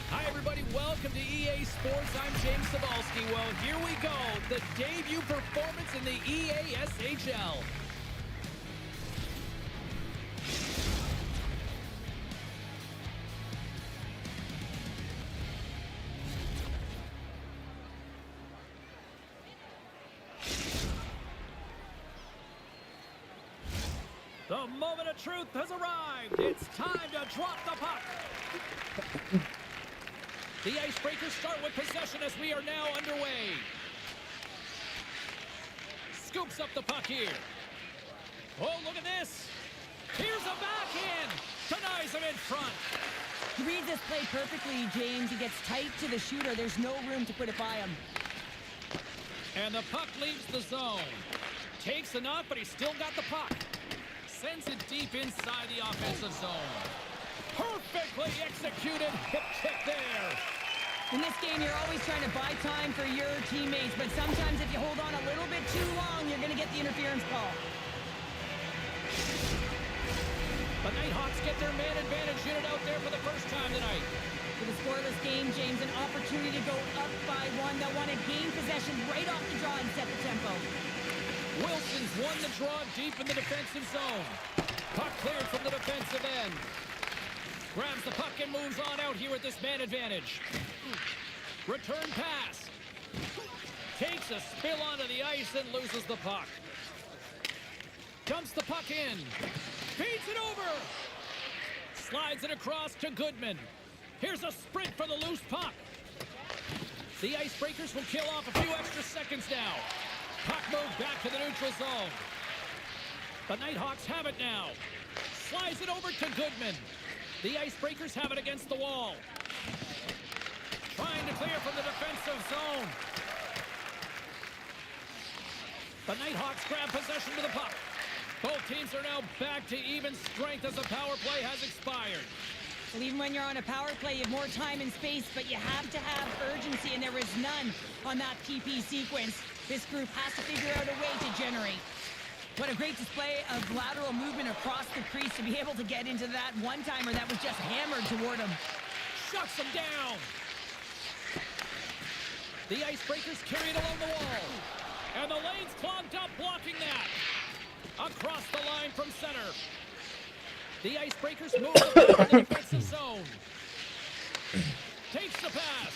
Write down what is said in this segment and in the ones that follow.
Hi, everybody. Welcome to EA Sports. I'm James Cebulski. Well, here we go. The debut performance in the EA SHL. The moment of truth has arrived. It's time to drop the puck. The Icebreakers start with possession as we are now underway. Scoops up the puck here. Oh, look at this. Here's a backhand. Denies him in front. He reads this play perfectly, James. He gets tight to the shooter. There's no room to put it by him. And the puck leaves the zone. Takes a knock, but he's still got the puck. Sends it deep inside the offensive zone. Perfectly executed hip kick there. In this game, you're always trying to buy time for your teammates, but sometimes if you hold on a little bit too long, you're going to get the interference call. The Nighthawks get their man advantage unit out there for the first time tonight. With a scoreless game, James, an opportunity to go up by one. They'll want to gain possession right off the draw and set the tempo. Wilson's won the draw deep in the defensive zone. Puck cleared from the defensive end. Grabs the puck and moves on out here with this man advantage. Return pass. Takes a spill onto the ice and loses the puck. Dumps the puck in. Feeds it over. Slides it across to Goodman. Here's a sprint for the loose puck. The Icebreakers will kill off a few extra seconds now. Puck moved back to the neutral zone. The Nighthawks have it now. Slides it over to Goodman. The Icebreakers have it against the wall. Trying to clear from the defensive zone. The Nighthawks grab possession of the puck. Both teams are now back to even strength as the power play has expired. Well, even when you're on a power play, you have more time and space, but you have to have urgency, and there is none on that PP sequence. This group has to figure out a way to generate. What a great display of lateral movement across the crease to be able to get into that one-timer that was just hammered toward him. Shuts him down. The Icebreakers carry it along the wall. And the lane's clogged up, blocking that. Across the line from center. The Icebreakers move the puck in the defensive zone. Takes the pass.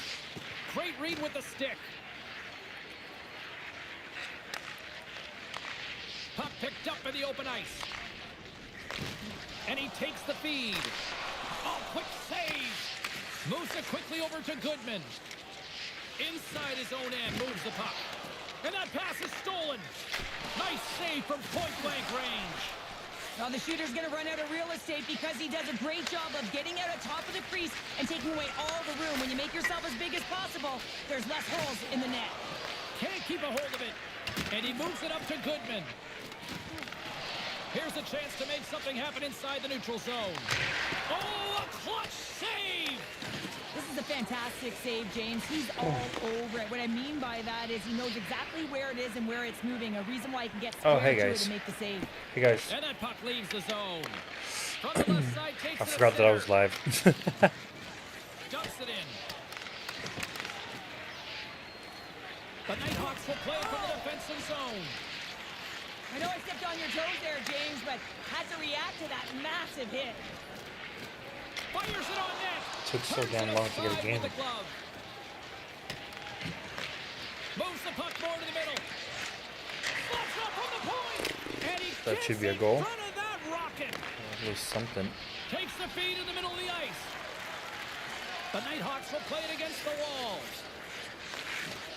Great read with the stick. Puck picked up in the open ice. And he takes the feed. Oh, quick save. Moves it quickly over to Goodman. Inside his own end, moves the puck. And that pass is stolen. Nice save from point-blank range. Well, the shooter's going to run out of real estate because he does a great job of getting out on top of the crease and taking away all the room. When you make yourself as big as possible, there's less holes in the net. Can't keep a hold of it. And he moves it up to Goodman. Here's a chance to make something happen inside the neutral zone. Oh, a clutch save! This is a fantastic save, James. He's all over it. What I mean by that is he knows exactly where it is and where it's moving. A reason why he can get square to it and make the save. Hey guys. And that puck leaves the zone. From the left side, takes I forgot that I was live. Dumps it in. The Nighthawks will play from the defensive zone. I know I stepped on your toes there, James, but had to react to that massive hit. Fires it on net. Took so damn long to get a game. Moves the puck more to the middle. Slops up from the point. And he That should be a gets goal. in front of that rocket. At least something. Takes the feed in the middle of the ice. The Nighthawks will play it against the wall.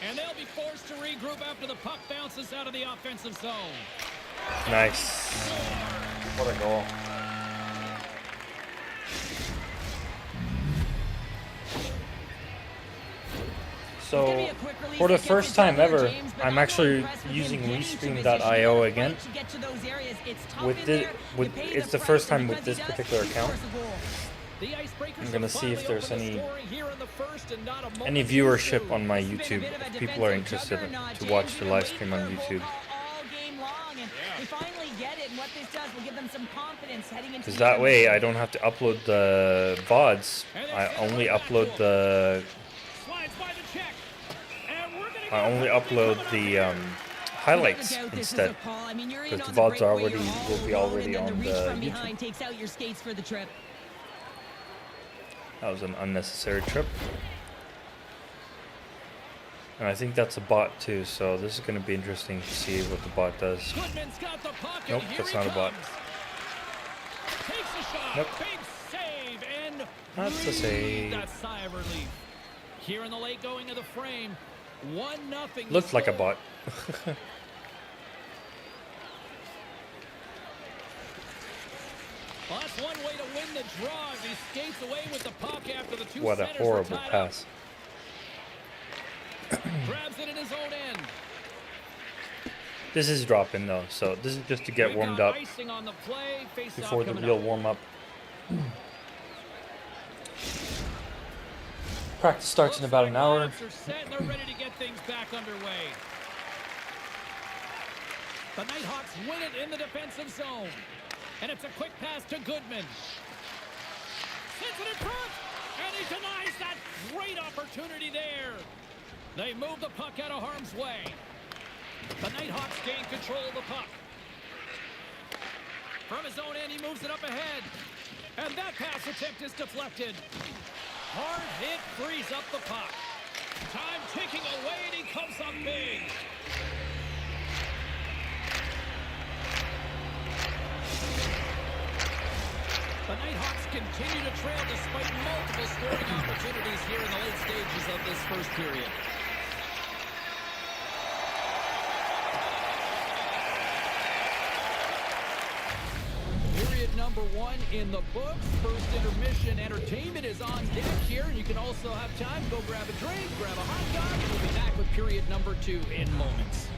And they'll be forced to regroup after the puck bounces out of the offensive zone. Nice. What a goal. So, for the first time ever, I'm actually using Restream.io again. It's the first time with this particular account. I'm gonna see if there's any viewership on my YouTube. If people are interested to watch the live stream on YouTube. and they finally get it. And what this does will give them some confidence heading into. Because that way I don't have to upload the VODs. I only upload the. Highlights instead. Because the VODs will be already on the YouTube. Takes out your skates for the trip. That was an unnecessary trip. And I think that's a bot too, so this is going to be interesting to see what the bot does. Nope, that's not a bot. Nope. That's a save. Sigh of relief. Here in the late going of the frame, 1-0. Looks like a bot. Well, that's one way to win the draw as he skates away with the puck after the two What a centers horrible were tied pass. up. Grabs it in his own end. This is drop-in though, so this is just to get warmed up On the play. before the real warm-up. Practice starts in about an hour. They're ready to get things back underway. The Nighthawks win it in the defensive zone. And it's a quick pass to Goodman. Sends it in front. And he denies that great opportunity there. They move the puck out of harm's way. The Nighthawks gain control of the puck. From his own end, he moves it up ahead. And that pass attempt is deflected. Hard hit frees up the puck. Time ticking away, and he comes up big. The Nighthawks continue to trail despite multiple scoring opportunities here in the late stages of this first period. Period number 1 in the books. First intermission entertainment is on deck here. You can also have time to go grab a drink, grab a hot dog, and we'll be back with period number 2 in moments.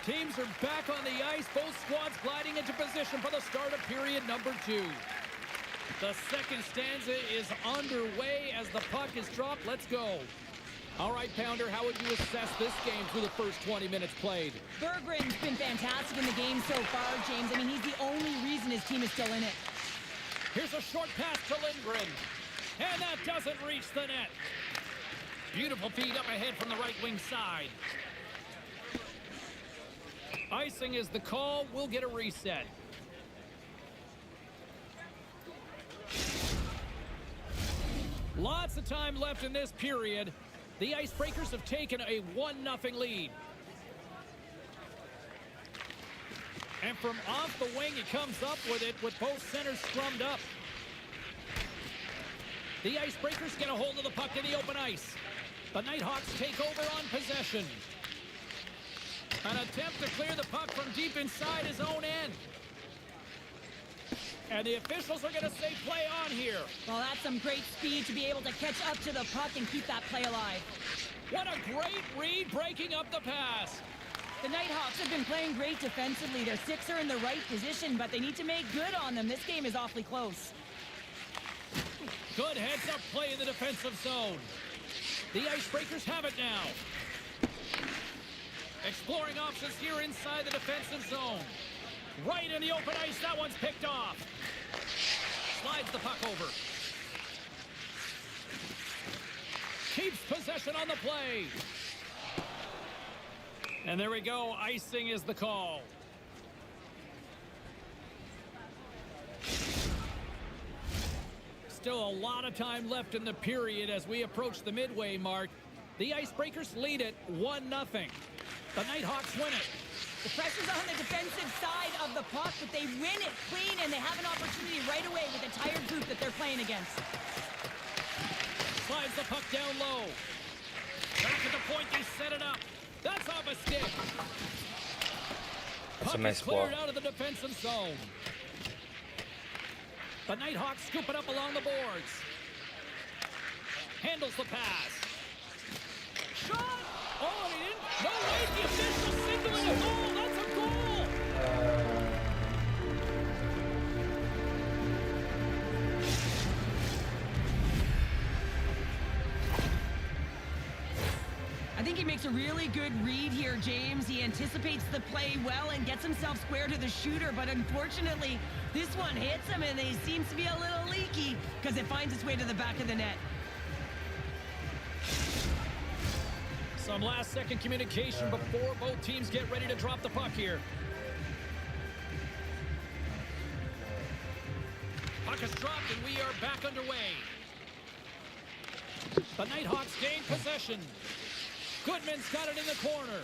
Teams are back on the ice. Both squads gliding into position for the start of period number 2. The second stanza is underway as the puck is dropped. Let's go. All right, Pounder, how would you assess this game through the first 20 minutes played? Berggren's been fantastic in the game so far, James. I mean, he's the only reason his team is still in it. Here's a short pass to Lindgren. And that doesn't reach the net. Beautiful feed up ahead from the right wing side. Icing is the call. We'll get a reset. Lots of time left in this period. The Icebreakers have taken a 1-0 lead. And from off the wing, he comes up with it with both centers scrummed up. The Icebreakers get a hold of the puck in the open ice. The Nighthawks take over on possession. An attempt to clear the puck from deep inside his own end. And the officials are going to say play on here. Well, that's some great speed to be able to catch up to the puck and keep that play alive. What a great read breaking up the pass. The Nighthawks have been playing great defensively. Their sticks are in the right position, but they need to make good on them. This game is awfully close. Good heads-up play in the defensive zone. The Icebreakers have it now. Exploring options here inside the defensive zone. Right in the open ice, that one's picked off. Slides the puck over. Keeps possession on the play. And there we go, icing is the call. Still a lot of time left in the period as we approach the midway mark. The Icebreakers lead it 1-0. The Nighthawks win it. The pressure's on the defensive side of the puck, but they win it clean, and they have an opportunity right away with a tired group that they're playing against. Slides the puck down low. Back at the point, they set it up. That's off a stick. That's Puck a nice is cleared block. out of the defensive zone. The Nighthawks scoop it up along the boards. Handles the pass. Shot! Oh, he didn't. No, wait, the official signaling a goal. That's a goal. I think he makes a really good read here, James. He anticipates the play well and gets himself square to the shooter, but unfortunately, this one hits him and he seems to be a little leaky because it finds its way to the back of the net. Some last-second communication before both teams get ready to drop the puck here. Puck is dropped and we are back underway. The Nighthawks gain possession. Goodman's got it in the corner.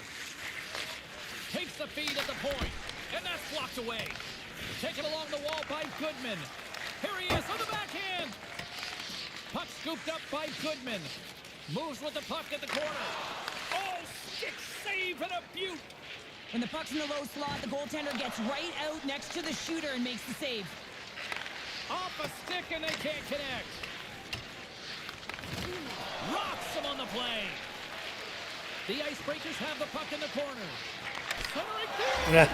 Takes the feed at the point, and that's blocked away. Taken along the wall by Goodman. Here he is on the backhand. Puck scooped up by Goodman. Moves with the puck at the corner. Oh, stick save and a beaut. When the puck's in the low slot, the goaltender gets right out next to the shooter and makes the save. Off a stick and they can't connect. Rocks him on the play. The Icebreakers have the puck in the corner. Centering through. Yeah.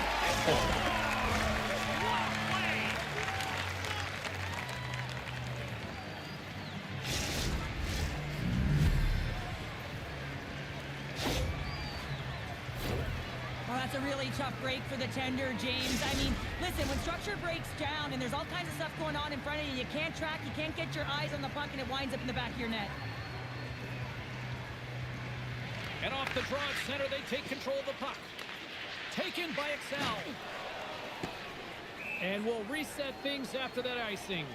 What a play. Well, that's a really tough break for the tender, James. I mean, listen, when structure breaks down and there's all kinds of stuff going on in front of you, you can't track, you can't get your eyes on the puck, and it winds up in the back of your net. And off the draw at center, they take control of the puck. Taken by ECL. And we'll reset things after that icing.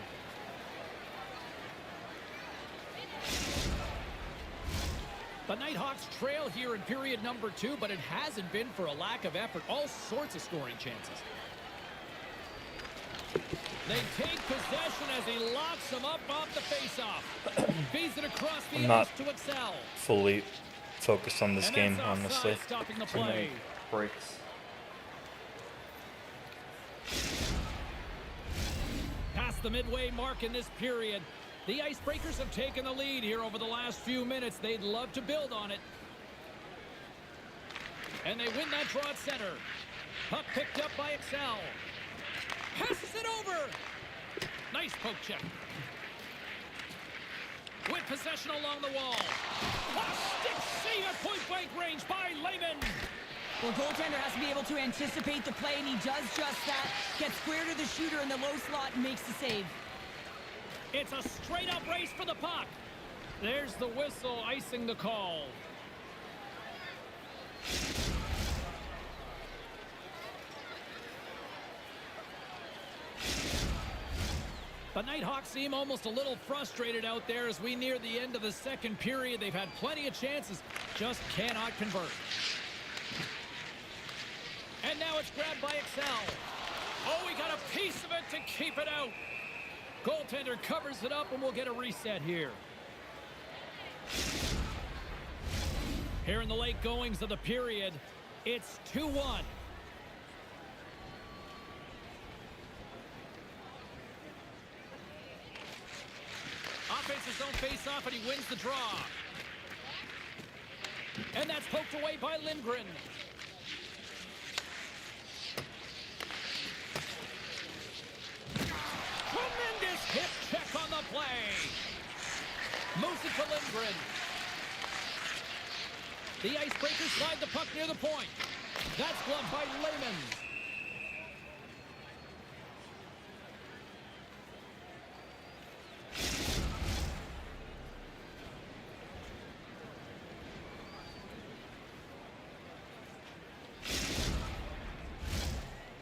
The Nighthawks trail here in period number 2, but it hasn't been for a lack of effort. All sorts of scoring chances. They take possession as he locks them up off the faceoff. Feeds it across the ice to ECL. Fully focused on this And game, that's offside, honestly. stopping the Too many play. breaks. Past the midway mark in this period, the Icebreakers have taken the lead here over the last few minutes. They'd love to build on it. And they win that draw at center. Puck picked up by ECL. Passes it over. Nice poke check. With possession along the wall. Stick save at point-blank range by Lehman. Well, goaltender has to be able to anticipate the play, and he does just that. Gets square to the shooter in the low slot and makes the save. It's a straight-up race for the puck. There's the whistle icing the call. The Nighthawks seem almost a little frustrated out there as we near the end of the second period. They've had plenty of chances, just cannot convert. And now it's grabbed by ECL. Oh, he got a piece of it to keep it out. Goaltender covers it up, and we'll get a reset here. Here in the late goings of the period, it's 2-1. Offenses don't face off, and he wins the draw. And that's poked away by Lindgren. Tremendous hip check on the play. Moves it to Lindgren. The Icebreakers slide the puck near the point. That's gloved by Lehman.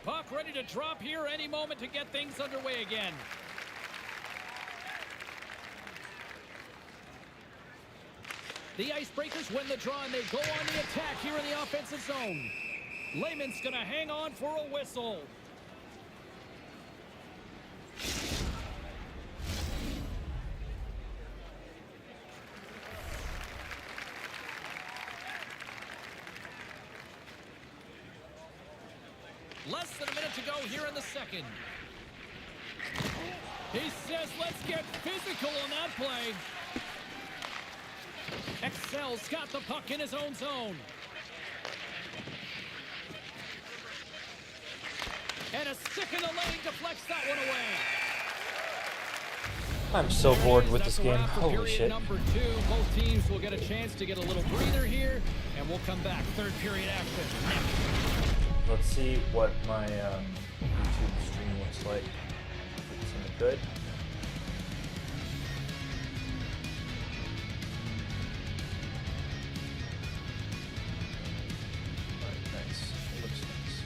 Puck ready to drop here any moment to get things underway again. The Icebreakers win the draw, and they go on the attack here in the offensive zone. Lehman's going to hang on for a whistle. Less than a minute to go here in the second. He says, let's get physical on that play. ECL's got the puck in his own zone. And a stick in the lane deflects that one away. I'm so bored with this game. Holy period shit. number 2. Both teams will get a chance to get a little breather here, and we'll come back. Third period action next. Let's see what my YouTube stream looks like. If it's any good. Alright, nice. It looks nice.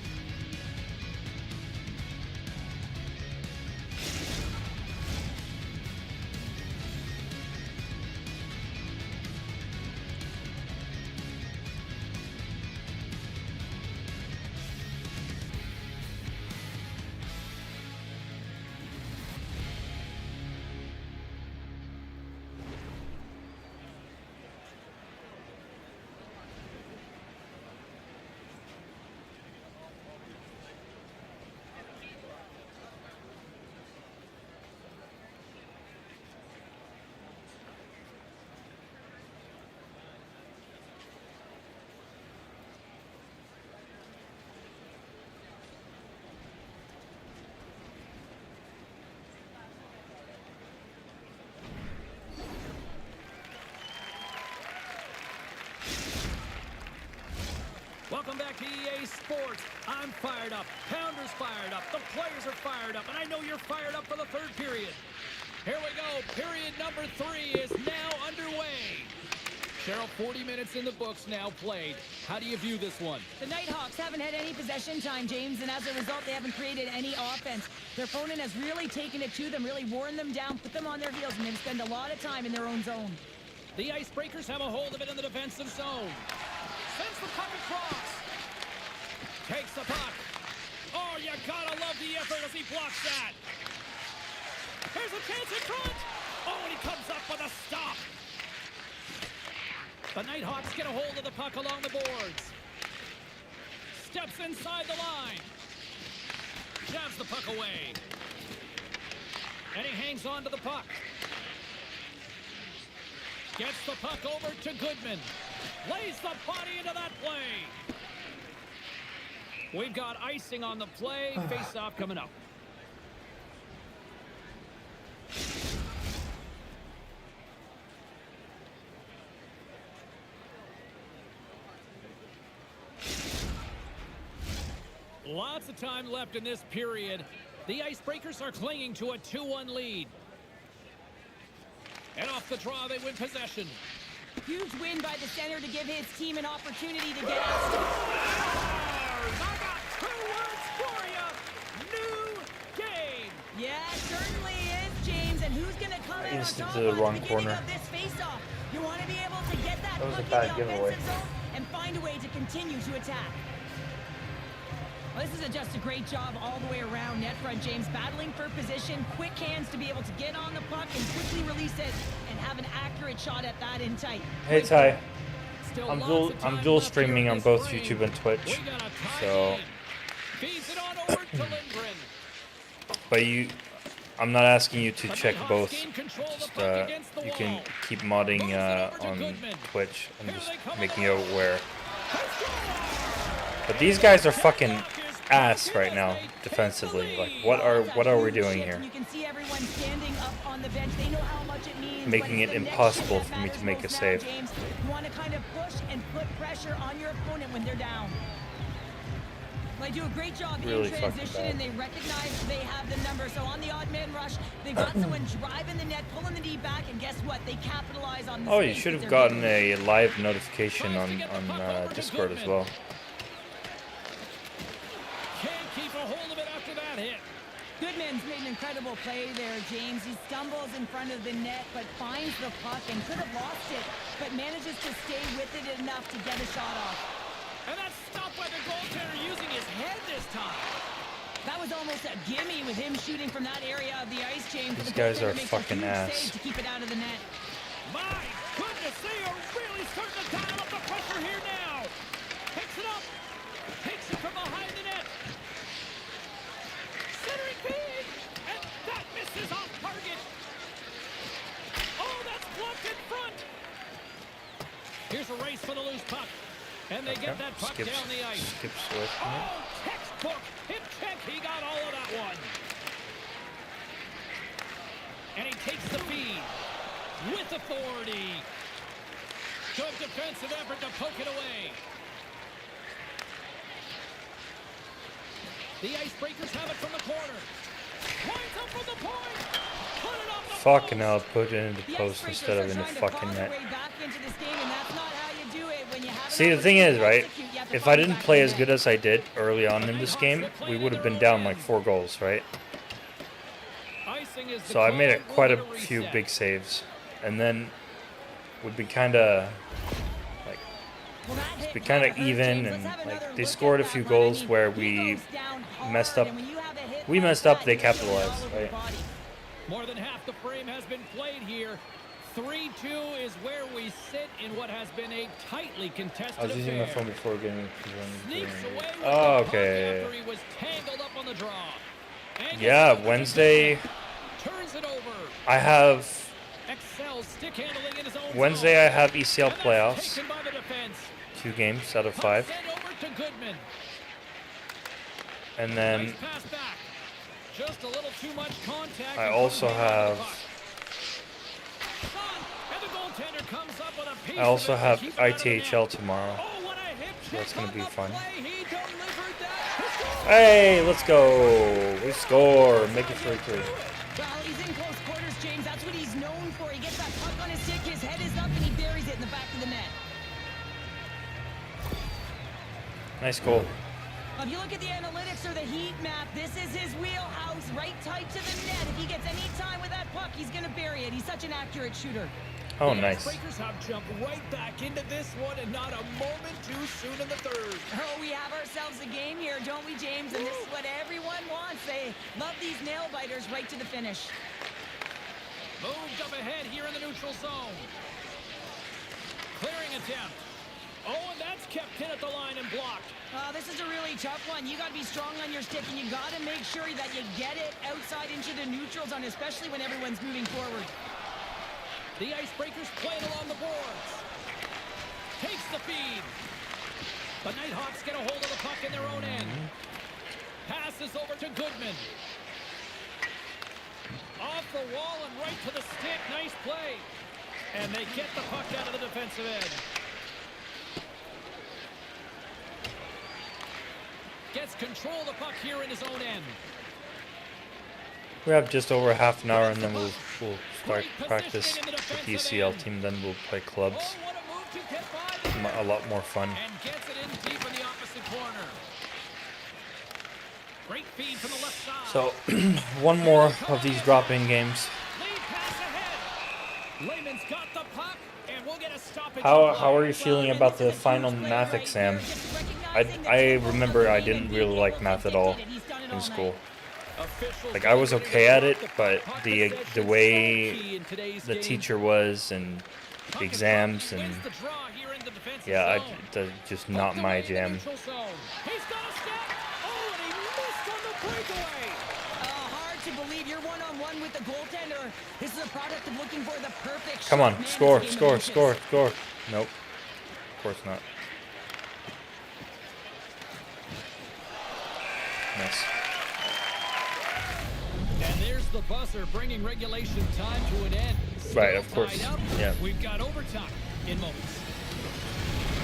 Welcome back to EA Sports. I'm fired up. Pounder's fired up. The players are fired up. And I know you're fired up for the third period. Here we go. Period number 3 is now underway. Cheryl, 40 minutes in the books now played. How do you view this one? The Nighthawks haven't had any possession time, James, and as a result, they haven't created any offense. Their opponent has really taken it to them, really worn them down, put them on their heels, and they've spent a lot of time in their own zone. The Icebreakers have a hold of it in the defensive zone. Sends the puck across. Takes the puck. Oh, you gotta love the effort as he blocks that. Here's a chance in front. Oh, and he comes up with a stop. The Nighthawks get a hold of the puck along the boards. Steps inside the line. Jabs the puck away. And he hangs on to the puck. Gets the puck over to Goodman. Lays the body into that play. We've got icing on the play. Face-off coming up. Lots of time left in this period. The Icebreakers are clinging to a 2-1 lead. And off the draw, they win possession. Huge win by the center to give his team an opportunity to get out. I got 2 words for you. New game. Yeah, it certainly is, James. And who's going to come out on Instant top to the on wrong the beginning corner. of this face-off? You want to be able to get that That was a puck bad in the giveaway. offensive zone and find a way to continue to attack. Well, this is just a great job all the way around net front, James. Battling for position, quick hands to be able to get on the puck and quickly release it and have an accurate shot at that in tight. Hey Ty, Still I'm lots of time dual left streaming here in on this both frame. YouTube and Twitch. We got a tie So, game. Feeds it on over to Lindgren. but I'm not asking you to The check Nighthawks both. gain control of the Just puck against the you can wall. keep modding Moves it over to on Goodman. Twitch. I'm Here just they come making on you the aware. Let's go! But these guys are fucking ass right now defensively. Like what are we doing here? You can see everyone standing up on the bench. They know how much it means. Making but it it's the next impossible shift for me that to make matters a most save. now, James. You want to kind of push and put pressure on your opponent when they're down. Well, they do a great job Really in fucking transition, bad. and they recognize they have the number. So on the odd man rush, they've got someone driving the net, pulling the D back, and guess what? They capitalize on the Oh, you space should that have they're gotten given. a live notification Tries to get the puck over on to Discord as Goodman. well. Can't keep a hold of it after that hit. Goodman's made an incredible incredible play there, James. He stumbles in front of the net, but finds the puck and could have lost it, but manages to stay with it enough to get a shot off. And that's stopped by the goaltender using his head this time. That was almost a gimme with him shooting from that area of the ice, James. These guys are fucking ass. Save to keep it out of the net. My goodness, they are really starting to dial up the pressure here now. Picks it up. Takes it from behind the net. Centering feed. And that misses off target. Oh, that's blocked in front. Here's a race for the loose puck. And they get that puck down the ice. Skips away from it. Oh, textbook. Hip check. He got all of that one. And he takes the feed with authority. Good defensive effort to poke it away. The Icebreakers have it from the corner. Winds up from the point. Put it off the Fucking post. hell, put it into the post instead of in the fucking net. See, the thing is, right, if I didn't play as good as I did early on in this game, we would have been down like 4 goals, right? Icing is the So I made call, quite a rule to few reset. big saves. And then would be kind of like even, and like they scored a few goals where we messed up. We messed up, they capitalized, right? More than half the frame has been played here. 3-2 is where we sit in what has been a tightly contested I was using my affair. phone before getting. Sneaks away with Oh, the puck okay. after he was tangled up on the draw. And Yeah, gets it Wednesday. turns it over. I have Excels stick handling in his own Wednesday. zone. I have ECL And that's playoffs. taken by the defense. 2 games out of Puck 5, sent over to Goodman. and Nice then pass back. Just a little too much contact. I and also couldn't get have. on the puck. Shot, and the goaltender comes up with a piece I also of it to have keep it out of the net. ITHL tomorrow. Oh, what a hip So that's check gonna on be the fun. play. He delivered that. Hey, let's go! We score. Make it 3-3. Well, he's in close quarters, James. That's what he's known for. He gets that puck on his stick, his head is up, and he buries it in the back of the net. Nice goal. If you look at the analytics or the heat map, this is his wheelhouse, right tight to the net. If he gets any time with that puck, he's going to bury it. He's such an accurate shooter. Oh, The nice. Icebreakers have jumped right back into this one, and not a moment too soon in the third. Oh, we have ourselves a game here, don't we, James? And this is what everyone wants. They love these nail-biters right to the finish. Moved up ahead here in the neutral zone. Clearing attempt. Oh, and that's kept in at the line and blocked. This is a really tough one. You got to be strong on your stick, and you got to make sure that you get it outside into the neutral zone, especially when everyone's moving forward. The Icebreakers playing along the boards. Takes the feed. The Nighthawks get a hold of the puck in their own end. Passes over to Goodman. Off the wall and right to the stick. Nice play. And they get the puck out of the defensive end. Gets control of the puck here in his own end. We have just over half an hour, and then we'll start practice with the ECL team. Then we'll play clubs. Oh, what a move to get by. A lot more fun. And gets it in deep in the opposite corner. Great feed from the left side. So one more of these drop-in games. Lead pass ahead. Lehman's got the puck, and we'll get a stoppage. How are you feeling about the final math exam? I remember I didn't really like math at all in school. Like I was okay at it, but the way the teacher was and the exams and yeah, that's just not my jam. He's got a step. Oh, and he missed on the breakaway. Hard to believe you're one-on-one with the goaltender. This is a product of looking for the perfect Come shot. on, Man, score, this game score, is score, score. Nope, of course not. Nice. And there's the buzzer bringing regulation time to an end. Right, of Still course, tied up. yeah. We've got overtime in moments.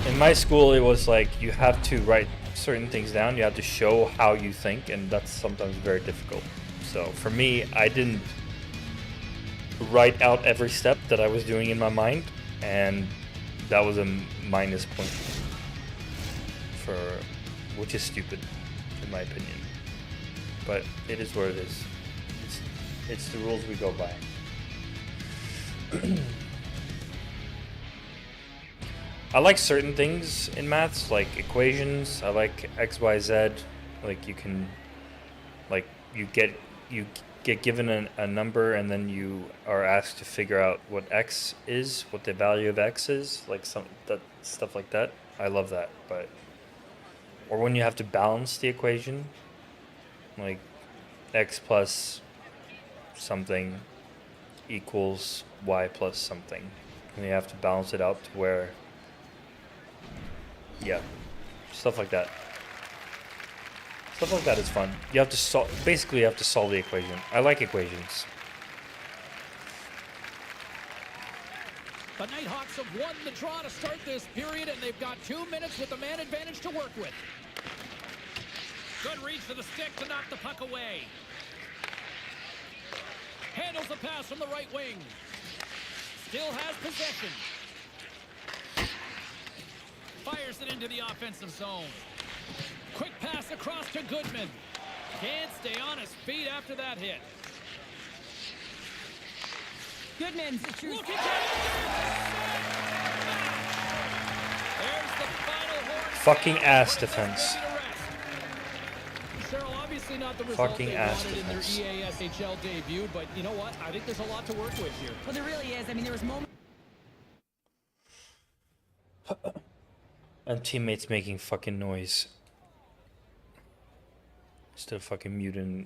In my school, it was like you have to write certain things down. You have to show how you think, and that's sometimes very difficult. So for me, I didn't write out every step that I was doing in my mind, and that was a minus point for, which is stupid, in my opinion. But it is what it is. It's the rules we go by. I like certain things in maths, like equations. I like X, Y, Z. Like you can, like you get given a number, and then you are asked to figure out what X is, what the value of X is, like stuff like that. I love that, but or when you have to balance the equation, like X plus something equals Y plus something, and you have to balance it out to where. Yeah, stuff like that. Stuff like that is fun. You have to solve. Basically, you have to solve the equation. I like equations. The Nighthawks have won the draw to start this period, and they've got 2 minutes with the man advantage to work with. Good reach to the stick to knock the puck away. Handles the pass from the right wing. Still has possession. Fires it into the offensive zone. Quick pass across to Goodman. Can't stay on his feet after that hit. Goodman's the true. Looking at There's the final horn. Fucking ass defense. Cheryl, obviously not the result Fucking they ass wanted defense. in their EASHL debut, but you know what? I think there's a lot to work with here. Well, there really is. I mean, there was moments. And teammates making fucking noise. Instead of fucking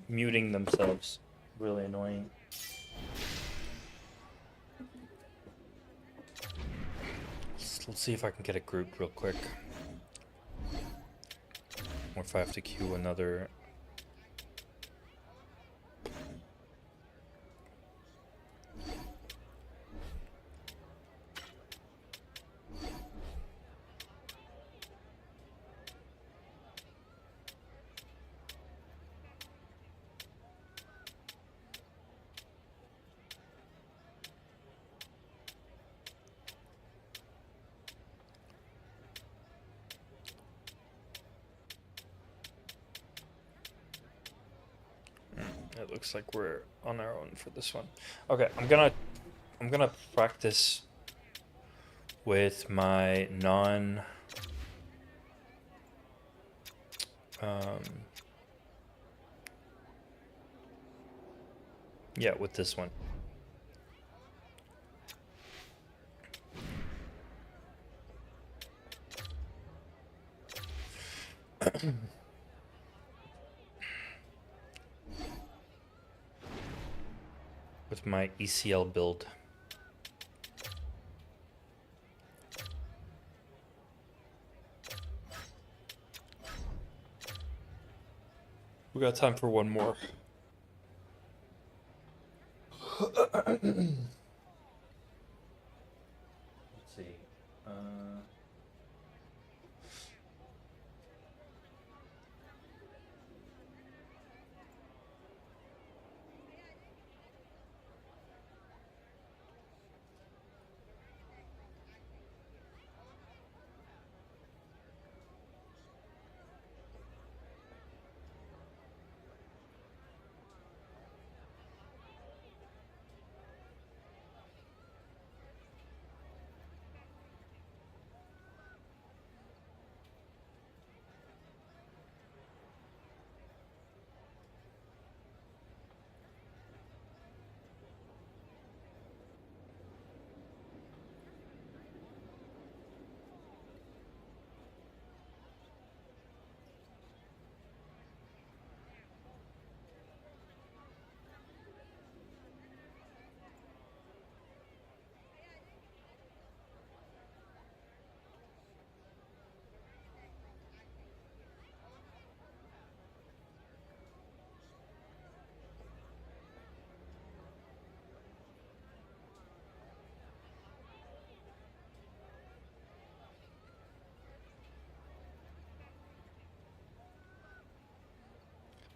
muting themselves. Really annoying. Let's see if I can get a group real quick. Or if I have to queue another. It looks like we're on our own for this one. Okay, I'm gonna practice with my yeah, with this one. With my ECL build. We got time for one more. Let's see.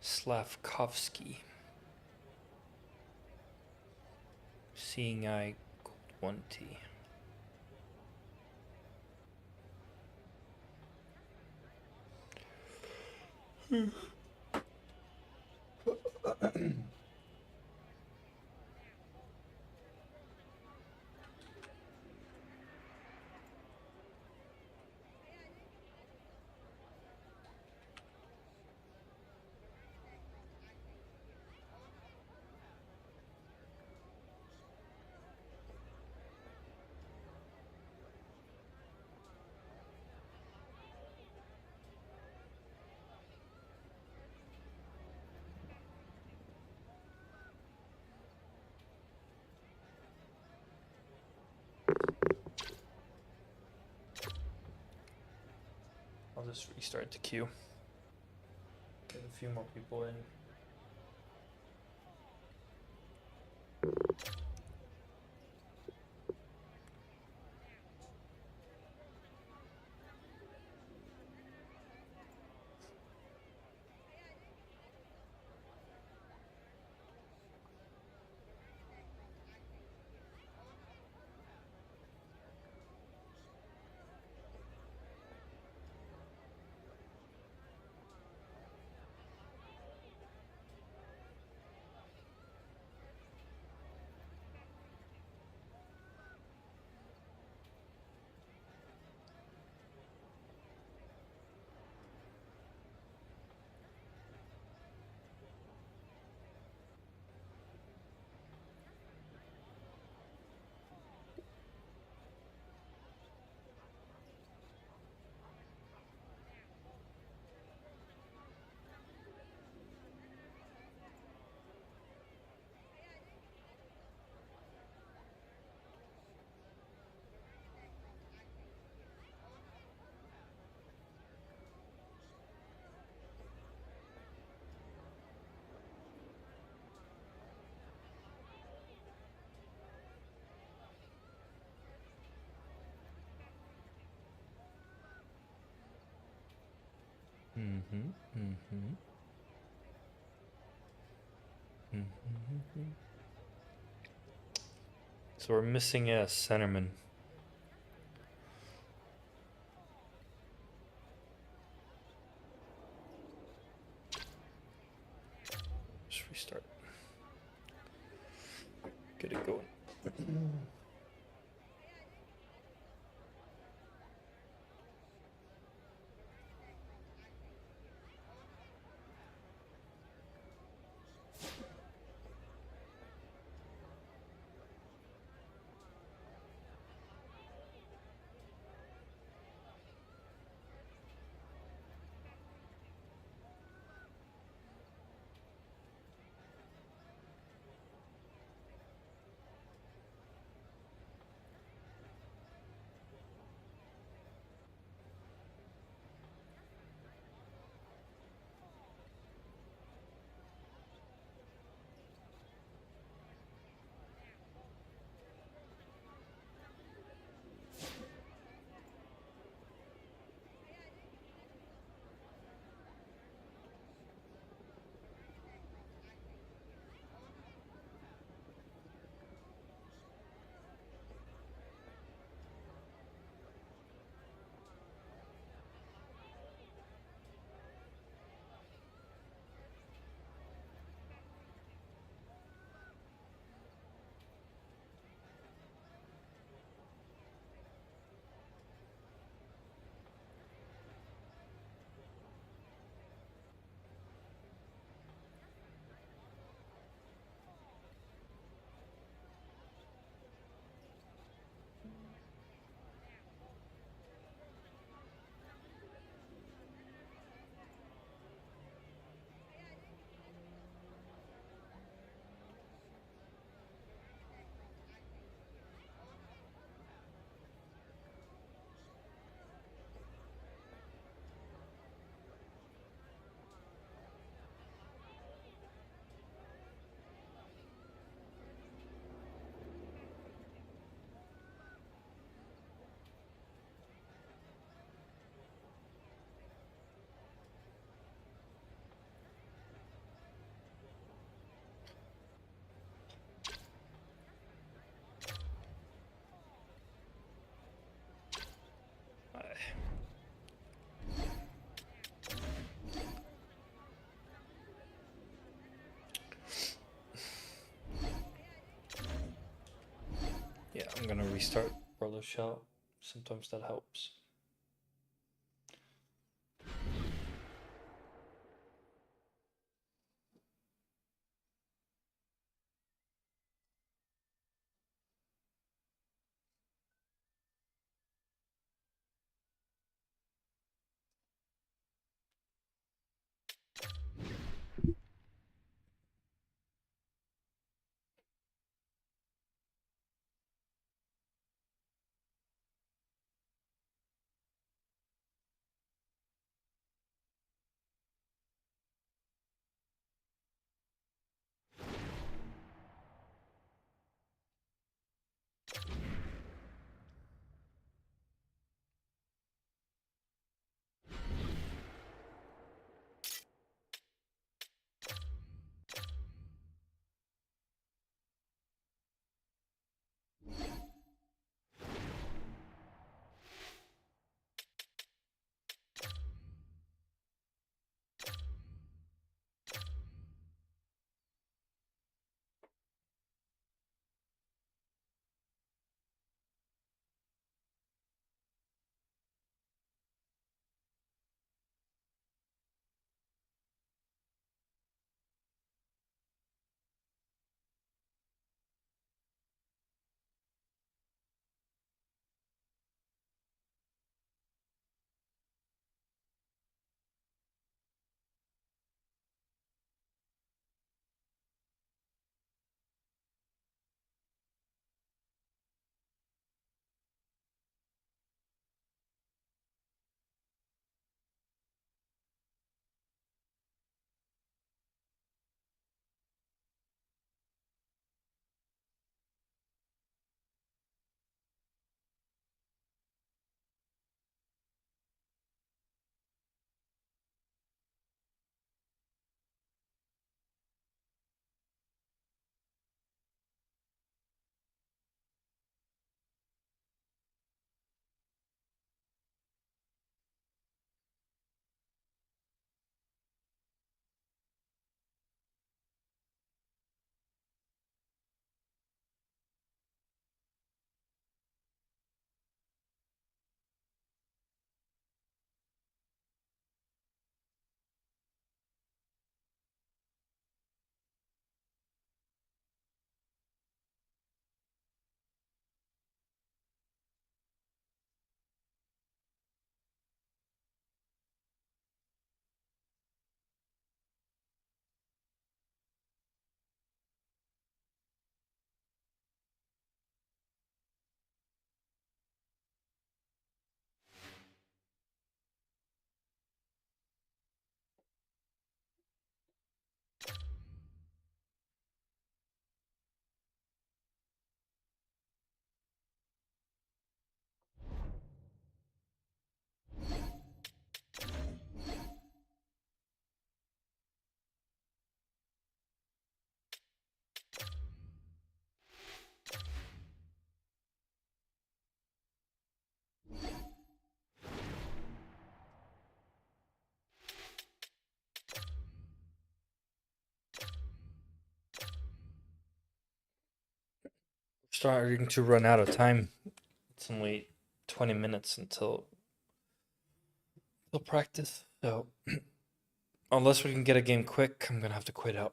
Slavkovsky. Seeing Eye Gold 1T. I'll just restart the queue. Get a few more people in. So we're missing a centerman. Just restart. Get it going. Yeah, I'm gonna restart Brother Shout. Sometimes that helps. starting to run out of time. It's only 20 minutes until they'll practice. So unless we can get a game quick, I'm gonna have to quit out.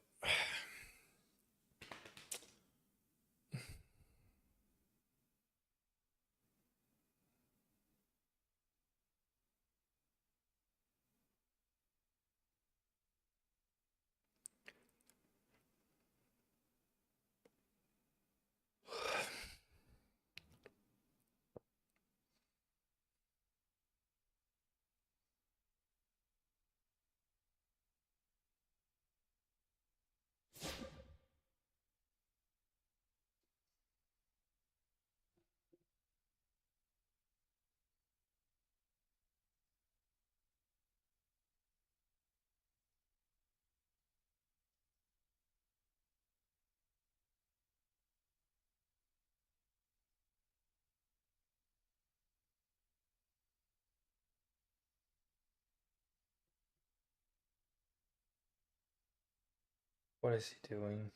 What is he doing?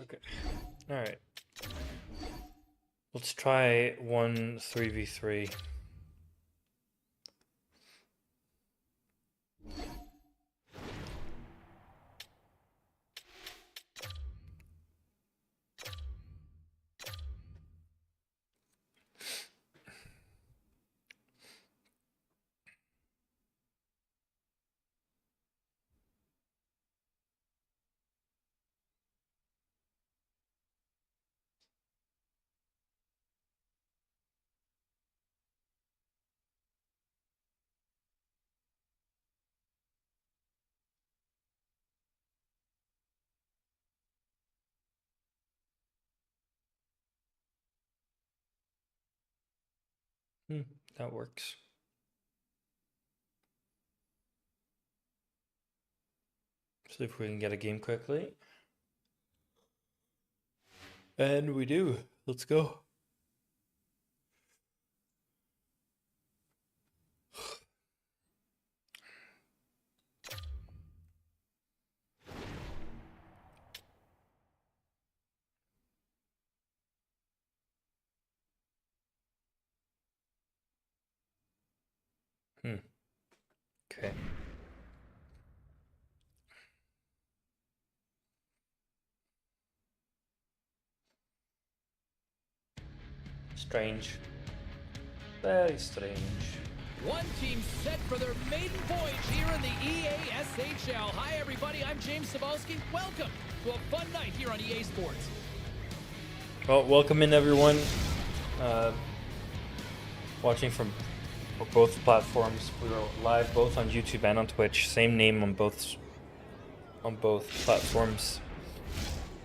Okay. All right. Let's try 3v3. That works. See if we can get a game quickly. And we do. Let's go. Okay. Strange. Very strange. One team set for their maiden voyage here in the EASHL. Hi, everybody. I'm James Cebulski. Welcome to a fun night here on EA Sports. Well, welcome in, everyone. Watching from both platforms. We're live both on YouTube and on Twitch. Same name on both platforms.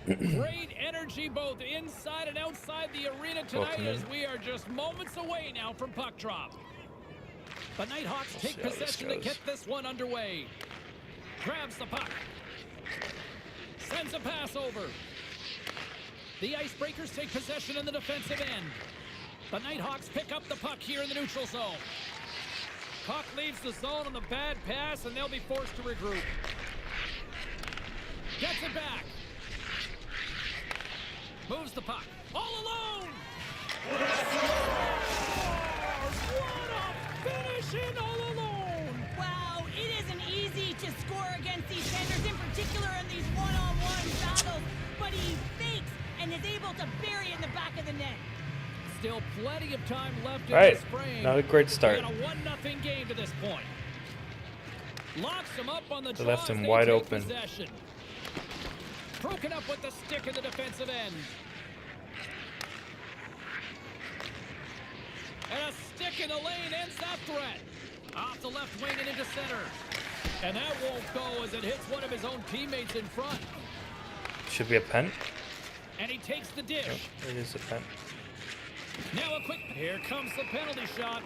Great energy both inside and outside the arena tonight as we are just moments away now from puck drop. The Nighthawks take possession to get this one underway. Grabs the puck. Sends a pass over. The Icebreakers take possession in the defensive end. The Nighthawks pick up the puck here in the neutral zone. Puck leaves the zone on the bad pass, and they'll be forced to regroup. Gets it back. Moves the puck. All alone! What a finish in all alone! Wow, it isn't easy to score against these tenders, in particular in these one-on-one battles, but he fakes and is able to bury it in the back of the net. Still plenty of time left in Right. this frame. Not a great start. We got a 1-0 game to this point. Locks him up on the draw. Left him as they wide take open. possession. Broken up with the stick in the defensive end. And a stick in the lane ends that threat. Off the left wing and into center. And that won't go as it hits one of his own teammates in front. Should be a pen. And he takes the dish. Yep, it is a pen. Now a quick, here comes the penalty shot.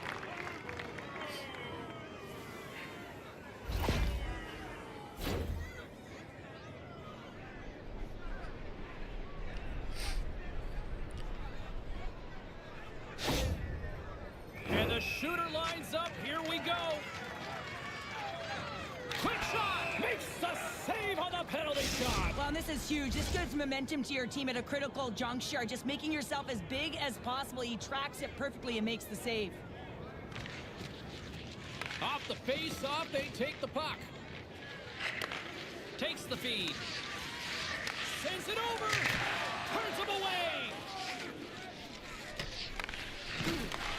And the shooter lines up, here we go. and this is huge. This gives momentum to your team at a critical juncture. Just making yourself as big as possible. He tracks it perfectly and makes the save. Off the face-off, they take the puck. Takes the feed. Sends it over. Turns him away.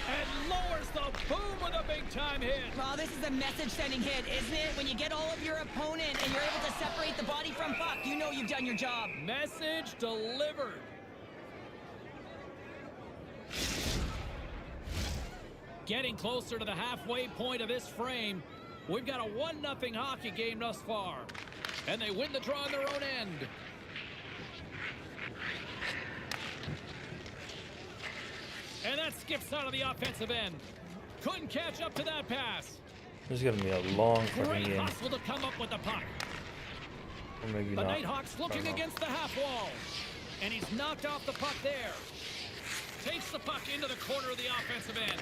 And lowers the boom with a big-time hit. Well, this is a message-sending hit, isn't it? When you get all of your opponent and you're able to separate the body from puck, you know you've done your job. Message delivered. Getting closer to the halfway point of this frame. We've got a 1-0 hockey game thus far. And they win the draw on their own end. And that skips out of the offensive end. Couldn't catch up to that pass. This is going to be a long fucking Great game. hustle to come up with the puck. Or maybe The not. Nighthawks looking against the half wall. And he's knocked off the puck there. Takes the puck into the corner of the offensive end.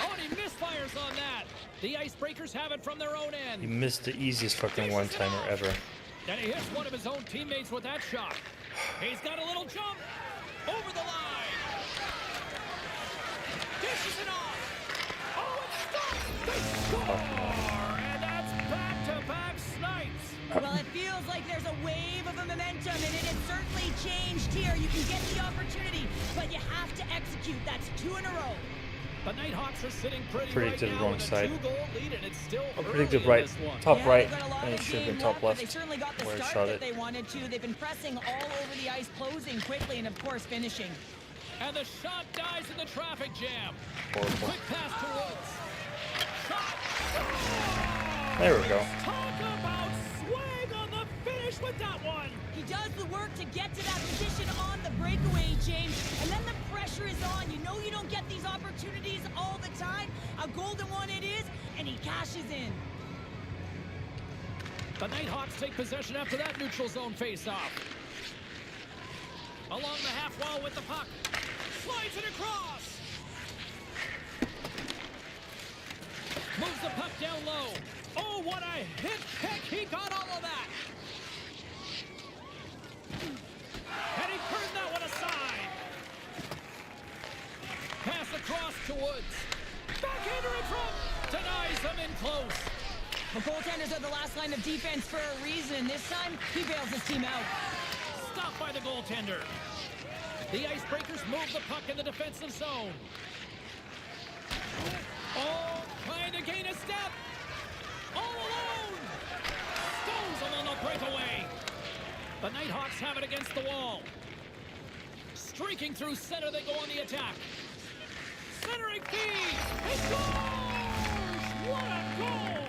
Oh, and he misfires on that. The Icebreakers have it from their own end. He missed the easiest fucking one-timer ever. And he hits one of his own teammates with that shot. He's got a little jump over the line. Dishes it off. Oh, it's stopped. They score. And that's back-to-back snipes. Well, it feels like there's a wave of a momentum, and it has certainly changed here. You can get the opportunity, but you have to execute. That's 2 in a row. The Nighthawks are sitting pretty Predicted right wrong now with a side. 2-goal lead, and it's still I early predicted in right, this one. top Yeah, right, they've got a lot and it of should have game been top left, but left they certainly got the where I start shot that it. they wanted to. They've been pressing all over the ice, closing quickly, and of course finishing. And the shot dies in the traffic jam. Horrible. Quick pass to Woods. Shot. There we go. Talk about swag on the finish with that one. He does the work to get to that position on the breakaway, James, and then the pressure is on. You know you don't get these opportunities all the time. A golden one it is, and he cashes in. The Nighthawks take possession after that neutral zone face-off. Along the half wall with the puck. Slides it across. Moves the puck down low. Oh, what a hit pick. He got all of that. And he turned that one aside. Pass across to Woods. Backhander in front. Denies him in close. The goaltenders are the last line of defense for a reason. This time, he bails his team out. Stopped by the goaltender. The Icebreakers move the puck in the defensive zone. Oh, trying to gain a step. All alone. Stones him on the breakaway. The Nighthawks have it against the wall. Streaking through center, they go on the attack. Centering feed. He scores! What a goal!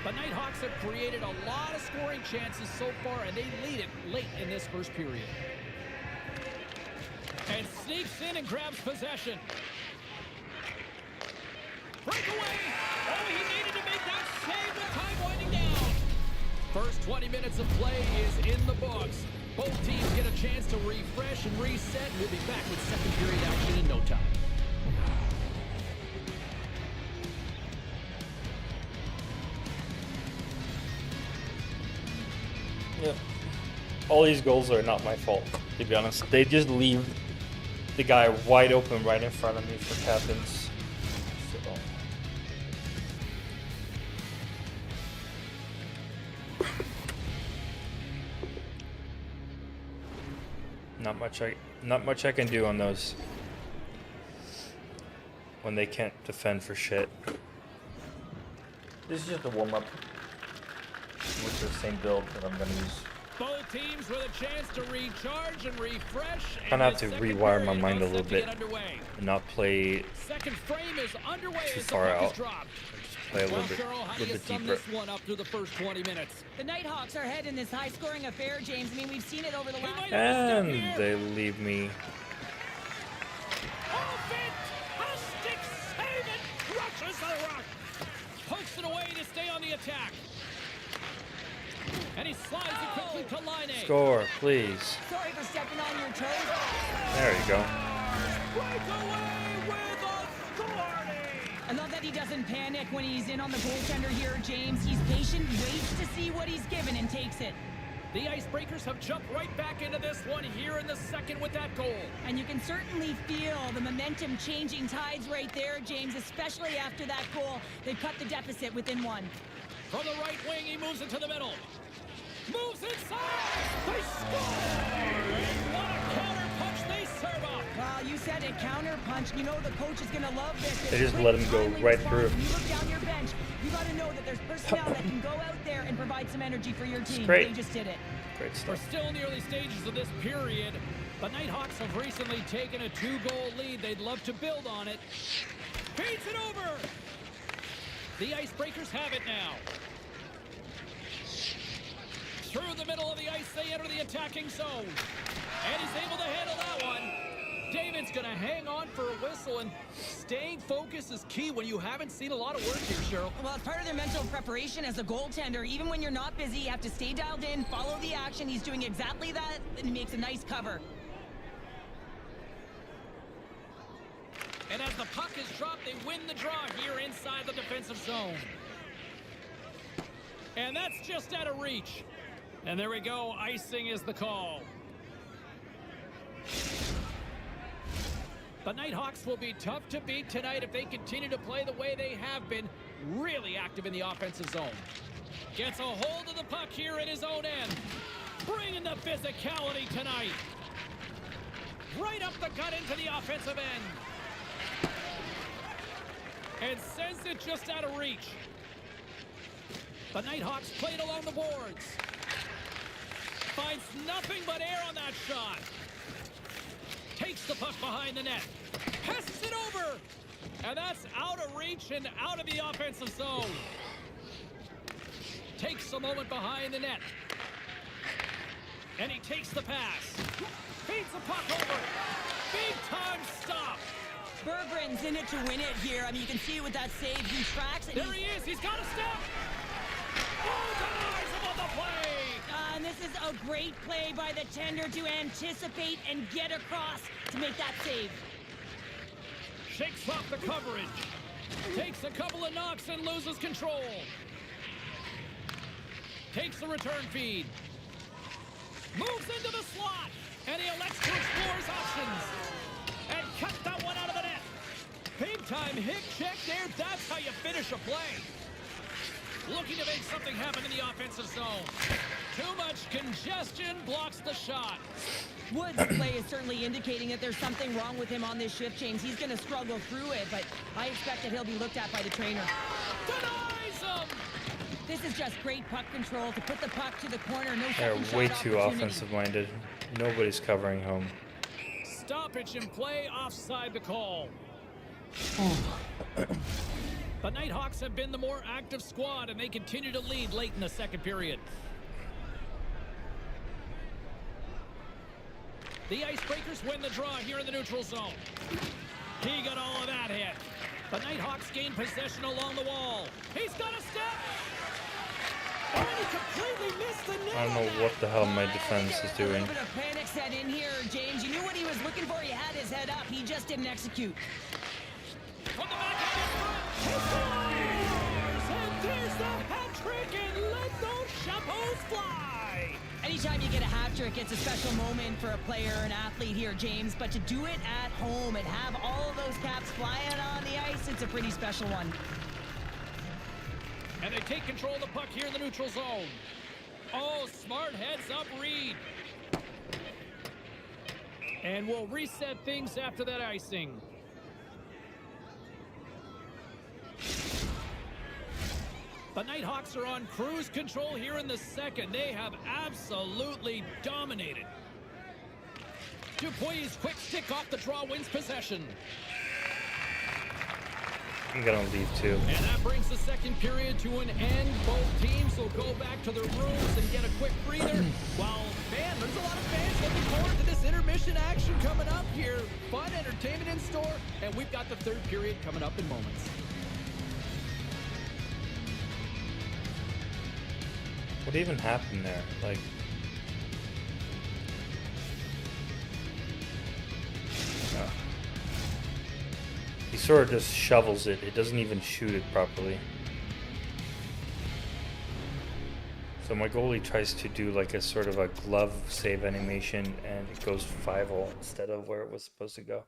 The Nighthawks have created a lot of scoring chances so far, and they lead it late in this first period. And sneaks in and grabs possession. Breakaway! Oh, he needed to make that save with time winding down. First 20 minutes of play is in the books. Both teams get a chance to refresh and reset. We'll be back with second period action in no time. Yeah. All these goals are not my fault, to be honest. They just leave the guy wide open right in front of me for captains. So. Not much I can do on those when they can't defend for shit. This is just a warm up with the same build that I'm gonna use. Both teams with a chance to recharge and refresh. I'm gonna have to rewire my mind a little bit and not play Second frame is underway too as the far puck is out. dropped. Just play a Well, little Cheryl, how do you bit sum deeper. this one up through the first 20 minutes? The Nighthawks are ahead in this high-scoring affair, James. I mean, we've seen it over the last... And they leave me. Oh, fantastic save! It crushes the rock. Pokes it away to stay on the attack. And he slides it quickly to line A. Score, please. Sorry for stepping on your toes. There you go. Breakaway with authority. I love that he doesn't panic when he's in on the goaltender here, James. He's patient, waits to see what he's given, and takes it. The Icebreakers have jumped right back into this one here in the second with that goal. And you can certainly feel the momentum changing tides right there, James, especially after that goal. They've cut the deficit within one. From the right wing, he moves it to the middle. Moves inside! They score! And what a counter punch they serve up! Well, you said it, counter punch. You know the coach is going to love this. They just let him go right through. When you look down your bench, you got to know that there's personnel that can go out there and provide some energy for your team. Great. They just did it. Great We're stuff. still in the early stages of this period. The Nighthawks have recently taken a 2-goal lead. They'd love to build on it. Feeds it over! The Icebreakers have it now. Through the middle of the ice, they enter the attacking zone. And he's able to handle that one. David's going to hang on for a whistle, and staying focused is key when you haven't seen a lot of work here, Cheryl. Well, it's part of their mental preparation as a goaltender. Even when you're not busy, you have to stay dialed in, follow the action. He's doing exactly that, and he makes a nice cover. And as the puck is dropped, they win the draw here inside the defensive zone. And that's just out of reach. And there we go. Icing is the call. The Nighthawks will be tough to beat tonight if they continue to play the way they have been, really active in the offensive zone. Gets a hold of the puck here at his own end. Bringing the physicality tonight. Right up the gut into the offensive end. And sends it just out of reach. The Nighthawks played along the boards. Finds nothing but air on that shot. Takes the puck behind the net. Passes it over. And that's out of reach and out of the offensive zone. Takes a moment behind the net. And he takes the pass. Feeds the puck over. Big time stop. Berggren's in it to win it here. I mean, you can see with that save, he tracks. And there he is. He's got a step. Oh, denies him on the play. And this is a great play by the tender to anticipate and get across to make that save. Shakes off the coverage. Takes a couple of knocks and loses control. Takes the return feed. Moves into the slot. And he elects to explore his options. And cuts that one out of the net. Big time hit check there. That's how you finish a play. Looking to make something happen in the offensive zone. Too much congestion blocks the shot. Wood's play is certainly indicating that there's something wrong with him on this shift, James. He's going to struggle through it, but I expect that he'll be looked at by the trainer. Denies him! This is just great puck control to put the puck to the corner. No They're second shot way too opportunity. offensive-minded. Nobody's covering home. Stoppage in play, offside the call. The Nighthawks have been the more active squad, and they continue to lead late in the second period. The Icebreakers win the draw here in the neutral zone. He got all of that hit. The Nighthawks gain possession along the wall. He's got a step. Oh, and he completely missed the net. I don't know what the hell my defense is A doing. little bit of panic set in here, James. You knew what he was looking for. He had his head up. He just didn't execute. From the back of the front. He scores! And there's the hat trick, and let those chapeaus fly. Anytime you get a hat trick, it's a special moment for a player, an athlete here, James. But to do it at home and have all of those caps flying on the ice, it's a pretty special one. And they take control of the puck here in the neutral zone. Oh, smart heads up Reed. And we'll reset things after that icing. The Nighthawks are on cruise control here in the second. They have absolutely dominated. Dupuis' quick stick off the draw wins possession. I'm gonna leave too. And that brings the second period to an end. Both teams will go back to their rooms and get a quick breather. While there's a lot of fans looking forward to this intermission action coming up here. Fun entertainment in store, and we've got the third period coming up in moments. What even happened there? Like, He sort of just shovels it. It doesn't even shoot it properly. So my goalie tries to do like a sort of a glove save animation, and it goes 5-0 instead of where it was supposed to go.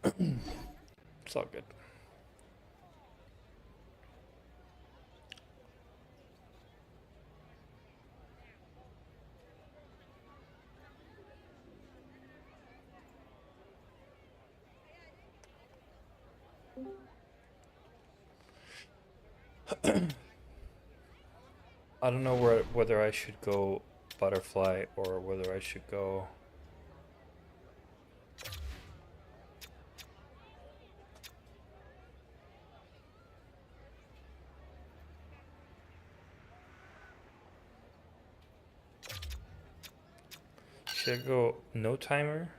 It's all good. I don't know whether I should go butterfly or whether I should go... Should I go no timer?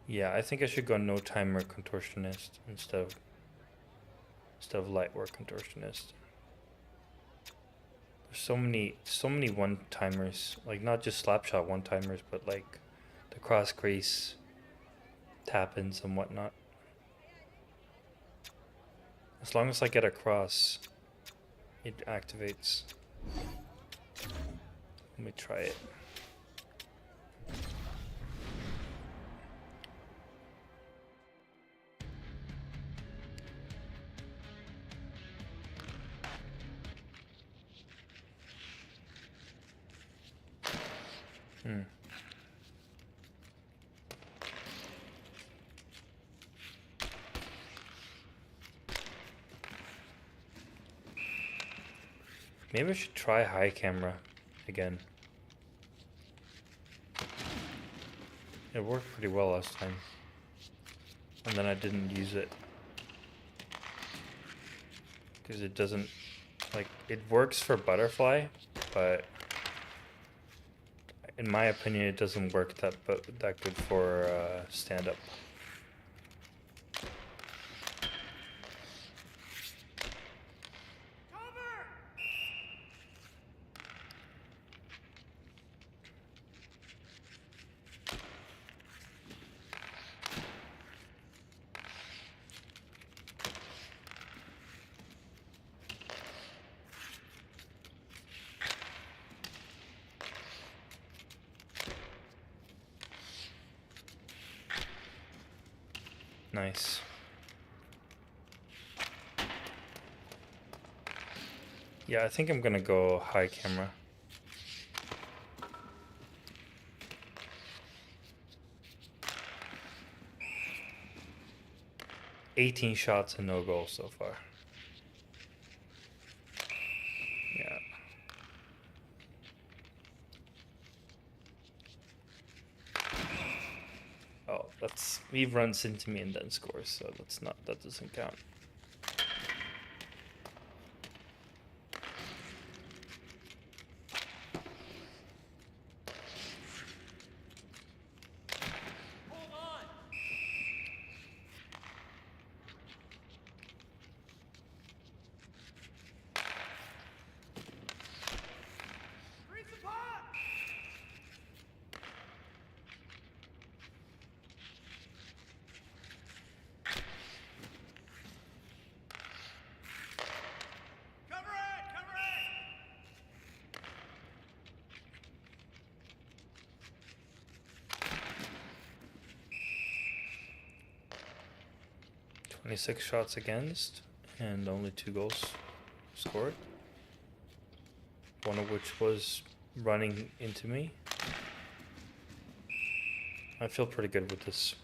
Yeah, I think I should go no timer contortionist instead of light work contortionist. There's so many one timers, like not just slap shot one timers, but like the cross crease tap ins and whatnot. As long as I get across, it activates. Let me try it. Maybe I should try high camera again. It worked pretty well last time. And then I didn't use it. Because it doesn't, like, it works for butterfly, but in my opinion it doesn't work that good for stand-up. Nice. Yeah, I think I'm gonna go high camera. $18 shots and no goals so far. Yeah. Oh, he runs into me and then scores, so that doesn't count. Six shots against and only 2 goals scored, one of which was running into me. I feel pretty good with this.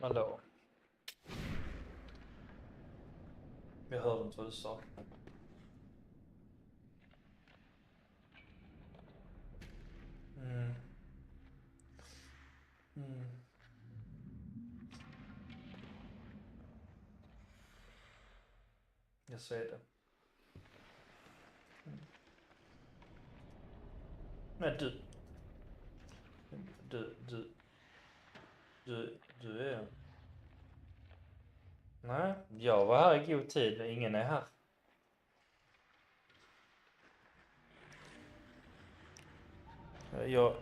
Hallå. Jag hörde inte vad du sa. Jag säger det. Men du är... Nej, jag var här i god tid. Ingen är här. Jag...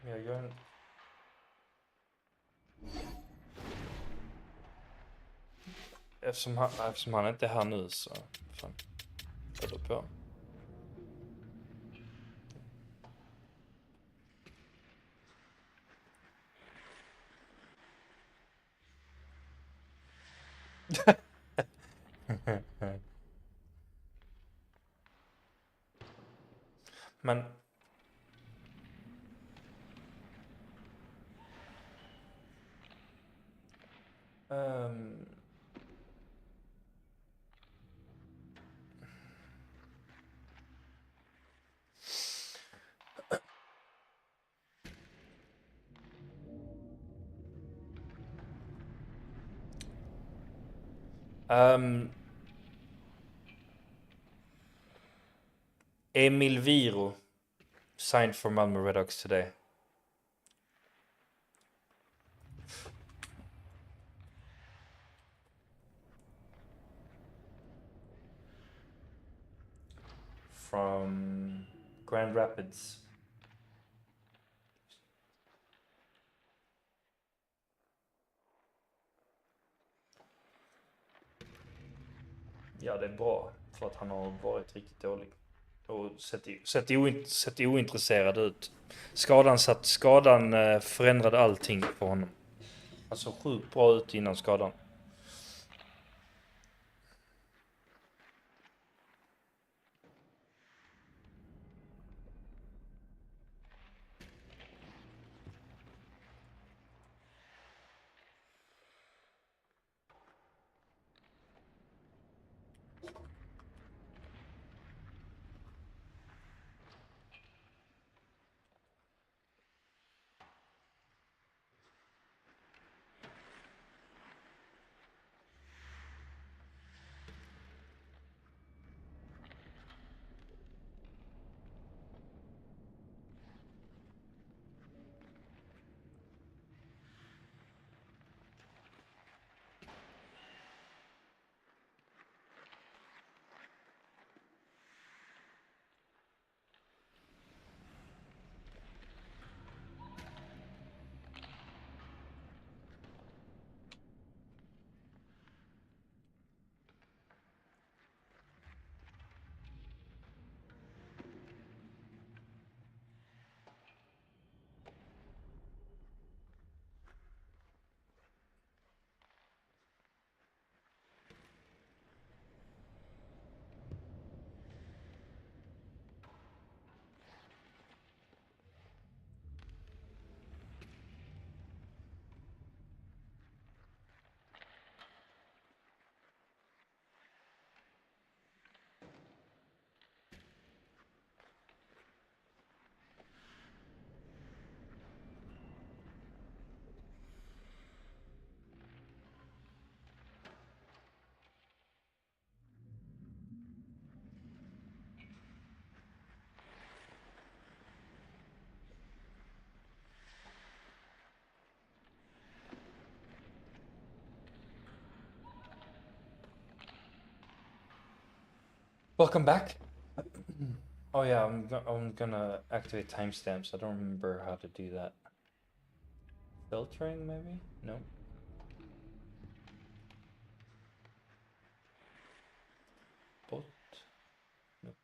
Jag gör en... Eftersom han inte är här nu så... Fan. Jag håller på. Men... Emil Viro signed for Malmö Redhawks today. From Grand Rapids. Ja, det är bra för att han har varit riktigt dålig och sett ointresserad ut. Skadan förändrade allting på honom. Han såg sjukt bra ut innan skadan. Welcome back. Oh yeah, I'm gonna activate timestamps. I don't remember how to do that. Filtering maybe? No. Bot? Nope.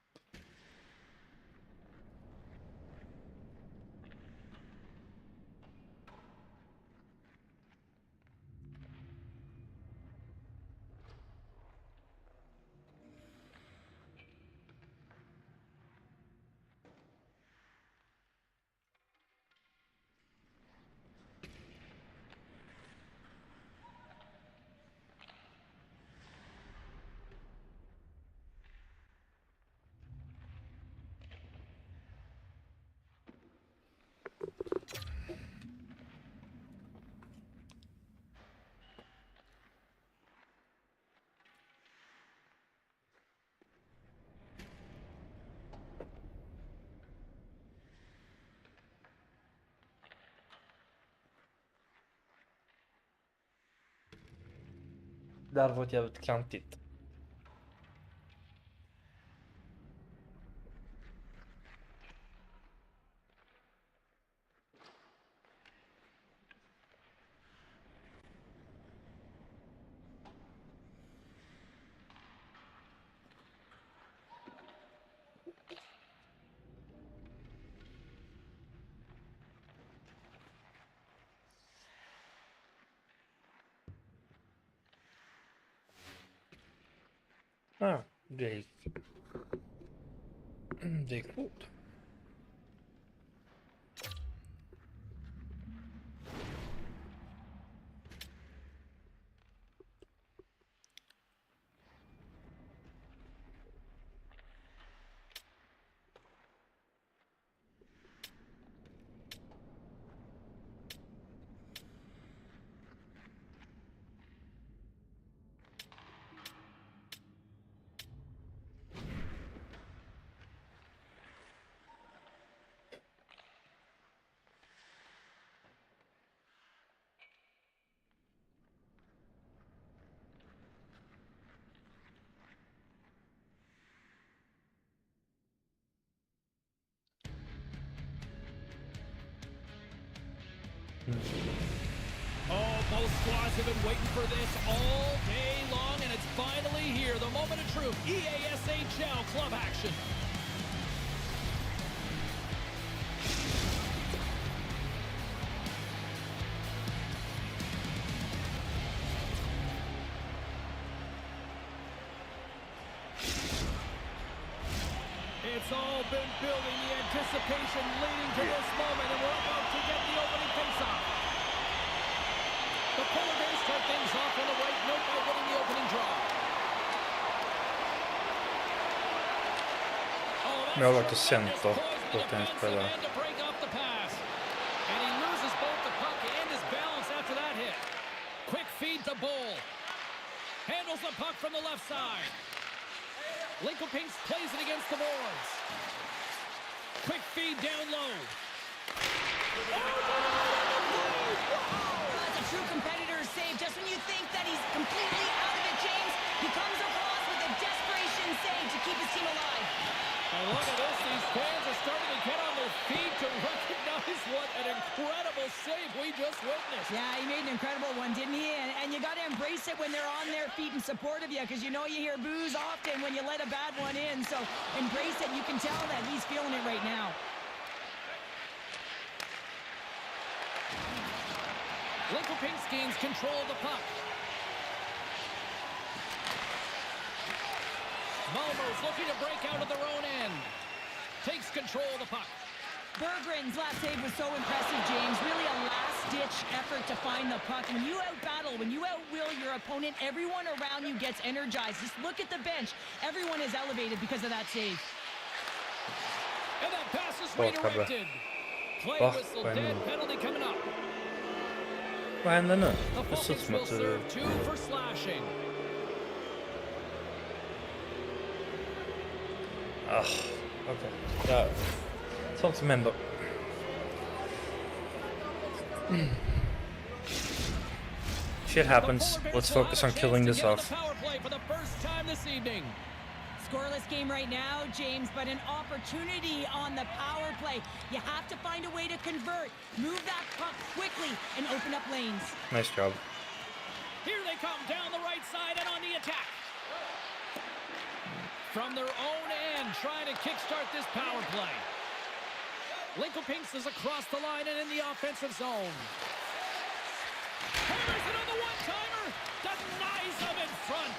Det hade varit jävligt klantigt. Ah, det är coolt. Oh, both squads have been waiting for this all day long, and it's finally here. The moment of truth. EASHL club action. It's all been building, the anticipation leading to this moment, and we're about to get the opening face-off. The Polar Bears start things off on the right note by winning the opening draw. Men jag har varit i center låt den spela. To break off the pass. And he loses both the puck and his balance after that hit. Quick feed to Bull. Handles the puck from the left side. Lincoln-Pinks plays it against the boards. Quick feed down low. That's a true competitor's save. Just when you think that he's completely out of it, James, he comes across with a desperation save to keep his team alive. And look at this. These fans are starting to get on their feet to recognize what an incredible save we just witnessed. Yeah, he made an incredible one, didn't he? And you got to embrace it when they're on their feet in support of you, because you know you hear boos often when you let a bad one in. So embrace it. You can tell that he's feeling it right now. Lincoln-Pinks gains control of the puck. Malmo's looking to break out of their own end. Takes control of the puck. Berggren's last save was so impressive, James. Really a last-ditch effort to find the puck. When you out-battle, when you out-will your opponent, everyone around you gets energized. Just look at the bench. Everyone is elevated because of that save. And that pass is redirected. Play whistle, dead, penalty coming up. Vad händer nu? The Det ser ut Falcons som will att serve two for slashing. okej. Ja. Sånt som händer. Shit happens. Let's focus on killing this off. Scoreless game right now, James, but an opportunity on the power play. You have to find a way to convert. Move that puck quickly and open up lanes. Nice job. Here they come down the right side and on the attack. From their own end, trying to kickstart this power play. Lincoln-Pinks is across the line and in the offensive zone. Hammers it on the one-timer. Denies them in front.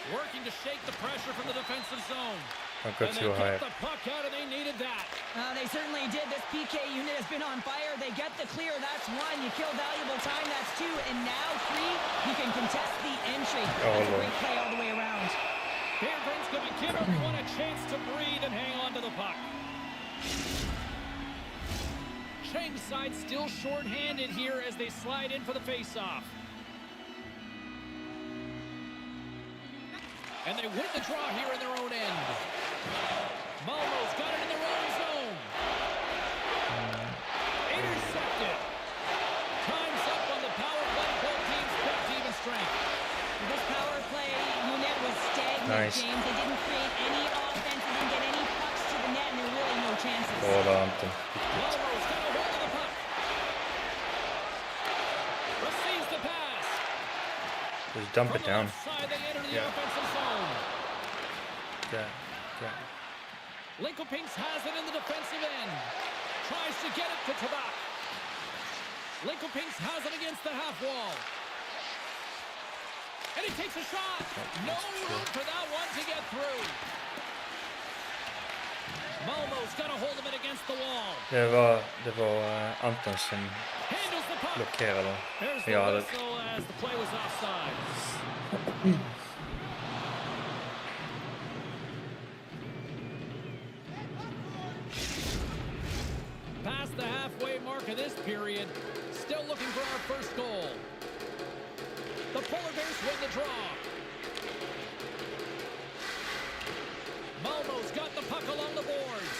Working to shake the pressure from the defensive zone. Don't go too high. The puck out, and they needed that. They certainly did. This PK unit has been on fire. They get the clear. That's one. You kill valuable time. That's two. And now three, you can contest the entry. That's a great play all the way around. Berggren's going to give everyone a chance to breathe and hang on to the puck. Chang's side still short-handed here as they slide in for the face-off. And they win the draw here in their own end. Malmo's got it in their own zone. Intercepted. Time's up on the power play. Both teams kept even strength. This power this, Nice. James. They didn't create any offense. They didn't get any pucks to the net, and there were really no chances. Båda Anton. Malmo's got a hold of the puck. Receives the pass. Just dump From it the down. left side, they enter the Yeah. offensive zone. Yeah. Linkopinks has it in the defensive end. Tries to get it to Tabak. Linkopinks has it against the half wall. And he takes a shot. No room for that one to get through. Malmo's got a hold of it against the wall. Det var Anton som Handles the puck. blockerade. There's the Ja, whistle as the play was offside. Past the halfway mark of this period. Still looking for our first goal. The Polar Bears win the draw. Malmo's got the puck along the boards.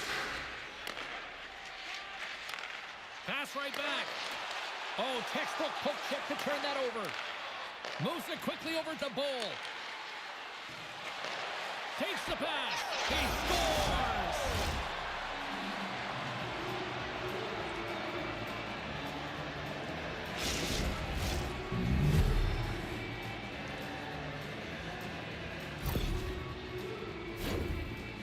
Pass right back. Oh, textbook poke check to turn that over. Moves it quickly over to Bull. Takes the pass. He scores!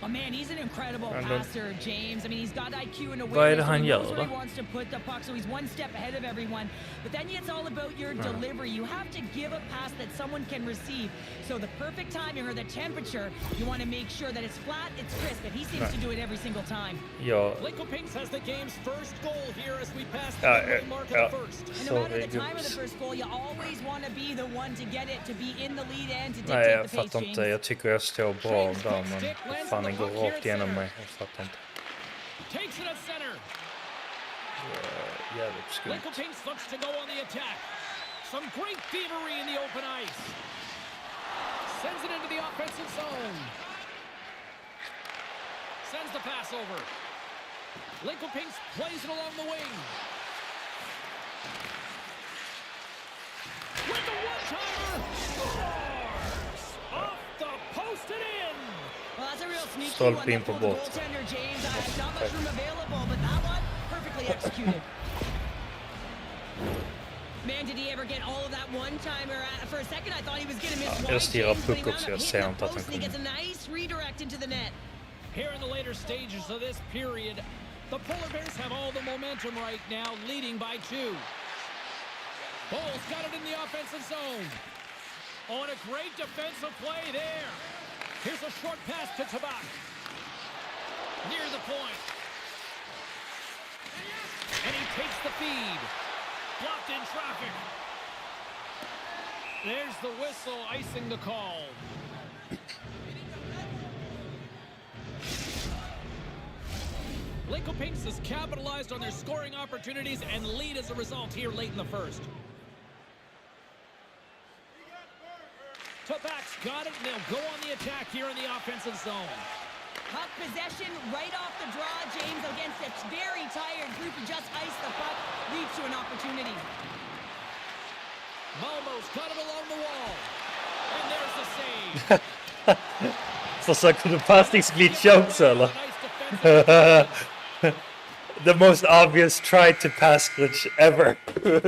Oh man, he's an incredible passer, James. I mean, he's got IQ and Vad är det awareness. han He knows gör where he då? wants to put the puck, so he's one step ahead of everyone. But then it's all about your delivery. You have to give a pass that someone can receive. So the perfect timing or the temperature, you want to make sure that it's flat, it's crisp, and he seems to do it every single time. Ja, Linkopinks has the game's first goal here as we pass the Ja, midway mark of the first. And no matter sorry the time of the gubbs. first goal, you always want to be the one to get it, to be in the lead and to Nej, dictate jag the pace, fattar James. inte. Jag tycker jag står bra där, men fan den går rakt igenom mig. Jag fattar inte. Takes it at center. Jävligt skumt. Linkopinks looks to go on the attack. Some great thievery in the open ice. Sends it into the offensive zone. Sends the pass over. Linkopinks plays it along the wing. With the one-timer, scores! Off the post and in! Well, that's a real sneaky Stolpe one in that på pulled the båt. goaltender, James. Not much room available, but that one, perfectly executed. Man, did he ever get all of that one-timer? For a second, I thought he was going to miss one. jag stirrar James, but he puck wound också, up jag hitting ser the inte att post, han and he gets a kommer. nice redirect into the net. Here in the later stages of this period, the Polar Bears have all the momentum right now, leading by 2. Bull's got it in the offensive zone. Oh, and a great defensive play there. Here's a short pass to Tabak. Near the point. And he takes the feed. Blocked in traffic. There's the whistle, icing the call. Linkopinks has capitalized on their scoring opportunities and lead as a result here late in the first. Tabak's got it, and they'll go on the attack here in the offensive zone. Puck possession right off the draw, James, against a very tired group who just iced the puck, leads to an opportunity. Malmo's got it along the wall. And there's the save. Försöker du passningsglitcha också eller? Nice defensive. The most obvious try to pass glitch ever. There's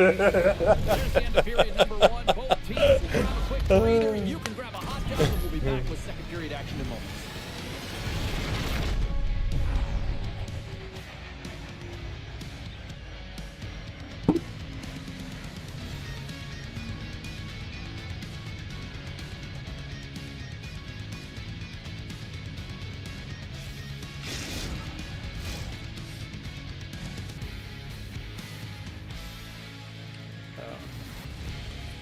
the end of period number 1. Both teams will grab a quick breather. You can grab a hot dog, and we'll be back with second period action in moments.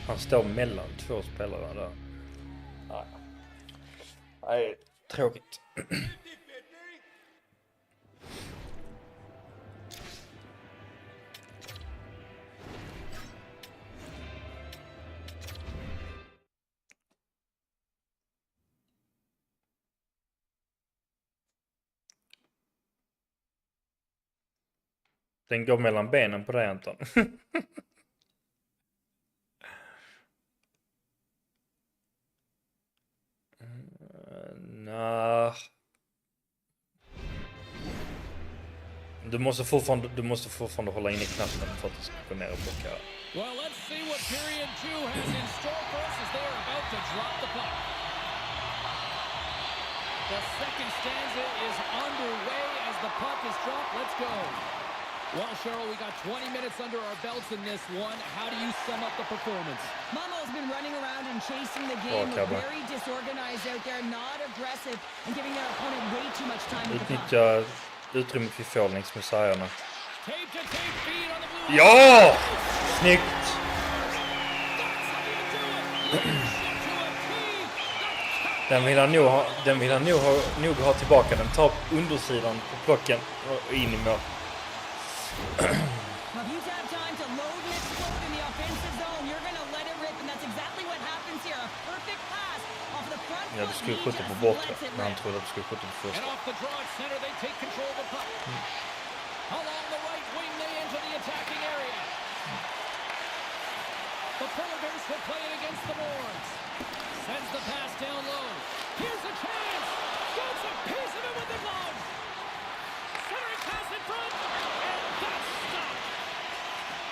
Han står mellan 2 spelare där. Nej, tråkigt. Den går mellan benen på dig, Anton. Du måste fortfarande hålla in i knappen för att det ska gå ner och blocka. Well, let's see what period 2 has in store for us as they are about to drop the puck. The second stanza is underway as the puck is dropped. Let's go. Well, Cheryl, we got 20 minutes under our belts in this one. How do you sum up the performance? Momo's been running around and chasing the game, look very disorganized out there, not aggressive, and giving their opponent way too much time with the puck. Utnyttja utrymmet vi får längs med sargarna. Tape to tape feed on the blue. Ja! Snyggt! Den vill han nog ha tillbaka. Den tar undersidan på pucken och in i mål. Ja, du skulle skjuta på bortre, men han trodde att du skulle skjuta på första. The Polar Bears will play it against the boards. Sends the pass down low. Here's a chance. Gets a piece of it with the glove. Centering pass in front. And that's stopped.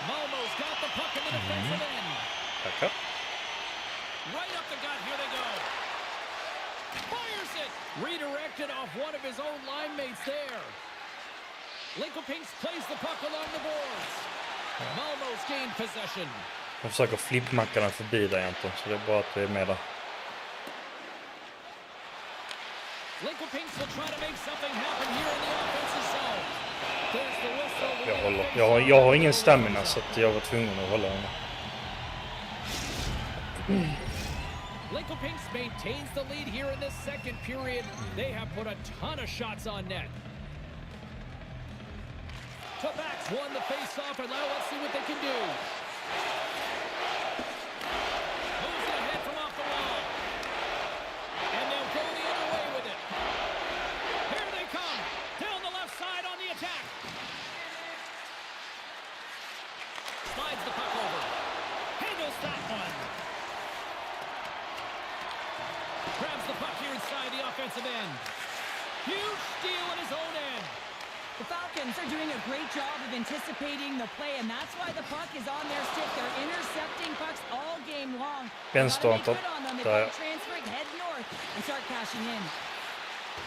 Momo's got the puck in the defensive end. Back up. Right up the gut. Here they go. Fires it. Redirected off one of his own line mates there. Linköpings plays the puck along the boards. Malmo's gained possession. Jag försöker flippmackarna förbi dig, Anton, så det är bra att du är med där. Jag har ingen stamina, så att jag var tvungen att hålla henne. Linköpings maintains the lead here in this second period. They have put a ton of shots on net. Tabak's won the face-off, and now let's see what they can do. Moves it ahead from off the wall. And they'll go the other way with it. Here they come. Down the left side on the attack. Slides the puck over. Handles that one. Grabs the puck here inside the offensive end. Huge steal in his own end. The Falcons are doing a great job of anticipating the play, and that's why the puck is on their stick. They're intercepting pucks all game long. Vänster, Anton. Där. Transfer it, head north and start cashing in.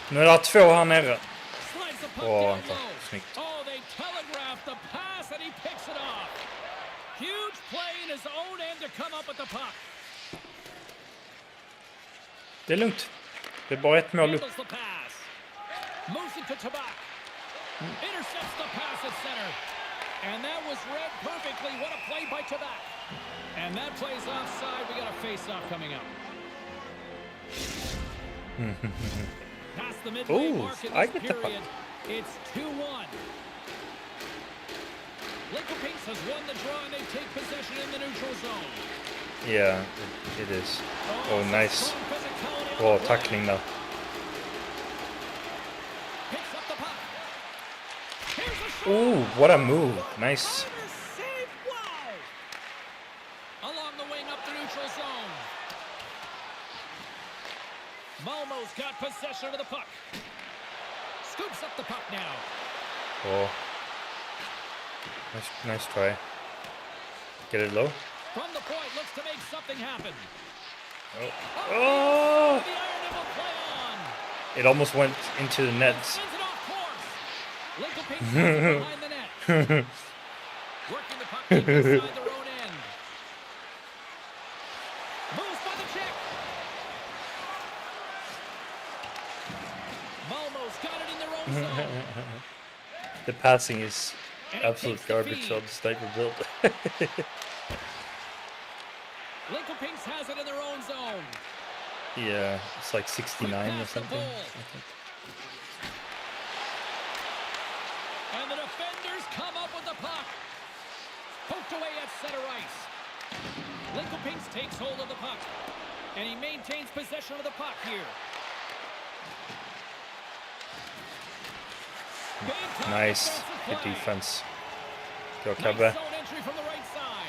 Nu är det 2 här nere. Åh, Anton. Snyggt. Oh, they telegraphed the pass and he picks it off. Huge play in his own end to come up with the puck. Det är lugnt. Det är bara ett mål upp. Moves it to Tabak. Intercepts the pass at center. And that was read perfectly. What a play by Tabak. And that plays offside. We got a face-off coming up. Past the midway mark in this period. It's 2-1. Linköpings has won the draw and they take possession in the neutral zone. Yeah, it is. Oh, nice. Oh, tackling there. Oh, what a move. Nice. Along the wing up the neutral zone. Malmo's got possession of the puck. Scoops up the puck now. Oh. Nice try. Get it low. From the point, looks to make something happen. Oh. Oh. It almost went into the net. Behind the net. Working the puck inside their own end. Moves by the check. Malmo's got it in their own zone. The passing is absolute garbage on the sniper build. Linköpings has it in their own zone. Yeah, it's like 69 or something. I think. And the defenders come up with the puck. Poked away at center ice. Linköpings takes hold of the puck. And he maintains possession of the puck here. Nice. Good defense. Go Cabra.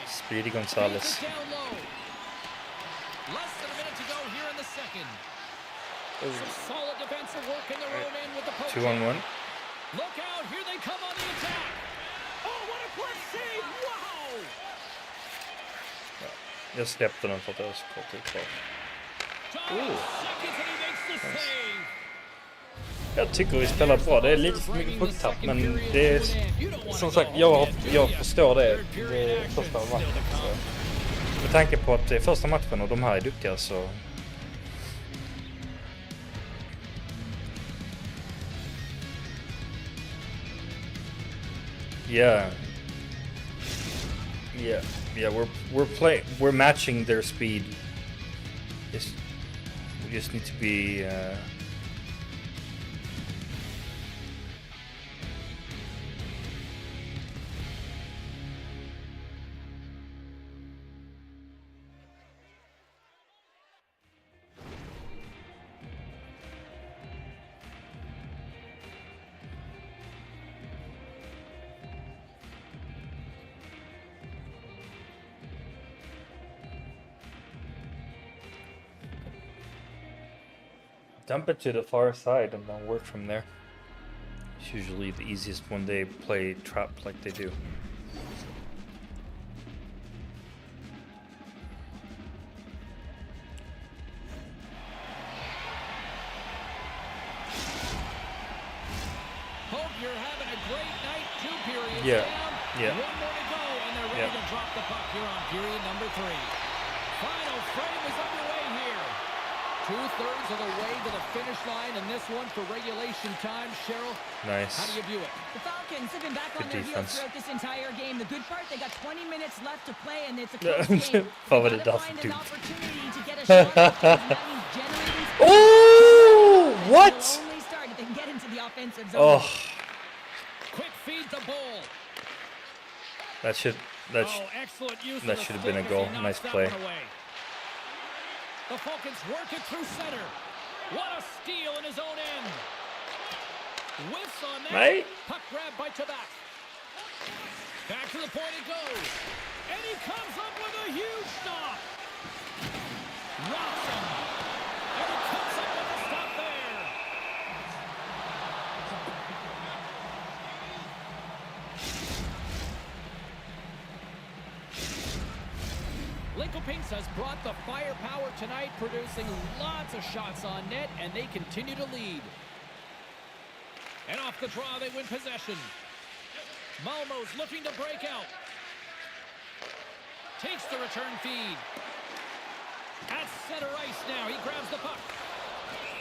Speedy Gonzalez. Less than a minute to go here in the second. Some solid defensive work in their own end with the poke. 2-on-1. Look out, here they come on the attack. Oh, what a clutch save! Wow! Jag släppte den för att det var så kort tid kvar. Jag tycker vi spelar bra. Det är lite för mycket pucktapp, men det är som sagt, jag förstår det första matchen. Så. Med tanke på att det är första matchen och de här är duktiga så... Yeah, we're matching their speed. We just need to be dump it to the far side and then work from there. It's usually the easiest when they play trap like they do. Hope you're having a great night. 2 periods Yeah. down. Yeah. 1 more to go, and they're ready to drop the puck here on period number 3. Final frame is underway here. 2/3 of the way to the finish line, and this one for regulation time. Cheryl, Nice. how do you view it? The Falcons have been back on their heels throughout this entire game. The good part, they got 20 minutes left to play, and it's a close game. Fan vad They det gotta där find för an dumt. opportunity to get a shot at things, and that means generating speed. Oh, what? They'll only start if they can get into the offensive zone. Oh, Quick feed the ball. that should Excellent use that of the should have been a stick as goal. he knocks Nice that play. one away. The Falcons work it through center. What a steal in his own end. Whiffs on that. Mate. Puck grab by Tabak. Back to the point it goes. And he comes up with a huge stop. Rocks him. And he comes up with a stop there. Lincoln has brought the firepower tonight, producing lots of shots on net, and they continue to lead. And off the draw, they win possession. Malmo's looking to break out. Takes the return feed. At center ice now, he grabs the puck.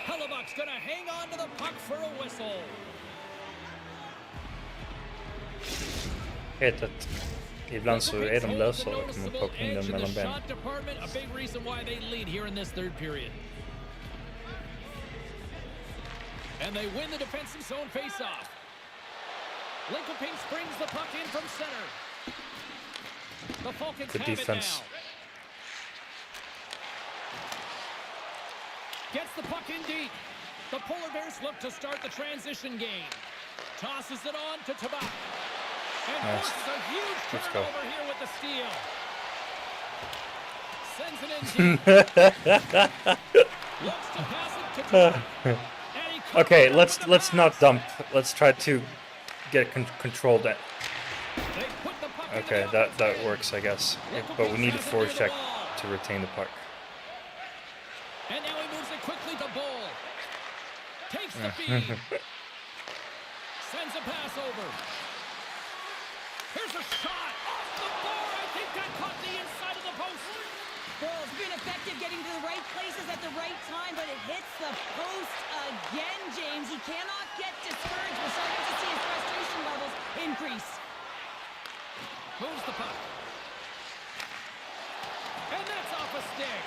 Hellebuck's going to hang on to the puck for a whistle. Vet att ibland så är de lösa och kommer plocka in den mellan benen. A big reason why they lead here in this third period. And they win the defensive zone faceoff. Lincoln springs the puck in from center. The Falcons Good have defense. it now. Gets the puck in deep. The Polar Bears look to start the transition game. Tosses it on to Tabak. And Nice. forces a huge Let's go. turnover here with the steal. Sends it in deep. Looks to pass it to Tabak. And he comes Okay, up let's with the not pass. dump. Let's try to get control that. They put the puck in Okay, the that works, I guess. But we need a forecheck to retain the puck. And now he moves it quickly to Bull. Takes the feed. Sends a pass over. Here's a shot off the bar. I think that caught the inside of the post. Bull's been effective getting to the right places at the right time, but it hits the post again, James. He cannot get discouraged. We're starting to see his frustration levels increase. Moves the puck. And that's off a stick.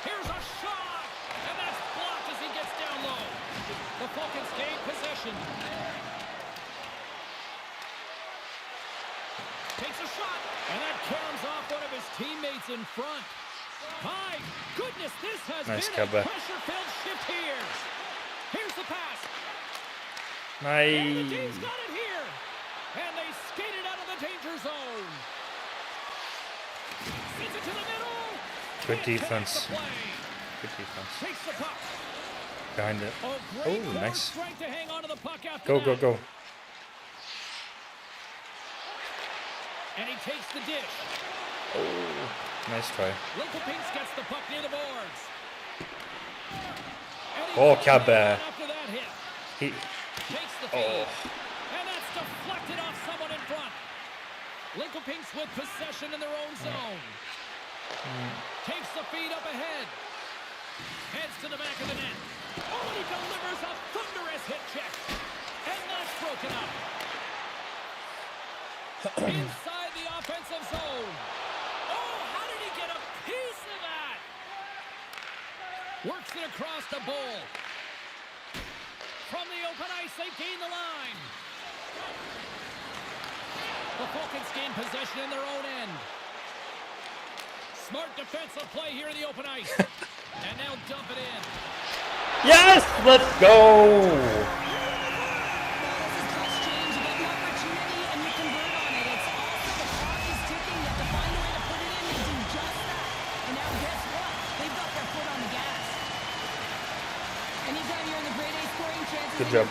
Here's a shot. And that's blocked as he gets down low. The Falcons gain possession. Takes a shot. And that caroms off one of his teammates in front. My goodness, this has Nice been cover. a pressure-filled shift here. Here's the pass. And the Nej. D's got it here. And they skated out of the danger zone. Sends it to the middle. Good Can't connect defense. the play. Good defense. Takes the puck. behind it. Oh, Oh, nice. strength to hang on to the puck after Go, that. go, go. And he takes the dish. Oh, nice try. Lincoln Pinks gets the puck near the boards. Oh, Cabba. After that hit. He. Takes the feed. And that's deflected off someone in front. Lincoln Pinks with possession in their own zone. Takes the feed up ahead. Heads to the back of the net. Oh, and he delivers a thunderous hit check. And that's broken up. Inside the offensive zone. Oh, how did he get a piece of that? Works it across the bowl. From the open ice, they gain the line. The Falcons gain possession in their own end. Smart defensive play here in the open ice. And now dump it in. Yes, let's go. Good job.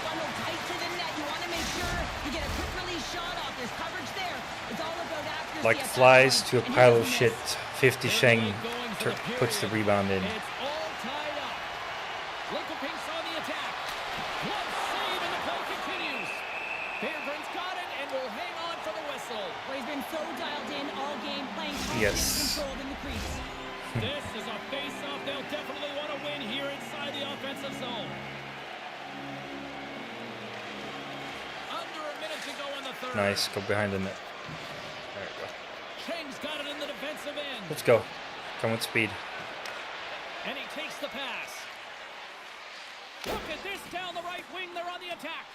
Like flies to a pile of shit. 50 Sheng puts the rebound in. It's all tied up. Lincoln Pinks on the attack. One save and the play continues. Fairbrand's got it and will hang on for the whistle. Well, he's been so dialed in all game, playing Yes. controlled in the crease. This is a face-off they'll definitely want to win here inside the offensive zone. Under a minute to go in the third. Nice, go behind the net. There we go. Cheng's got it in the defensive end. Let's go. Come with speed. And he takes the pass. Look at this down the right wing. They're on the attack.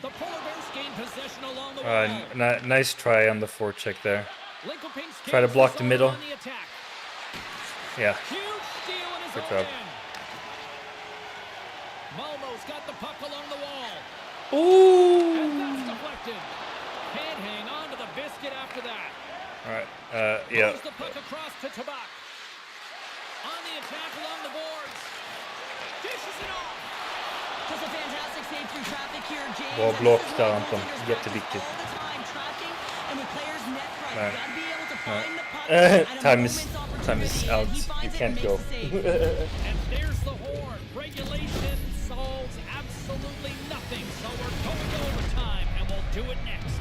The Polar Bears gain possession along the wall. Nice try on the forecheck there. Lincoln Pinks Try to block the middle. on the attack. Yeah. Huge steal in his Good own job. end. Malmo's got the puck along the wall. Ooh. And that's deflected. Can't hang on to the biscuit after that. All right. Yeah. Throws the puck across to Tabak. On the attack along the boards. Dishes it off. Just a fantastic save through traffic here, James. Bra block där, Anton. Jätteviktigt. All the time, tracking and with players net right. Nej. You gotta be able to find the puck at a Time is moment's out. opportunity, and he You finds it can't and go. makes the save. And there's the horn. Regulation solves absolutely nothing. So we're going to overtime, and we'll do it next.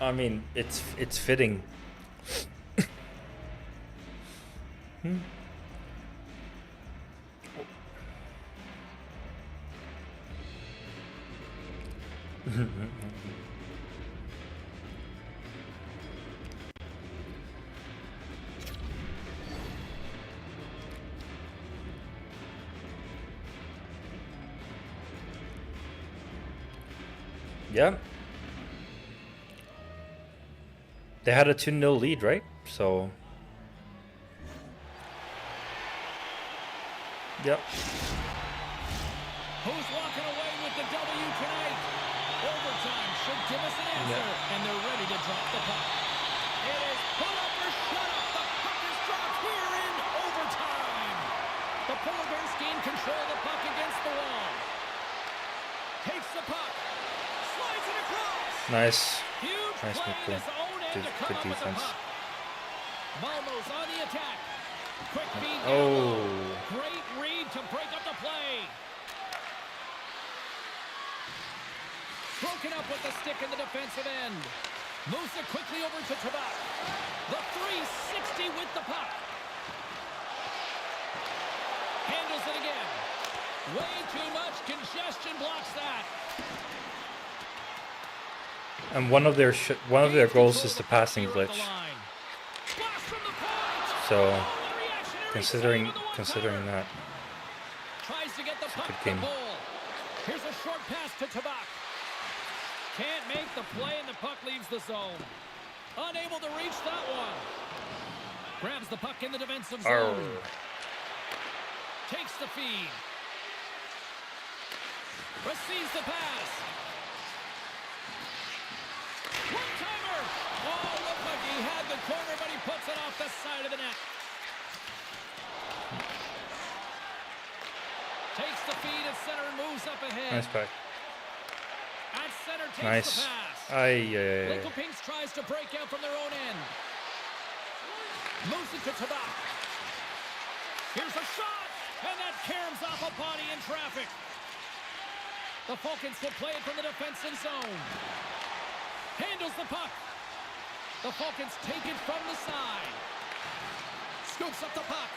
I mean, it's fitting. Yeah. They had a 2-0 lead, right? So. Yep. Who's walking away with the W tonight? Overtime should give us an answer, and they're ready to drop the puck. It is put up or shut up. The puck is dropped here in overtime. The Polar Bears gain control of the puck against the wall. Takes the puck. Slides it across. Nice. Huge Nice play move, in his own end Good to come up with the defense. puck. Malmo's on the attack. Quick feed down Oh. low. Great read to break up the play. Broken up with the stick in the defensive end. Moves it quickly over to Tabak. The 360 with the puck. Handles it again. Way too much congestion blocks that. And one of their goals is the passing glitch. So, considering that, Tries to get the puck good to game. goal. Here's a short pass to Tabak. Can't make the play and the puck leaves the zone. Unable to reach that one. Grabs the puck in the defensive zone. Takes the feed. Receives the pass. One-timer. Oh, looked like he had the corner, but he puts it off the side of the net. Takes the feed at center and moves up ahead. Nice pack. At center takes Nice. the pass. Aye. Lincoln Pinks tries to break out from their own end. Moves it to Tabak. Here's a shot, and that caroms off a body in traffic. The Falcons will play it from the defensive zone. Handles the puck. The Falcons take it from the side. Scoops up the puck.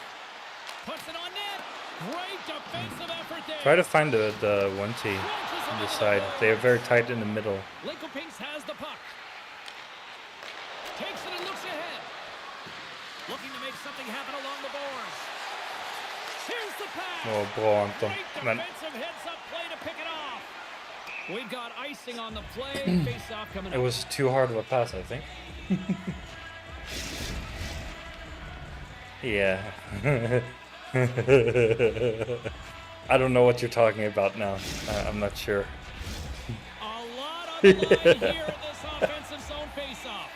Puts it on net. Great defensive effort there. Try to find the 1T on the side. They are very tight in the middle. Lincoln Pinks has the puck. Takes it and looks ahead. Looking to make something happen along the boards. Here's the pass. Oh, bra Anton. Great Men defensive heads-up play to pick it off. We've got icing on the play. Face-off coming it up. was too hard of a pass, I think. Yeah. I don't know what you're talking about now. I'm not sure. A lot on the line here in this offensive zone face-off.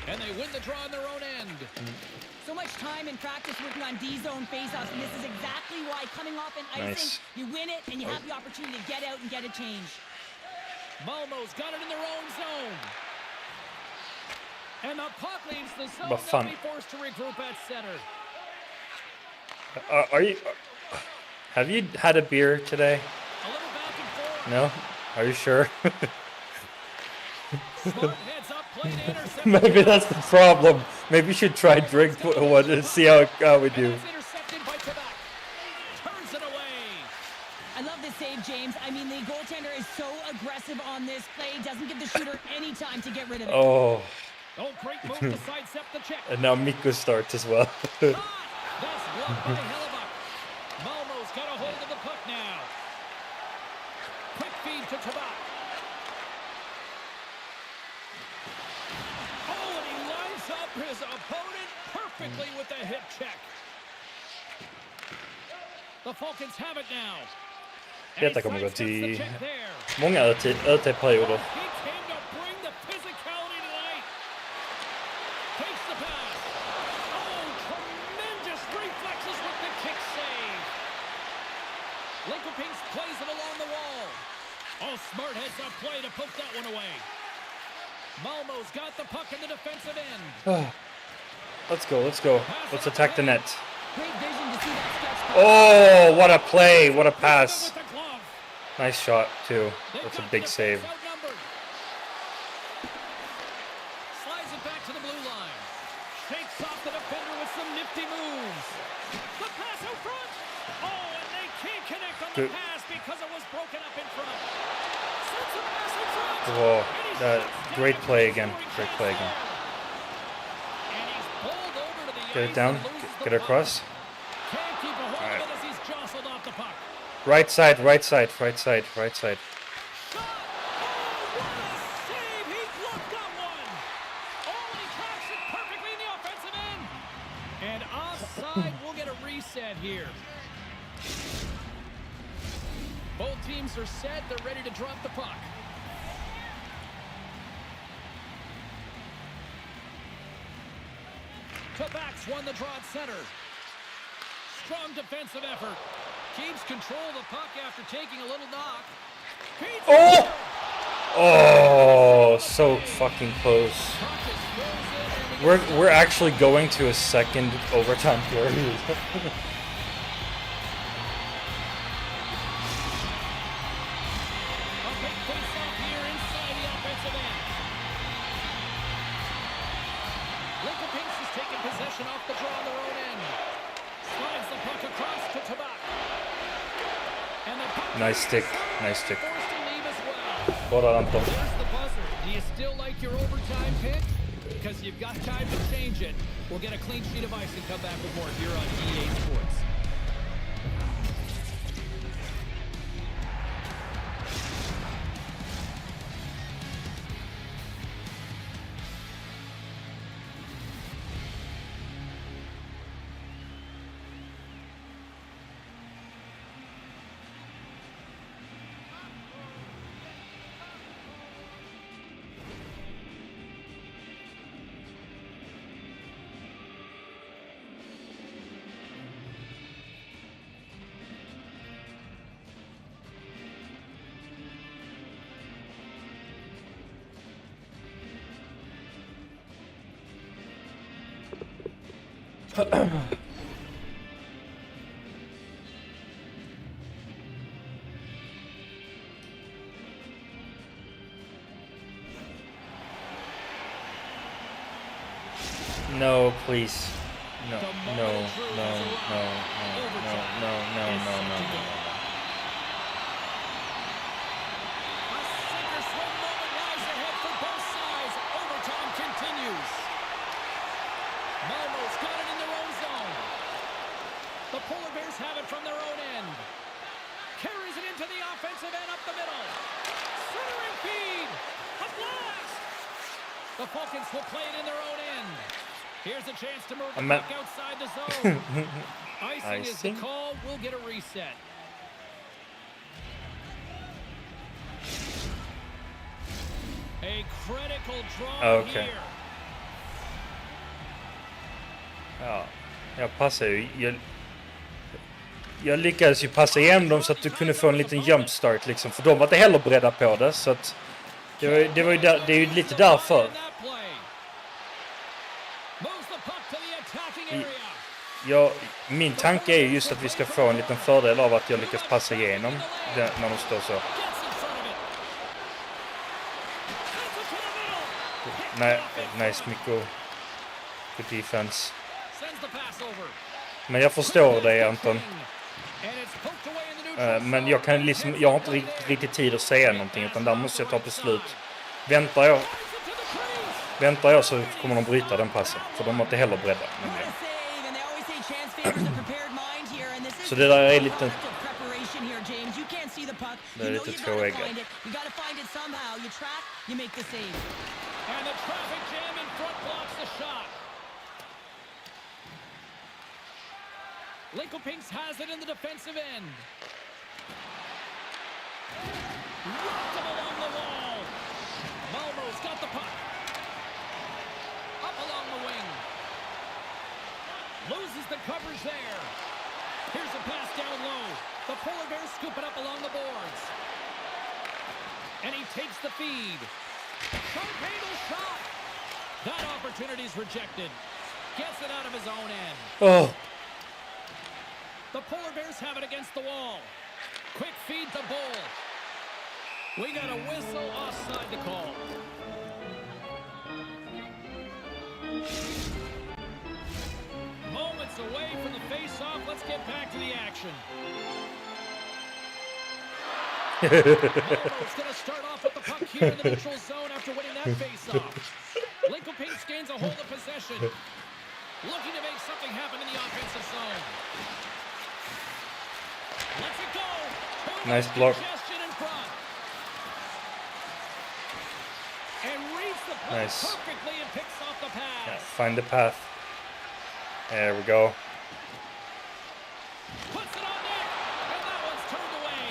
And they win the draw on their own end. So much time in practice working on D-zone faceoffs, and this is exactly why coming off an icing, Nice. you win it and you have the opportunity to get out and get a change. Malmo's got it in their own zone. And the puck leaves the zone. But fun. They'll be forced to regroup at center. Are you? Have you had a beer today? A little back and forth. No? Are you sure? Smart heads up, play to intercept. Maybe that's the problem. Maybe you should try drink one and see how we do. And it's intercepted by Quebec. Turns it away. I love this save, James. I mean, the goaltender is so aggressive on this play, doesn't give the shooter any time to get rid of it. Oh, Oh, great move to sidestep the check. and now Mikko starts as well. Shot! That's blocked by Hellebuck. Malmo's got a hold of the puck now. Quick feed to Tabak. Oh, and he lines up his opponent perfectly with the hip check. The Falcons have it now. And Detta he kommer gå sidesteps the till check there. många övertidsperioder. He came to bring the physicality tonight. Takes the pass. Oh, tremendous reflexes with the kick save. Lincoln Pinks plays it along the wall. Oh, smart heads-up play to put that one away. Malmo's got the puck in the defensive end. Let's go. Let's attack the net. Great vision to see that stretch pass. Oh, what a play. What a pass. With the glove. Nice shot, too. They've That's a got big the save. defense outnumbered. Slides it back to the blue line. Shakes off the defender with some nifty moves. The pass out front. Oh, and they can't connect on the Good. pass because it was broken up in front. Sends a pass in front. Oh, And he that shuts down great the play scoring again. Great chance play again. there. And he's pulled over to the Get ice it down. and loses the Get it puck. across. Can't keep a hold of it as he's jostled off the puck. Right side. Shot! Oh, what a save! He blocked that one! Oh, and he cracks it perfectly in the offensive end! And offside, we'll get a reset here. Both teams are set. They're ready to drop the puck. Tabak's won the draw at center. Strong defensive effort. Keeps control of the puck after taking a little knock. Feeds Oh! it. Oh, so fucking close. Puck is frozen, and we We're actually going to a second overtime period. A big face-off here inside the offensive end. Lincoln Pinks has taken possession off the draw on their own end. Slides the puck across to Tabak. And the puck Nice stick, is nice stick. forced to leave as well. Bora, Anton. There's the buzzer. Do you still like your overtime pick? Because you've got time to change it. We'll get a clean sheet of ice and come back with more here on EA Sports. No, please. No, no, no, no, no, no, no, no, no, no, no. A sink-or-swim moment lies ahead for both sides. Overtime continues. Malmo's got it in their own zone. The Polar Bears have it from their own end. Carries it into the offensive end up the middle. Centering feed. A blast. The Falcons will play it in their own end. Here's a chance to move the puck outside the zone. Icing is the call. We'll get a reset. A critical draw here. Ja, jag passar ju. Jag lyckades ju passa igen dem så att du kunde få en liten jumpstart liksom. För de var inte heller beredda på det. Så att det är ju lite därför. Min tanke är just att vi ska få en liten fördel av att jag lyckas passa igenom det, när de står så. Nej, nice Mikko. Good defense. Men jag förstår dig, Anton. Men jag har inte riktigt tid att säga någonting, utan där måste jag ta beslut. Väntar jag så kommer de bryta den passen, för de är inte heller beredda. Så det där är lite... Det är lite tvåeggat. Linköpings has it in the defensive end. Rocked him along the wall. Malmo's got the puck. Up along the wing. Loses the coverage there. Here's a pass down low. The Polar Bears scoop it up along the boards. And he takes the feed. Sharp-handled shot. That opportunity's rejected. Gets it out of his own end. Oh. The Polar Bears have it against the wall. Quick feed to Bull. We got a whistle offside to call. Moments away from the face-off. Let's get back to the action. Malmo's going to start off with the puck here in the neutral zone after winning that face-off. Linköpings gains a hold of possession. Looking to make something happen in the offensive zone. Let's it go. Nice block. And reads the play Nice. perfectly and picks off the pass. Yeah, find the path. There we go. Puts it on net, and that one's turned away.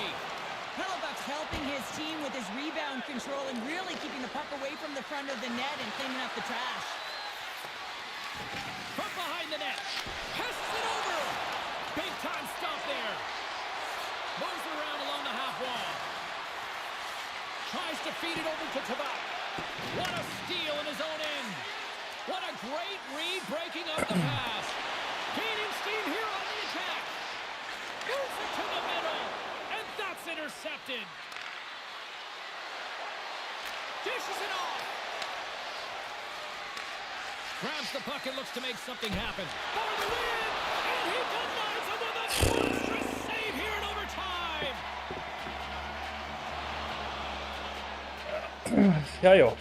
Hellbuck's helping his team with his rebound control and really keeping the puck away from the front of the net and cleaning up the trash. From behind the net. Passes it over. Big time stop there. Moves it around along the half wall. Tries to feed it over to Tabak. What a steal in his own end. What a great read breaking up the pass. Gaining steam here on the attack. Moves it to the middle. And that's intercepted. Dishes it off. Grabs the puck and looks to make something happen. For the win! And he denies him with a monstrous save here in overtime! Ja, ja.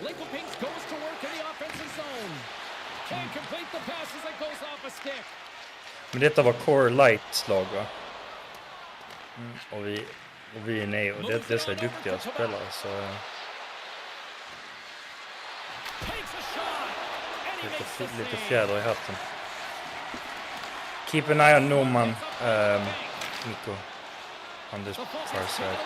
Linköpings goes to work in the offensive zone. Can't complete the pass as it goes off a stick. Men detta var Core Light-slag, va? Och vi är nej, och dessa är duktiga spelare, så... Lite fjäder i hatten. Keep an eye on Norman, Nico, on this far side.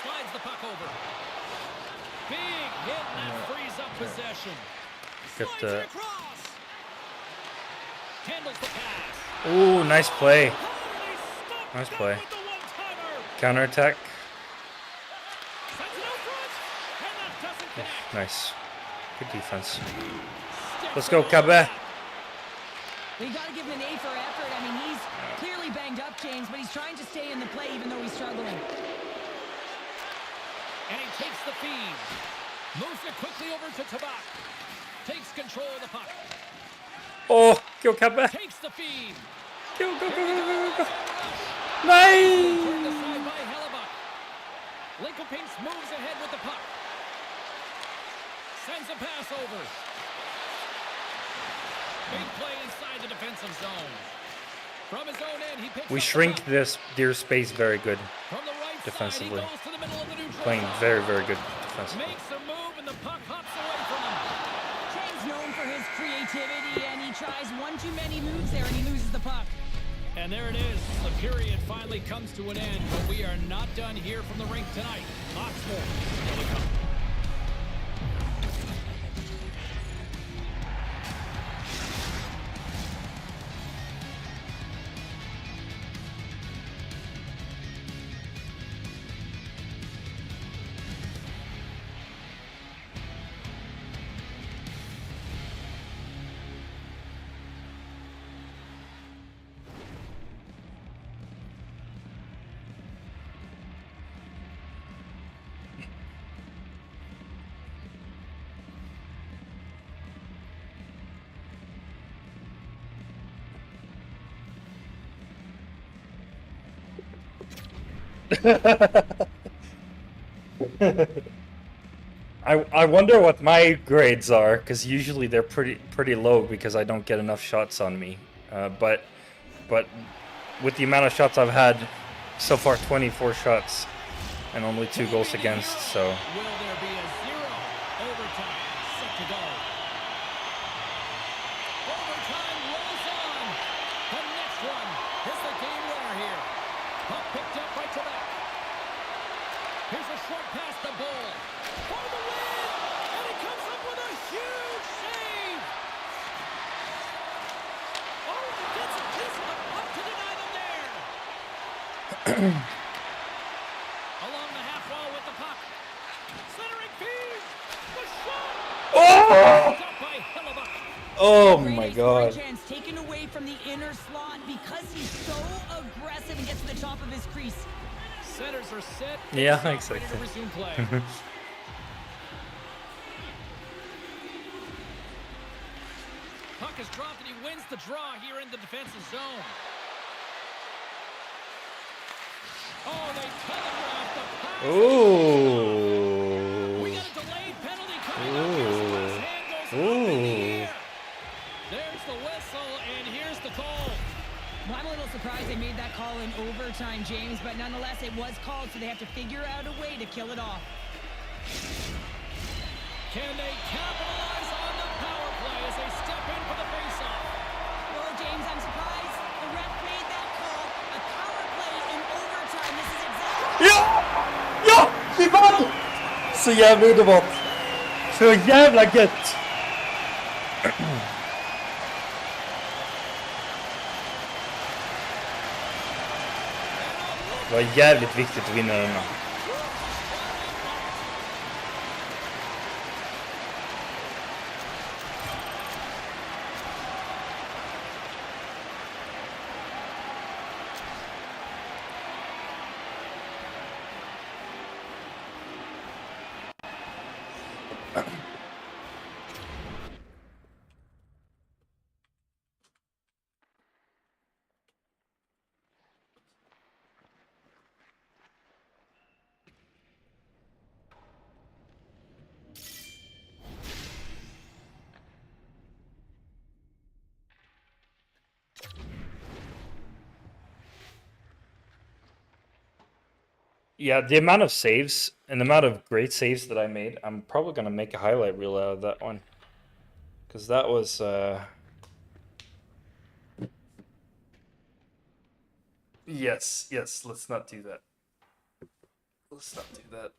Slides the puck over. Big hit and that frees up possession. Get Handles the pass. Ooh, nice play. Oh, they stopped Nice that play. with the one-timer. Counterattack. Sends it out front, and that doesn't connect. Nice. Good defense. Sticks Let's it go, all Kabe. back. We got to give him an A for effort. I mean, he's clearly banged up, James, but he's trying to stay in the play even though he's struggling. And he takes the feed. Moves it quickly over to Tabak. Takes control of the puck. Oh, go Kabe. Takes the feed. Go, go, go, go, go, go. Turned Nice. aside by Hellebuck. Linkopinks moves ahead with the puck. Sends a pass over. Big play inside the defensive zone. From his own end, he picks We up the shrink puck. their space very good. From the right defensively. side, he goes to the middle of the neutral Playing zone. very, very good defensively. Makes a move, and the puck hops away from him. James known for his creativity, and he tries one too many moves there, and he loses the puck. And there it is. The period finally comes to an end, but we are not done here from the rink tonight. Lots more still to come. I wonder what my grades are, because usually they're pretty low because I don't get enough shots on me. But with the amount of shots I've had so far, 24 shots and only 2 goals against. So Will there be a zero? Overtime set to go. Overtime rolls on. The next one is the game winner here. Puck picked up by Trebek. Here's a short pass to Bull. For the win! And he comes up with a huge save! Oh, he gets a piece of the puck to deny them there. Along the half wall with the puck. Centering feed. The shot. oh, Stopped by Hellebuck. oh Great my ace scoring god. chance taken away from the inner slot because he's so aggressive and gets to the top of his crease. Centers are set. Yeah, Stop, exactly. ready to resume play. Puck is dropped and he wins the draw here in the defensive zone. Oh, they telegraphed the pass. We Ooh. got a delayed penalty coming up. Here's West's hand goes up in the air. There's the whistle, and here's the call. Well, I'm a little surprised they made that call in overtime, James, but nonetheless, it was called, so they have to figure out a way to kill it off. Can they capitalize on the power play as they step in for the faceoff? Well, James, I'm surprised the ref made that call. A power play in overtime. This is exactly... Ja! Ja! Vi vann! Så jävla underbart. Så jävla gött. Det var jävligt viktigt att vinna denna. Yeah, the amount of saves and the amount of great saves that I made, I'm probably going to make a highlight reel out of that one. Because that was... Yes, let's not do that. Let's not do that.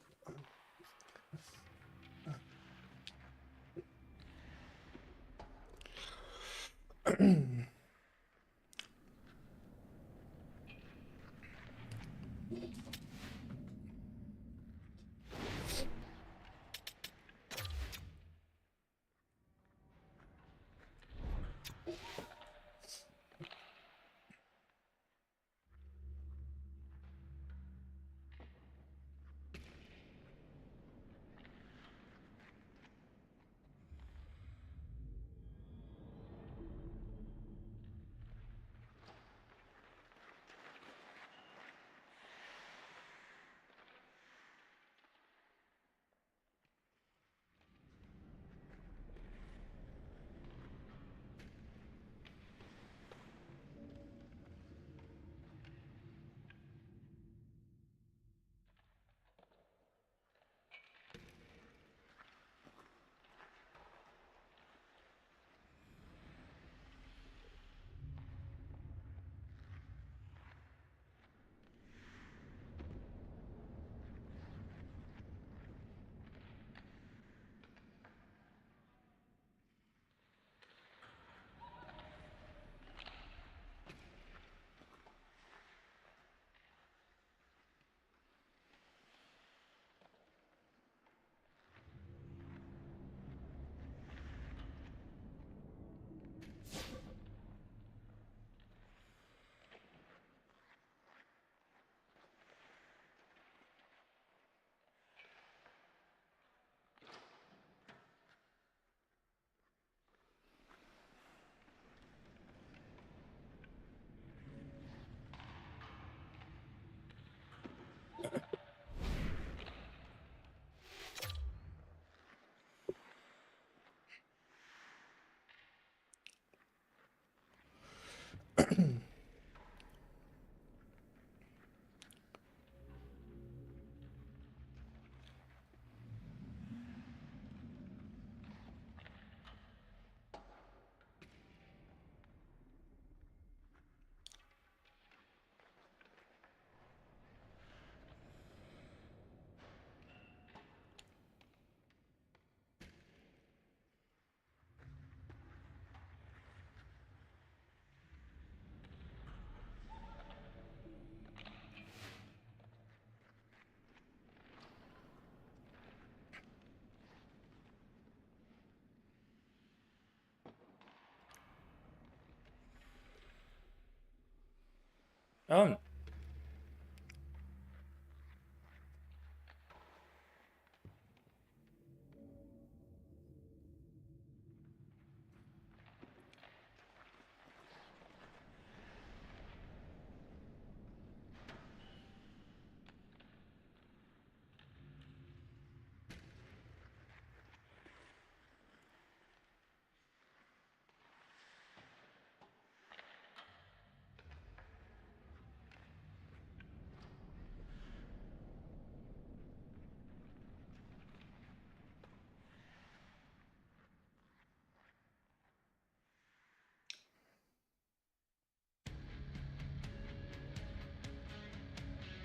Oh.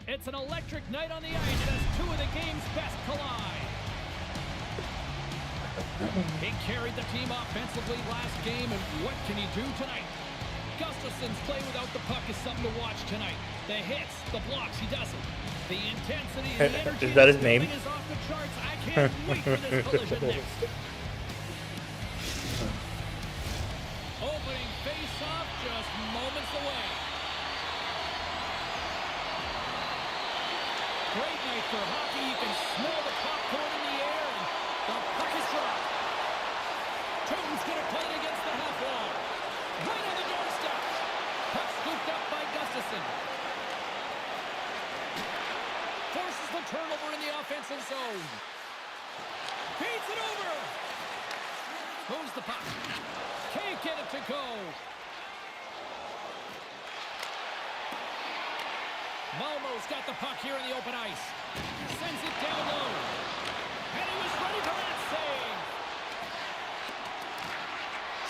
It's an electric night on the ice as two of the game's best collide. He carried the team offensively last game, and what can he do tonight? Gustafson's play without the puck is something to watch tonight. The hits, the blocks, he doesn't. The intensity, the energy Is that his name? is off the charts. I can't wait for this collision next. Opening face-off just moments away. Great night for hockey. You can smell the popcorn in the air, and the puck is dropped. Tootin's going to play it against the half wall. Right on the doorstep. Puck scooped up by Gustafson. Forces the turnover in the offensive zone. Feeds it over. Moves the puck. Can't get it to go. Malmo's got the puck here in the open ice. Sends it down low. And he was ready for that save.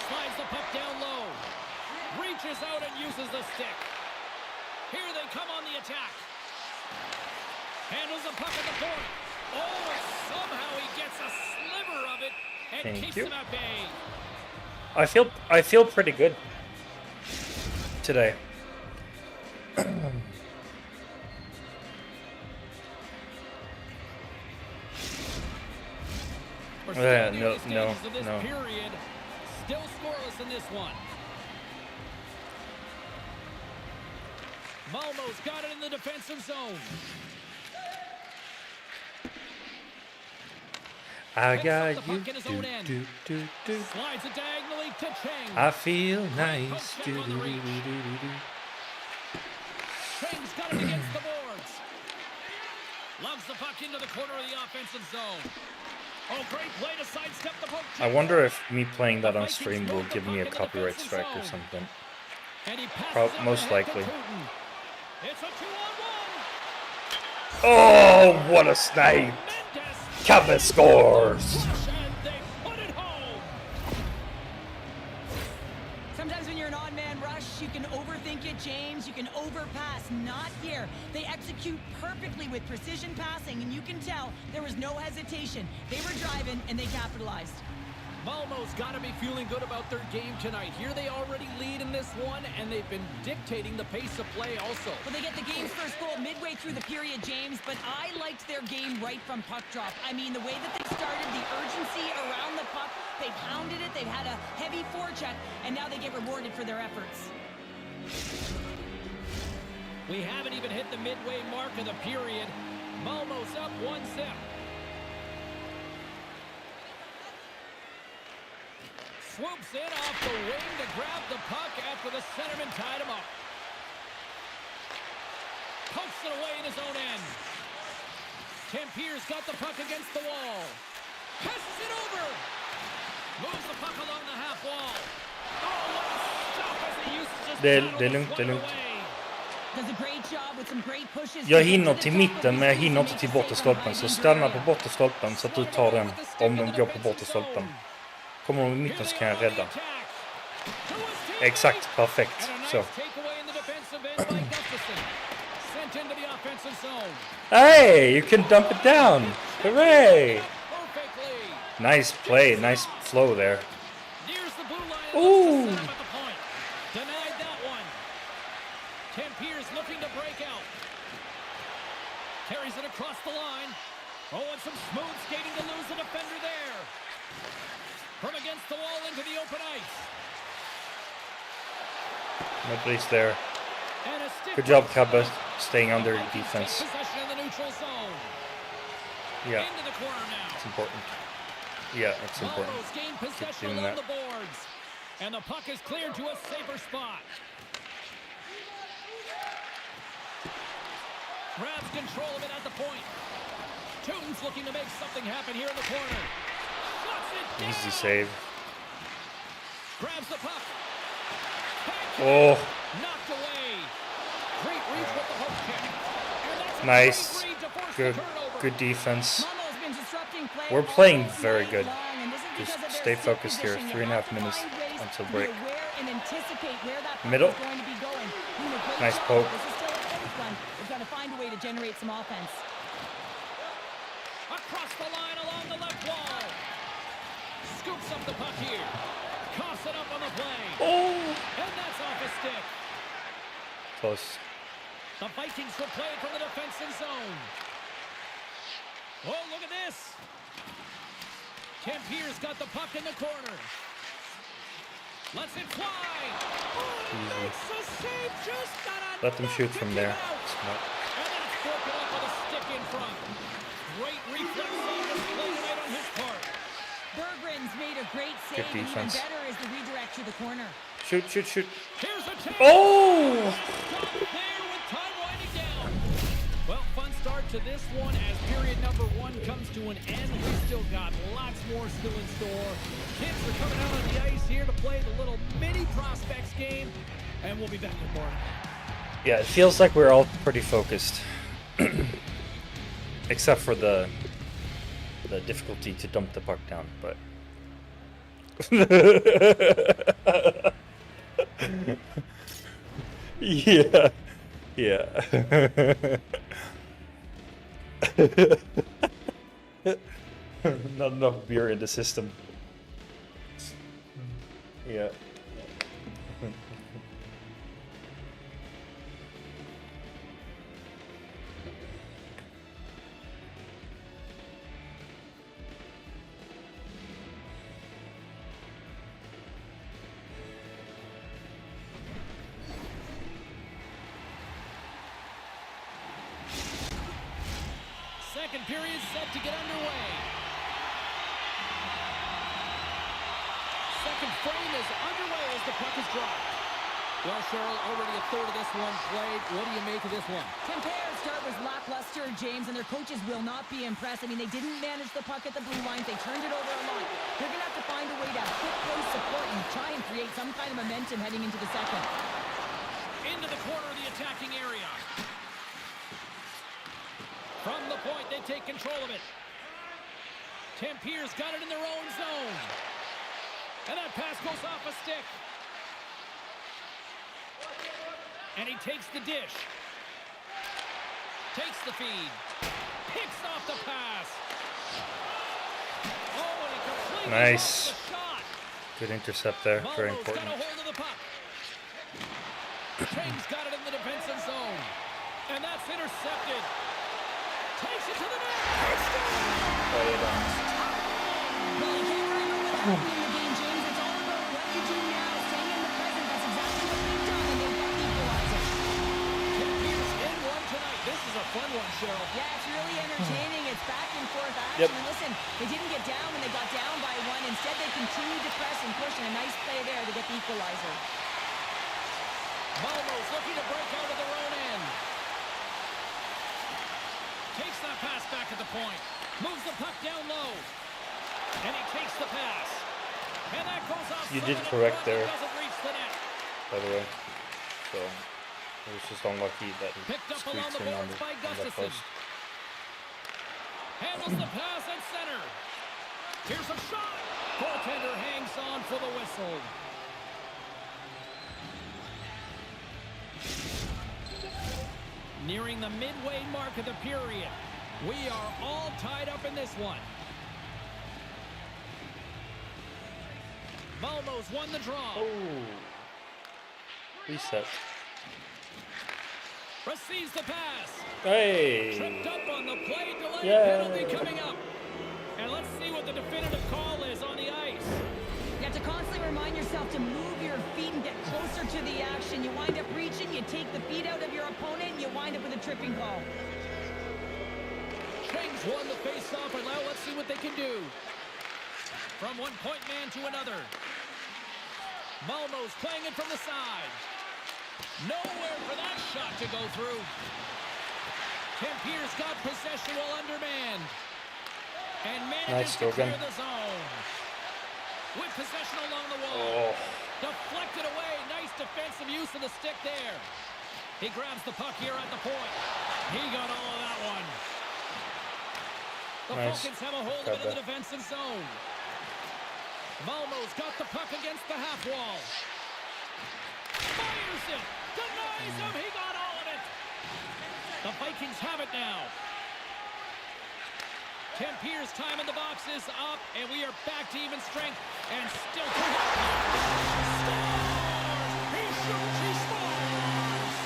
Slides the puck down low. Reaches out and uses the stick. Here they come on the attack. Handles the puck at the point. Oh, and somehow he gets a sliver of it and keeps him at bay. I feel pretty good today. No. Period. Still scoreless in this one. Malmo's got it in the defensive zone. I got you. Slides it diagonally to Cheng. I feel nice. Cheng's got it against the boards. Loves the puck into the corner of the offensive zone. Oh, great play to sidestep the poke. I wonder if me playing that on stream will give me a copyright strike or something. Most likely. It's a 2-on-1. Oh, what a snipe! Kevin scores! Sometimes when you're an on-man rush, you can overthink it, James. You can overpass. Not here. They execute perfectly with precision passing, and you can tell there was no hesitation. They were driving, and they capitalized. Malmo's got to be feeling good about their game tonight. Here they already lead in this one, and they've been dictating the pace of play also. Well, they get the game's first goal midway through the period, James, but I liked their game right from puck drop. I mean, the way that they started, the urgency around the puck, they pounded it, they've had a heavy forecheck, and now they get rewarded for their efforts. We haven't even hit the midway mark of the period. Malmo's up 1-0. Swoops in off the wing to grab the puck after the centerman tied him up. Pokes it away in his own end. Tempier's got the puck against the wall. Passes it over. Moves the puck along the half wall. Oh, what a stop as he uses his Det är lugnt, det är lugnt. Does a great job with some great pushes. Jag hinner till mitten, men jag hinner inte till bottenstolpen. Så stanna på bottenstolpen så att du tar den om de går på bottenstolpen. Kommer de i mitten så kan jag rädda. Exakt, perfekt. Så. Hey, you can dump it down. Hooray! Nice play, nice flow there. Ooh. Denied that one. Tampier's looking to break out. Carries it across the line. Oh, and some smooth skating to lose the defender there. From against the wall into the open ice. Nobody's there. And a stick. Good job, Cabba, staying under defense. Possession in the neutral zone. Yeah, Into the corner now. it's important. Yeah, it's important. Malmö's gained possession doing along that. the boards. And the puck is cleared to a safer spot. Grabs control of it at the point. Toombs looking to make something happen here in the corner. Shuts it down. Easy save. Grabs the puck. Oh, Knocked away. Great reach with the hook kick. And that's a nice. great read to force Good, the turnover. good defense. Malmö's been disrupting play We're all playing night very good. long, and this is Just because of their stay stick focused here. position. 3.5 You have to minutes find ways until to break. be aware and anticipate where that puck Middle. is going to be going. Doing a great Nice job. poke. This is still a close one. They've got to find a way to generate some offense. Across the line along the left wall. Scoops up the puck here. Coughs it up on the play. Oh, And that's off a stick. close. The Vikings will play it from the defensive zone. Oh, look at this. Tampier's got the puck in the corner. Lets it fly. Oh, makes a save, just got on. Let them shoot from there. Out. Smart. And then it's broken up with a stick in front. Great reflex on display tonight on his part. Berggren's made a great save, and even defense. better is the redirect to the corner. Shoot, shoot, shoot. Here's a chance. Oh! Stop there with time winding down. Well, fun start to this one as period number 1 comes to an end. We've still got lots more still in store. Kids are coming out on the ice here to play the little mini prospects game, and we'll be back with more. Yeah, it feels like we're all pretty focused. Except for the difficulty to dump the puck down, but yeah. Not enough beer in the system. Yeah. Second period set to get underway. Second frame is underway as the puck is dropped. Well, Cheryl, already a third of this one played. What do you make of this one? Tampier's start was lackluster, James, and their coaches will not be impressed. I mean, they didn't manage the puck at the blue lines. They turned it over a lot. They're going to have to find a way to quick close support and try and create some kind of momentum heading into the second. Into the corner of the attacking area. From the point, they take control of it. Tampier's got it in their own zone. And that pass goes off a stick. And he takes the dish. Takes the feed. Picks off the pass. Oh, and he completely Nice. lost the shot. Good intercept there. Very Malmo's important. got a hold of the puck. James got it in the defensive zone. And that's intercepted. Takes it to the net. Well, you can't remember what happened in the game, James. It's all about what you do now. Staying in the present. That's exactly what they've done, and they've got the equalizer. Tampier's in one tonight. This is a fun one, Cheryl. Yeah, it's really entertaining. It's back and forth action. Yep. And listen, they didn't get down when they got down by one. Instead, they continued to press and push, and a nice play there to get the equalizer. Malmo's looking to break out of their own end. Takes that pass back at the point. Moves the puck down low. And he takes the pass. And that goes off. You did correct there. Doesn't reach the net. By the way. so it was just unlucky that he Picked up along squeaked the in on boards the, by on that Gustafson. post. Handles the pass at center. Here's a shot. Goaltender hangs on for the whistle. Nearing the midway mark of the period. We are all tied up in this one. Malmo's won the draw. Oh. Reset. Receives the pass. Hey. Tripped up on the play. Delayed Yay. penalty coming up. And let's see what the definitive call is on the ice. You have to constantly remind yourself to move your feet and get closer to the action. You wind up reaching, you take the feet out of your opponent, and you wind up with a tripping call. Kings won the face-off, and now let's see what they can do. From one point man to another. Malmo's playing it from the side. Nowhere for that shot to go through. Tempier's got possession while undermanned. And manages to clear the zone. With possession along the wall. Deflected away. Nice defensive use of the stick there. He grabs the puck here at the point. He got all of that one. The Falcons have a hold of it in the defensive zone. Malmo's got the puck against the half wall. Fires it. Denies him. He got all of it. The Vikings have it now. Tempier's time in the box is up, and we are back to even strength. And still to the scores! He shoots, he scores!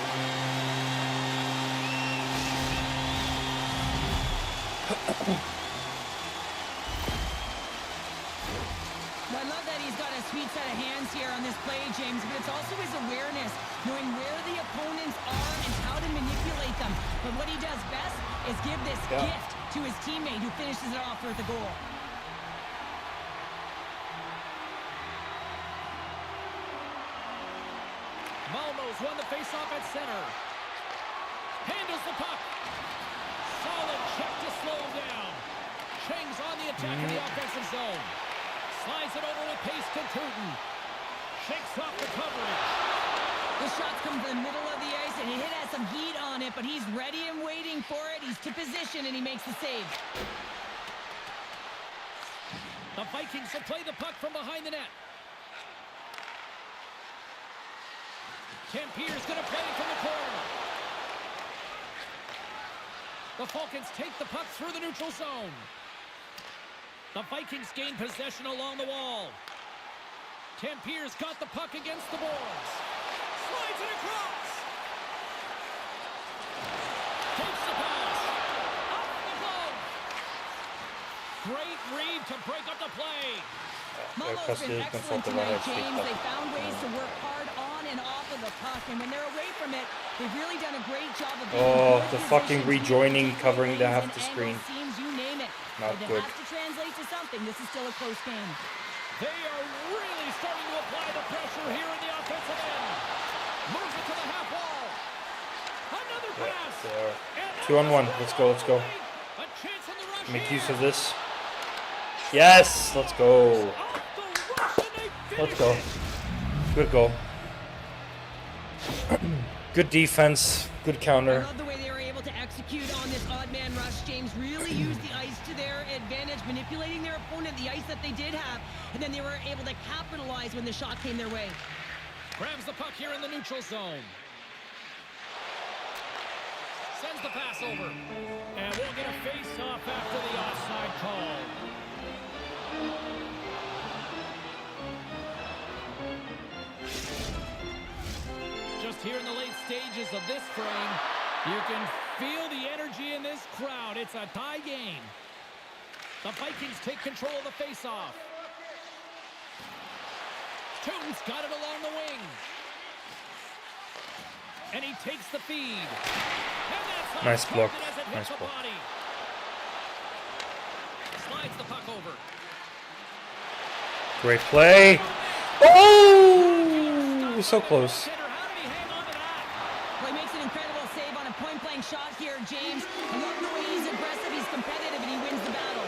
I love that he's got a sweet set of hands here on this play, James, but it's also his awareness, knowing where the opponents are and how to manipulate them. But what he does best is give this gift to his teammate who finishes it off with a goal. Malmo's won the faceoff at center. Handles the puck. Solid check to slow him down. Chang's on the attack in the offensive zone. Slides it over with pace to Tootin. Shakes off the coverage. The shots come from the middle of the ice, and it has some heat on it, but he's ready and waiting for it. He's to position, and he makes the save. The Vikings will play the puck from behind the net. Tempier's going to play it from the corner. The Falcons take the puck through the neutral zone. The Vikings gain possession along the wall. Tempier's got the puck against the boards. Slides it across. Takes the pass. Up the glove. Great read to break up the play. Malmo's been excellent tonight, James. They found ways to work hard on and off of the puck, and when they're away from it, they've really done a great job of getting the fucking rejoining, covering the half the screen. Seems, you name it. Not If good. it has to translate to something, this is still a close game. They are really starting to apply the pressure here in the offensive end. Moves it to the half wall. Another pass. There. 2-on-1. Let's go. Let's go. A chance on the rush Make here. use of this. Yes. Let's go. Off the rush and they Let's finish go. it. Good goal. Good defense. Good I counter. love the way they were able to execute on this odd man rush. James really used the ice to their advantage, manipulating their opponent, the ice that they did have, and then they were able to capitalize when the shot came their way. Grabs the puck here in the neutral zone. Sends the pass over. And we'll get a face-off after the offside call. Just here in the late stages of this frame, you can feel the energy in this crowd. It's a tie game. The Vikings take control of the face-off. Tootin's got it along the wing. And he takes the feed. And that's Nice block. as it hits Nice the block. body. Slides the puck over. Great play. Oh! So close. How did he hang on to that? Well, he makes an incredible save on a point-blank shot here, James. I love the way he's aggressive, he's competitive, and he wins the battle.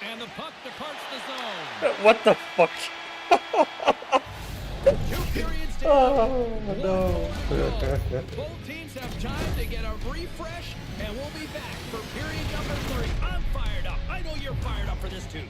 And the puck departs the zone. What the fuck? Period's down. Oh no. Both teams have time to get a refresh, and we'll be back for period number 3. I'm fired up. I know you're fired up for this too.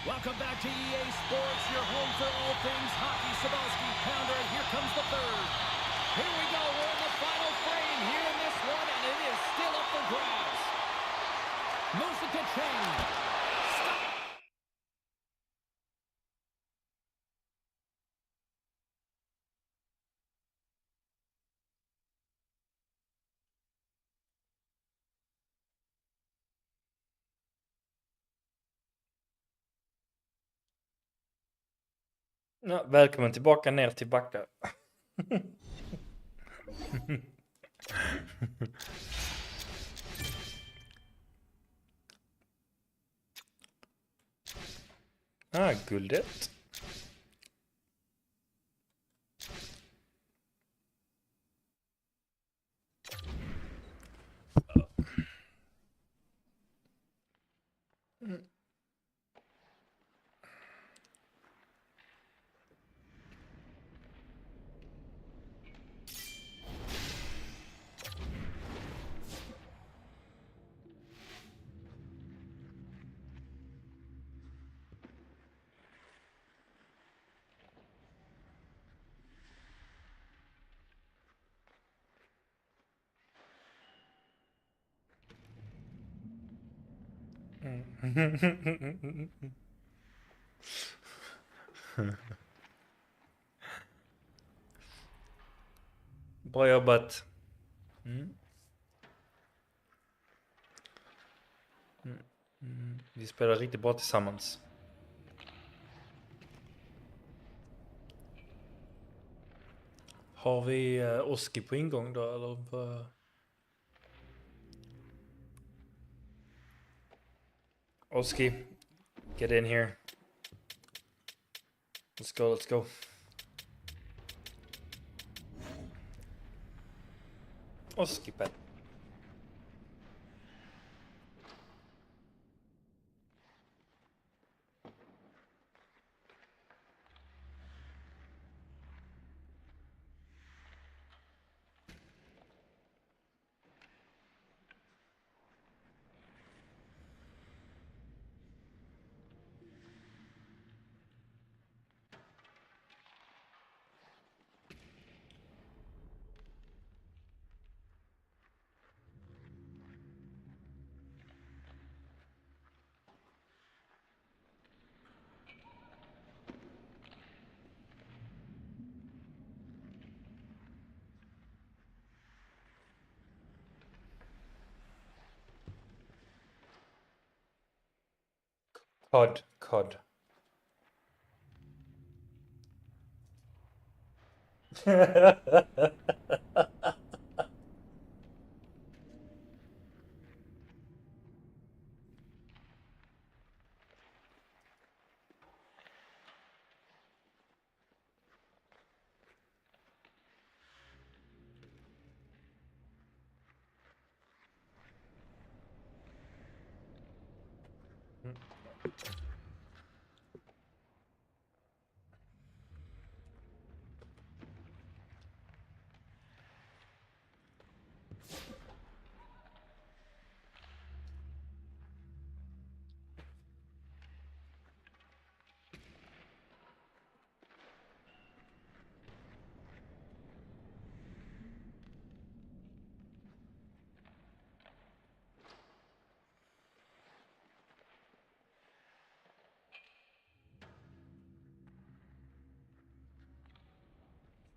Welcome back to EA Sports, your home for all things hockey. Sabalski, Pounder, and here comes the third. Here we go, we're in the final frame here in this one, and it is still up for grabs. Moves it to Chang. Stop. Ja, välkommen tillbaka ner till backa. Guldet. Bra jobbat. Vi spelar riktigt bra tillsammans. Har vi Oski på ingång då eller? Oski, get in here. Let's go, let's go. Oski pet. Cod.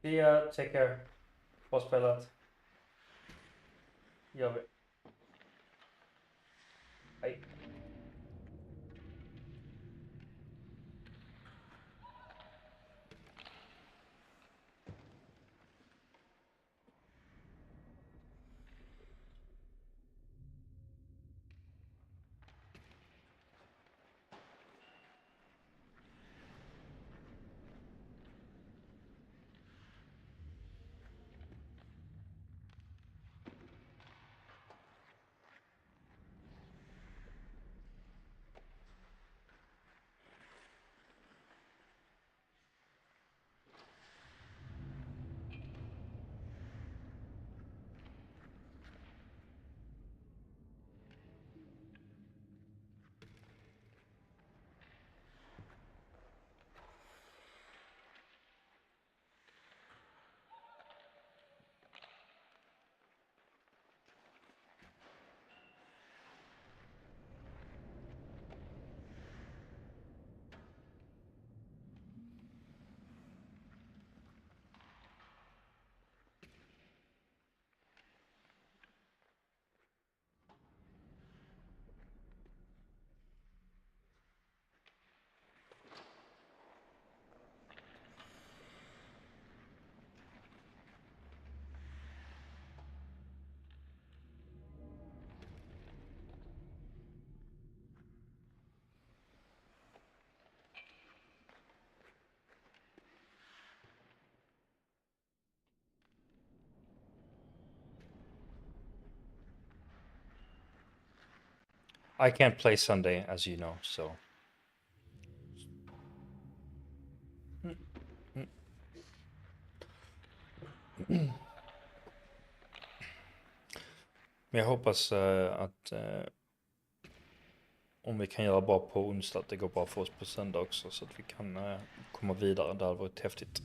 See ya, take care. Bra spelat. Gör vi. Hej. I can't play Sunday, as you know, so. Men jag hoppas att om vi kan göra bra på onsdag, att det går bra för oss på söndag också, så att vi kan komma vidare. Det hade varit häftigt.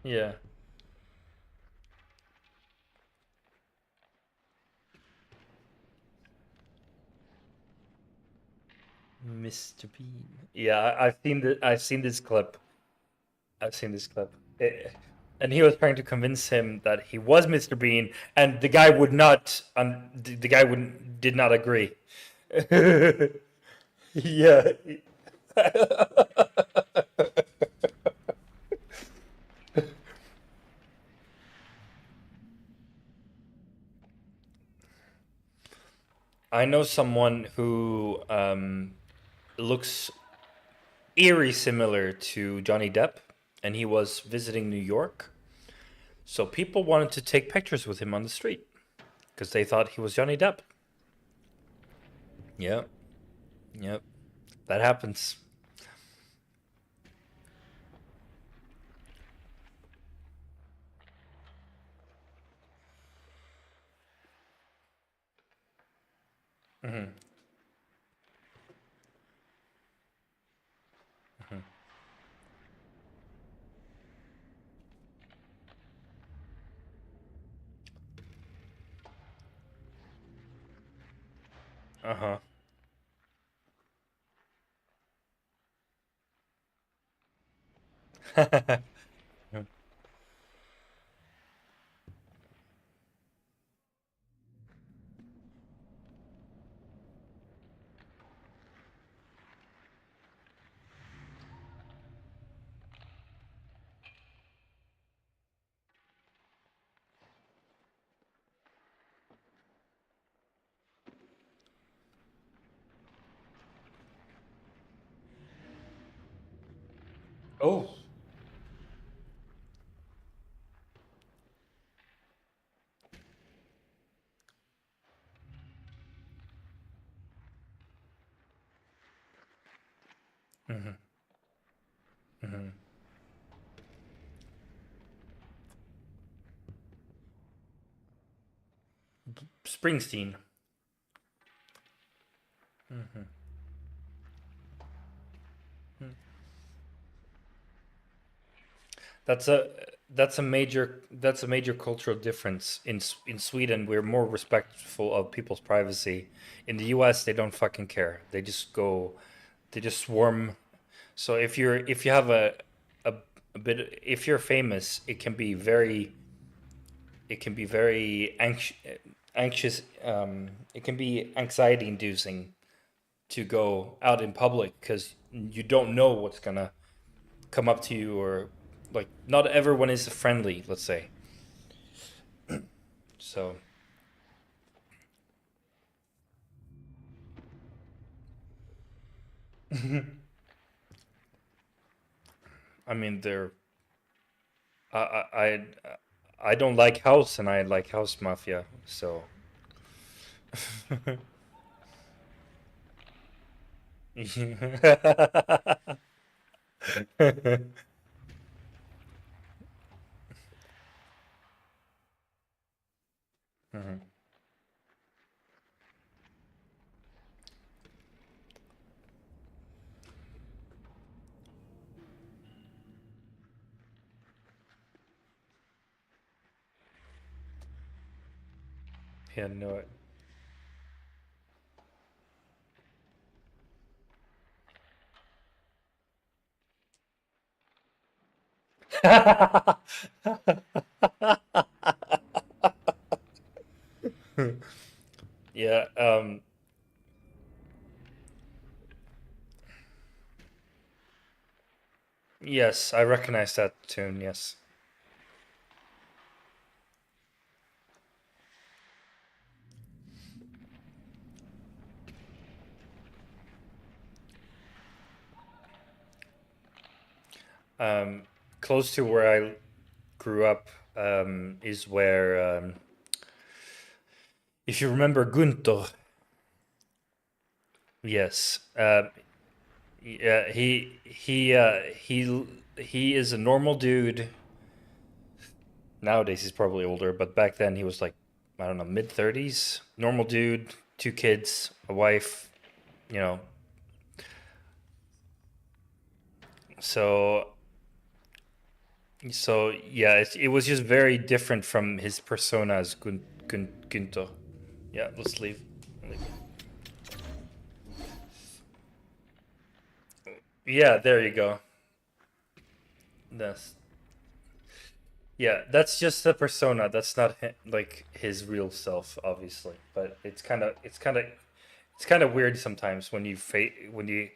Yeah. Mr. Bean. Yeah, I've seen this clip. I've seen this clip. And he was trying to convince him that he was Mr. Bean, and the guy would not. The guy did not agree. Yeah. I know someone who looks eerie similar to Johnny Depp, and he was visiting New York. So people wanted to take pictures with him on the street because they thought he was Johnny Depp. Yep. Yep. That happens. Mm-hmm. Mm-hmm. Uh-huh. Oh. Hmm. Hmm. Springsteen. Hmm. That's a that's a major cultural difference. In Sweden, we're more respectful of people's privacy. In the US, they don't fucking care. They just swarm. So if you have a, a bit, if you're famous, it can be very anxious. It can be anxiety inducing to go out in public because you don't know what's gonna come up to you, or like not everyone is friendly, let's say. So I mean, I I I I don't like house, and I like house mafia. So Mhm. Yeah, no. Yeah. Yes, I recognize that tune. Yes. Um, Close to where I grew up is where, if you remember Gunther. Yes. Yeah. He is a normal dude. Nowadays he's probably older, but back then he was like, I don't know, mid 30s. Normal dude, two kids, a wife. You know. So yeah, it was just very different from his persona as Günther. Yeah, let's leave. Leave. Yeah, there you go. That's Yeah, that's just the persona. That's not like his real self, obviously. But it's kind of weird sometimes when when you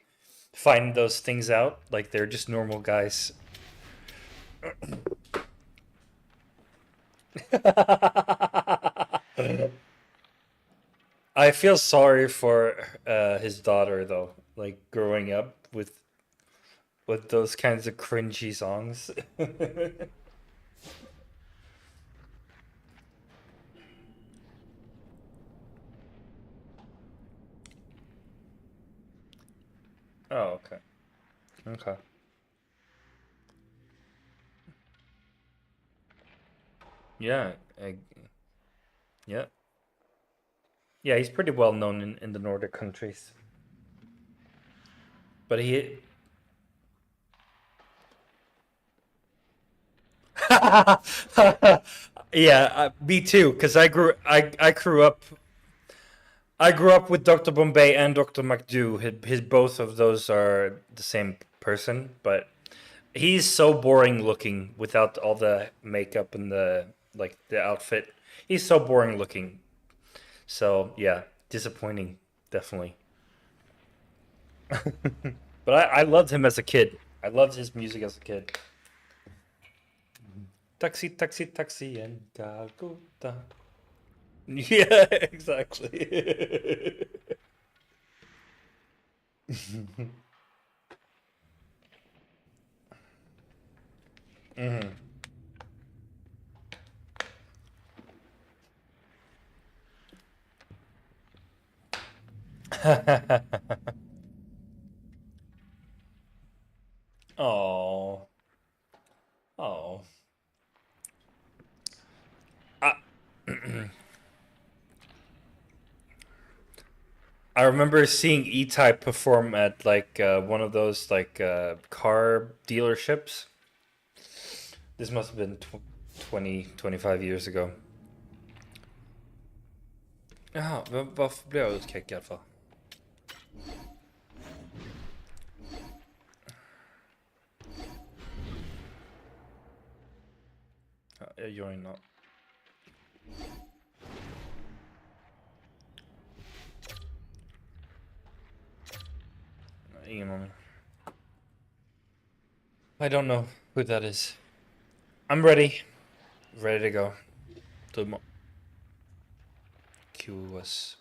find those things out. Like they're just normal guys. I feel sorry for his daughter though, like growing up with those kinds of cringy songs. Oh, okay. Okay. Yeah. Yeah. Yeah, he's pretty well known in the Nordic countries. But he Yeah, me too. Because I grew up. I grew up with Dr. Bombay and Dr. McDo. His both of those are the same person, but he's so boring looking without all the makeup and the outfit. He's so boring looking. So yeah, disappointing, definitely. But I loved him as a kid. I loved his music as a kid. Taxi, taxi, taxi, and Calcutta. Yeah, exactly. Hmm. Oh, oh. I, I remember seeing E-Type perform at one of those car dealerships. This must have been 20, 25 years ago. Jaha, varför blev jag utkränkad för? Ja, jag joinar. Ingen aning. I don't know who that is. I'm ready. Ready to go. To QS.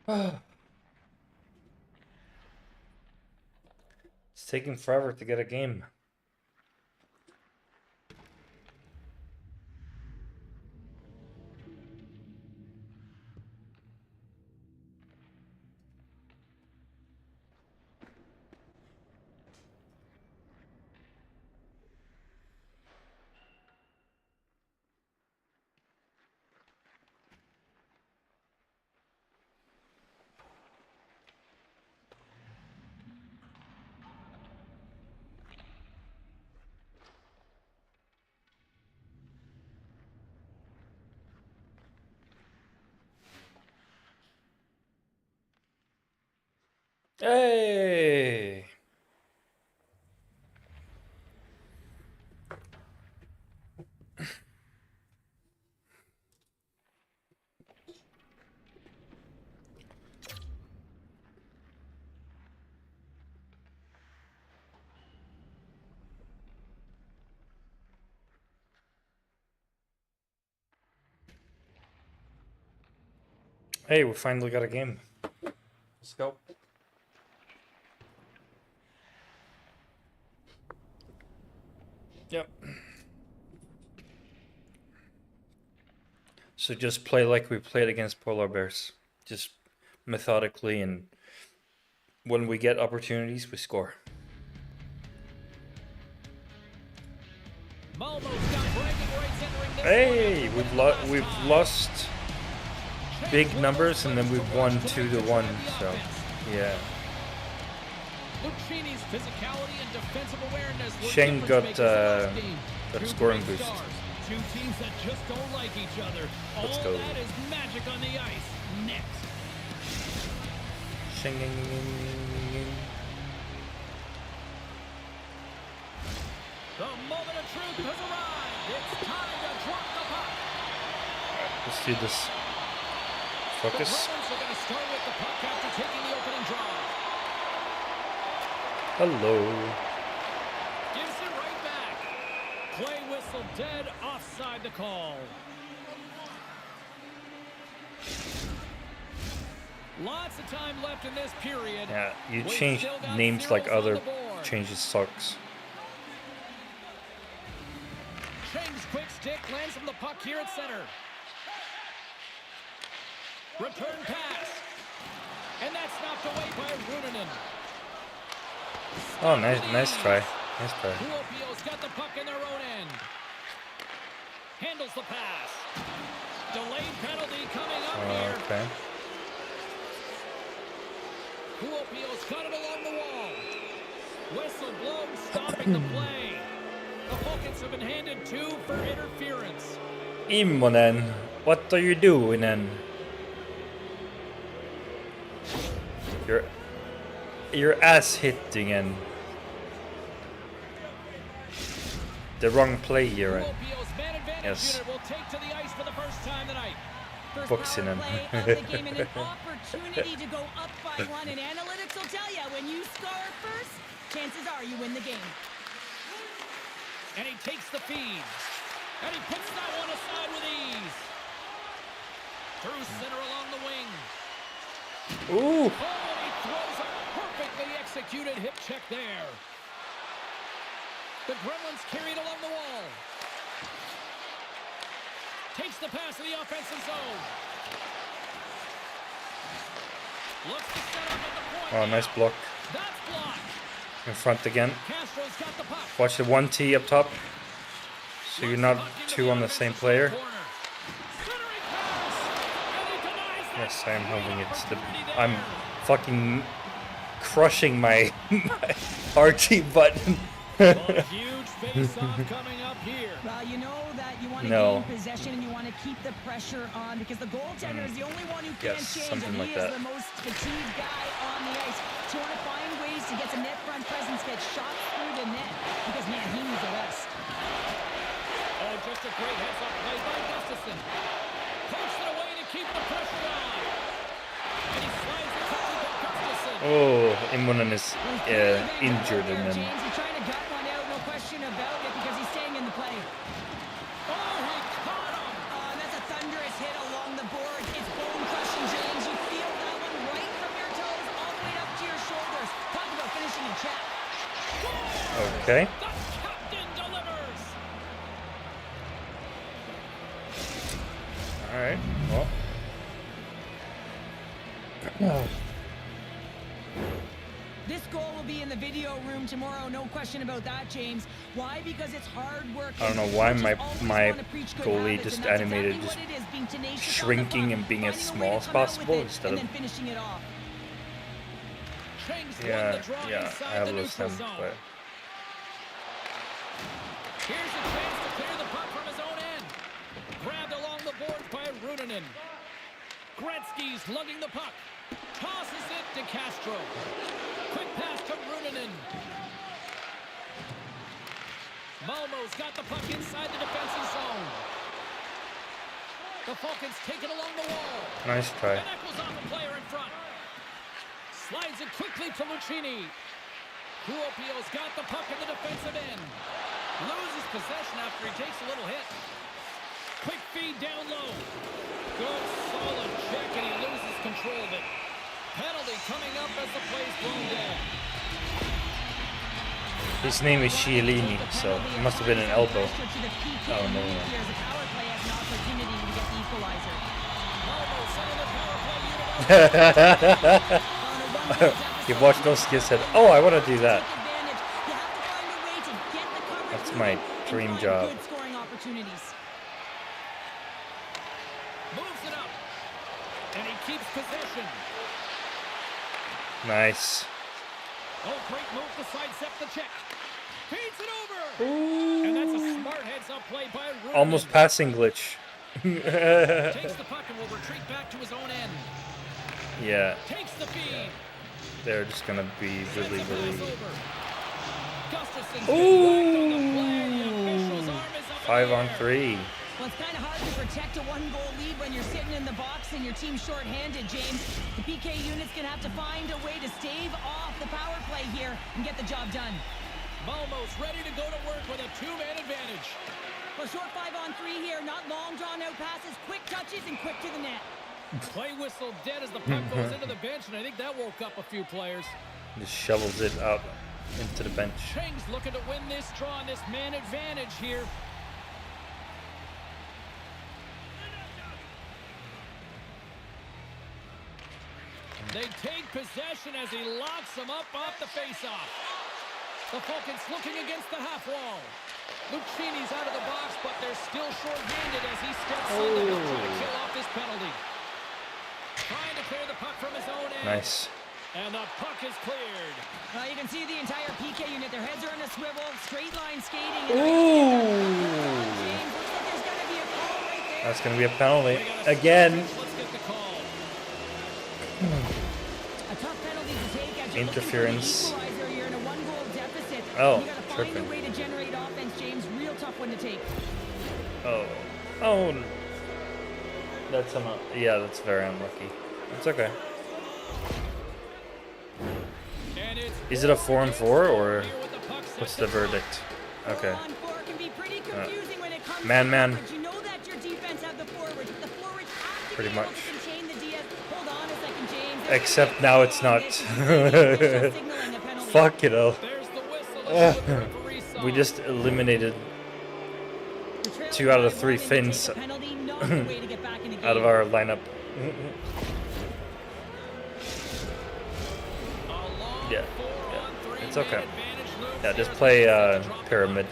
It's taking forever to get a game. Hey! Hey, we finally got a game. Let's go. Yep. So just play like we played against Polar Bears. Just methodically, and when we get opportunities, we score. Hey, we've lost big numbers and then we've won 2-1. So, yeah. Lucchini's physicality and defensive awareness. Sheng got that scoring boost. Two teams that just don't like each other. Let's All go. that is magic on the ice. Next. Sheng. The moment of truth has arrived. It's time to drop the puck. Let's do this. The Focus. Bruins are going to start with the puck after taking the opening draw. Hello. Gives it right back. Play whistle dead, offside the call. Lots of time left in this period. Yeah, you We've change still got names like zeros on other the board. changes sucks. Sheng's quick stick lands from the puck here at center. Return pass. And that's knocked away by Runanen. Oh, nice try. Nice try. Kuopio's got the puck in their own end. Handles the pass. Delayed penalty coming up here. Okay. Kuopio's got it along the wall. Whistle blown, stopping the play. The Falcons have been handed 2 for interference. Immonen, what are you doing then? You're ass hitting and the wrong play here. Right? Kuopio's man advantage Yes. unit will take to the ice for the first time tonight. First Boxing power him. play of the game and an opportunity to go up by 1. And analytics will tell you, when you score first, chances are you win the game. And he takes the feed. And he puts that one aside with ease. Through center along the wing. Ooh. Oh, and he throws a perfectly executed hip check there. The Gremlins carried along the wall. Takes the pass to the offensive zone. Looks to set up at the point. Oh, nice block. That's blocked. In front again. Castro's got the puck. Watch the 1T up top. So you're not two on the same player. Yes, I am holding it. I'm fucking crushing my RT button. Huge face-off coming up here. Well, you know that you want to No. gain possession and you want to keep the pressure on because the goaltender is the only one who can Yes, change, something and like he that. is the most fatigued guy on the ice. So you want to find ways to get some net front presence, get shots through the net because, man, he needs a rest. Oh, just a great heads-up play by Gustafson. Punches it away to keep the pressure on. And he slides it quickly to Gustafson. Oh, Immonen is Well, injured there, and then James, he's trying to gut one out, no question about it, because he's staying in the play. Oh, he caught him. And that's a thunderous hit along the board. It's bone crushing, James. You feel that one Okay. The captain delivers. All right. Well. This goal will be in the video room tomorrow, no question about that, James. Why? Because it's hard work. I don't know why my goalie just animated just shrinking and being as small as possible instead of. finishing it off. Yeah, I have those them, but. Here's a chance to clear the puck from his own end. Grabbed along the boards by Runanen. Gretzky's lugging the puck. Tosses it to Castro. Quick pass to Runanen. Malmo's got the puck inside the defensive zone. The Falcons take it along the wall. Nice try. And echoes off a player in front. Slides it quickly to Lucchini. Kuopio's got the puck in the defensive end. Loses possession after he takes a little hit. Quick feed down low. Good solid check and he loses control of it. Penalty coming up as the play's blown dead. His name is Chiellini, so it must have been an elbow. Oh no. You've watched those skits said, oh, I want to do that. That's my dream job. Moves it up. And he keeps possession. Nice. Oh, great move to sidestep the check. Feeds it over. Ooh. And that's a smart heads-up play by Runanen. Almost passing glitch. Takes the puck and will retreat back to his own end. Yeah. Takes the feed. They're just gonna be really. Ooh. 5-on-3. Well, it's kind of hard to protect a one-goal lead when you're sitting in the box and your team's short-handed, James. The PK unit's going to have to find a way to stave off the power play here and get the job done. Malmo's ready to go to work with a two-man advantage. Well, short 5-on-3 here, not long drawn-out passes, quick touches, and quick to the net. Play whistle dead as the puck goes into the bench, and I think that woke up a few players. Just shovels it up into the bench. Cheng's looking to win this draw on this man advantage here. They take possession as he locks them up off the face-off. The Falcons looking against the half wall. Lucchini's out of the box, but they're still short-handed as he steps in to help try to kill off this penalty. Trying to clear the puck from his own end. Nice. And the puck is cleared. You can see the entire PK unit. Their heads are in a swivel, straight line skating. That's going to be a penalty. Again. Let's get the call. A tough penalty to take as interference. you're in a one-goal deficit. Oh, you got to find a way to generate offense, James. Real tough one to take. Oh. That's yeah, that's very unlucky. It's okay. Is it a 4-on-4 or what's the verdict? Okay. Man. Pretty much. Except now it's not. Fuck it all. We just eliminated 2 out of 3 Finns out of our lineup. Yeah, it's okay. Yeah, just play pyramid.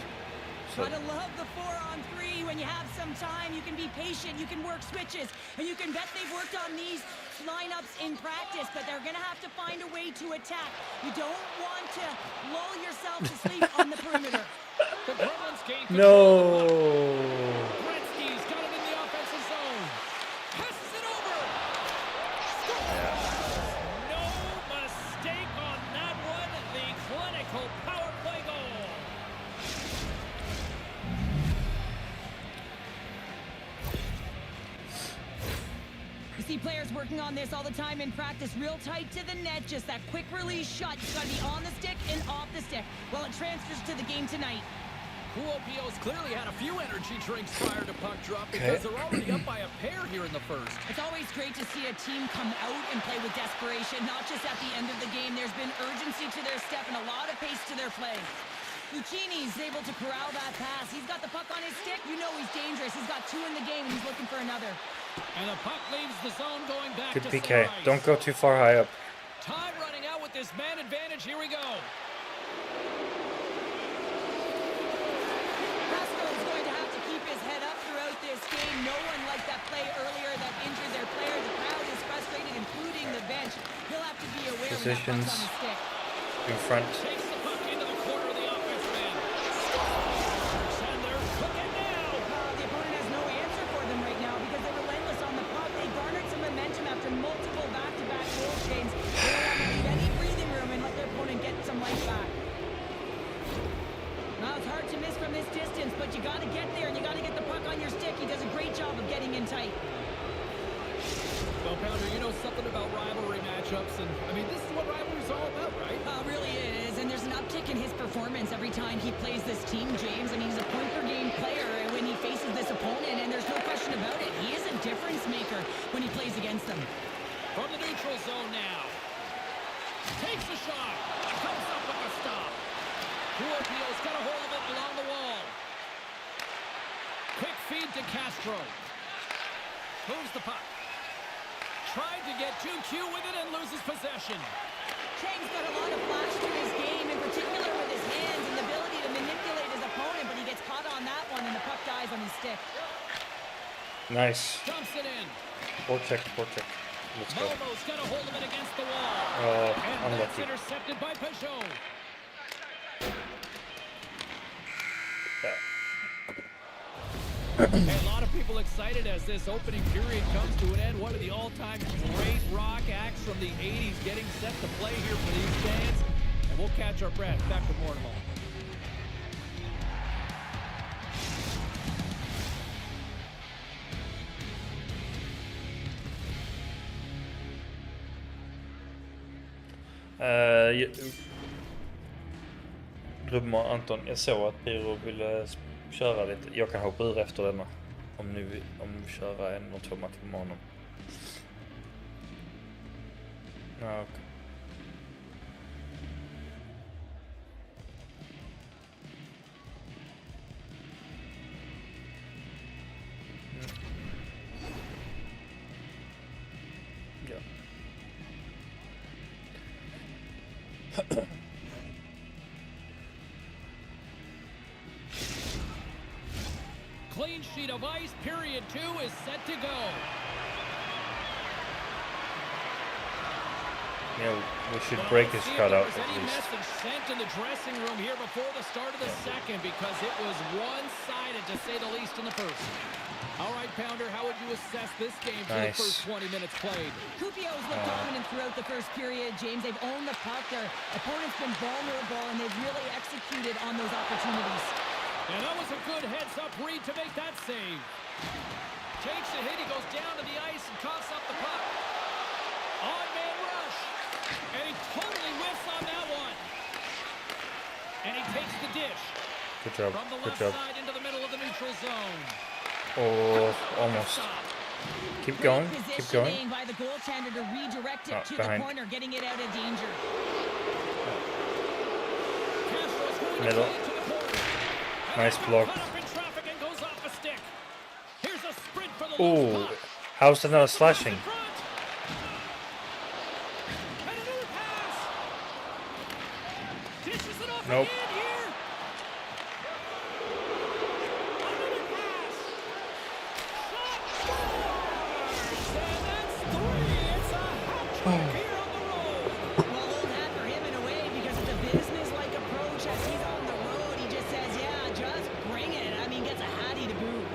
So. Gotta love the 4-on-3. When you have some time, you can be patient, you can work switches, and you can bet they've worked on these lineups in practice, but they're gonna have to find a way to attack. You don't want to lull yourself to sleep on the perimeter. No. Gretzky's got it in the offensive zone. Passes it over. No mistake on that one. The clinical power play goal. You see players working on this all the time in practice, real tight to the net, just that quick release shot. It's got to be on the stick and off the stick. Well, it transfers to the game tonight. Kuopio's clearly had a few energy drinks prior to puck drop because they're already up by a pair here in the first. It's always great to see a team come out and play with desperation, not just at the end of the game. There's been urgency to their step and a lot of pace to their play. Lucchini's able to corral that pass. He's got the puck on his stick. You know he's dangerous. He's got 2 in the game, and he's looking for another. And the puck leaves the zone going back Good to PK. center ice. Don't go too far high up. Time running out with this man advantage. Here we go. Pascal's going to have to keep his head up throughout this game. No one liked that play earlier that injured their player. The crowd is frustrated, including the bench. He'll have to be aware when that puck's on his stick. In front. Takes the puck into the corner of the offensive end. And they're cooking now. The opponent has no answer for them right now because they're relentless on the puck. They garnered some momentum after multiple back-to-back goal chains. They don't have any breathing room and let their opponent get some life back. Now it's hard to miss from this distance, but you got to get there and you got to get the puck on your stick. He does a great job of getting in tight. Well, Pounder, you know something about rivalry matchups, and I mean, this is what rivalry's all about, right? Really is, and there's an uptick in his performance every time he plays this team, James. I mean, he's a point-per-game player when he faces this opponent, and there's no question about it. He is a difference maker when he plays against them. From the neutral zone now. Takes a shot. Comes up with a stop. Kuopio's got a hold of it along the wall. Quick feed to Castro. Moves the puck. Tried to get too cute with it and loses possession. Chang's got a lot of flash to his game, in particular with his hands and the ability to manipulate his opponent, but he gets caught on that one and the puck dies on his stick. Nice. Dumps it in. Forecheck. Let's go. Momo's got a hold of it against the wall. Oh, And that's unlucky. intercepted by Peugeot. Yeah. A lot of people excited as this opening period comes to an end. One of the all-time great rock acts from the 80s getting set to play here for these fans. And we'll catch our breath. Back with more in a moment. Rubben och Anton, jag såg att Piro ville köra lite. Jag kan hoppa ur efter denna. Om vi köra 1 och 2 matcher med honom. Ja, okej. Ja. Clean sheet of ice. Period 2 is set to go. Yeah, we should break his cutout If at there's any least. message sent in the dressing room here before the start of the second, because it was one-sided to say the least in the first. All right, Pounder, how would you assess this game for the first 20 minutes played? Kuopio's looked dominant throughout the first period, James. They've owned the puck. Their opponent's been vulnerable, and they've really executed on those opportunities. And that was a good heads-up read to make that save. Takes a hit. He goes down to the ice and coughs up the puck. On-man rush. And he totally whiffs on that one. And he takes the dish. Good job. From the Good left job. side into the middle of the neutral zone. Oh, almost. Keep going. Keep going. Positioning by the goaltender to redirect it Oh, to behind. the corner, getting it out of danger. Castro's going to Middle. play it to the corner. And Nice that block. got caught up in traffic and goes off a stick. Here's a sprint for the Oh, loose puck. how's that not slashing? In front. And another pass. Dishes it off Nope. again here. Another pass. Shot scores. And that's 3. It's a hat trick here on the road. Well, old hat for him in a way because it's a business-like approach as he's on the road. He just says, yeah, just bring it. I mean, gets a hattie to boot.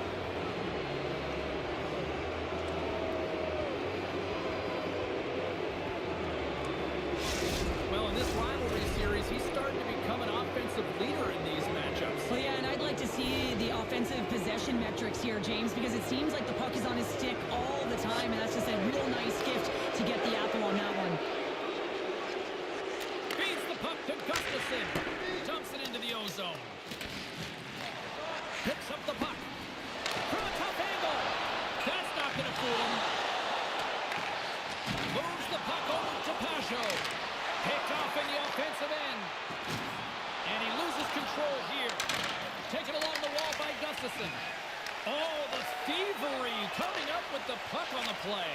Well, in this rivalry series, he's starting to become an offensive leader in these matchups. Well, yeah, and I'd like to see the offensive possession metrics here, James, because it seems like the puck is on his stick all the time, and that's just a real nice gift to get the apple on that one. Feeds the puck to Gustafson. Dumps it into the ozone. Picks up the puck. From a tough angle. That's not going to fool him. Moves the puck over to Peugeot. Picked off in the offensive end. And he loses control Gustafson. Oh, the thievery coming up with the puck on the play.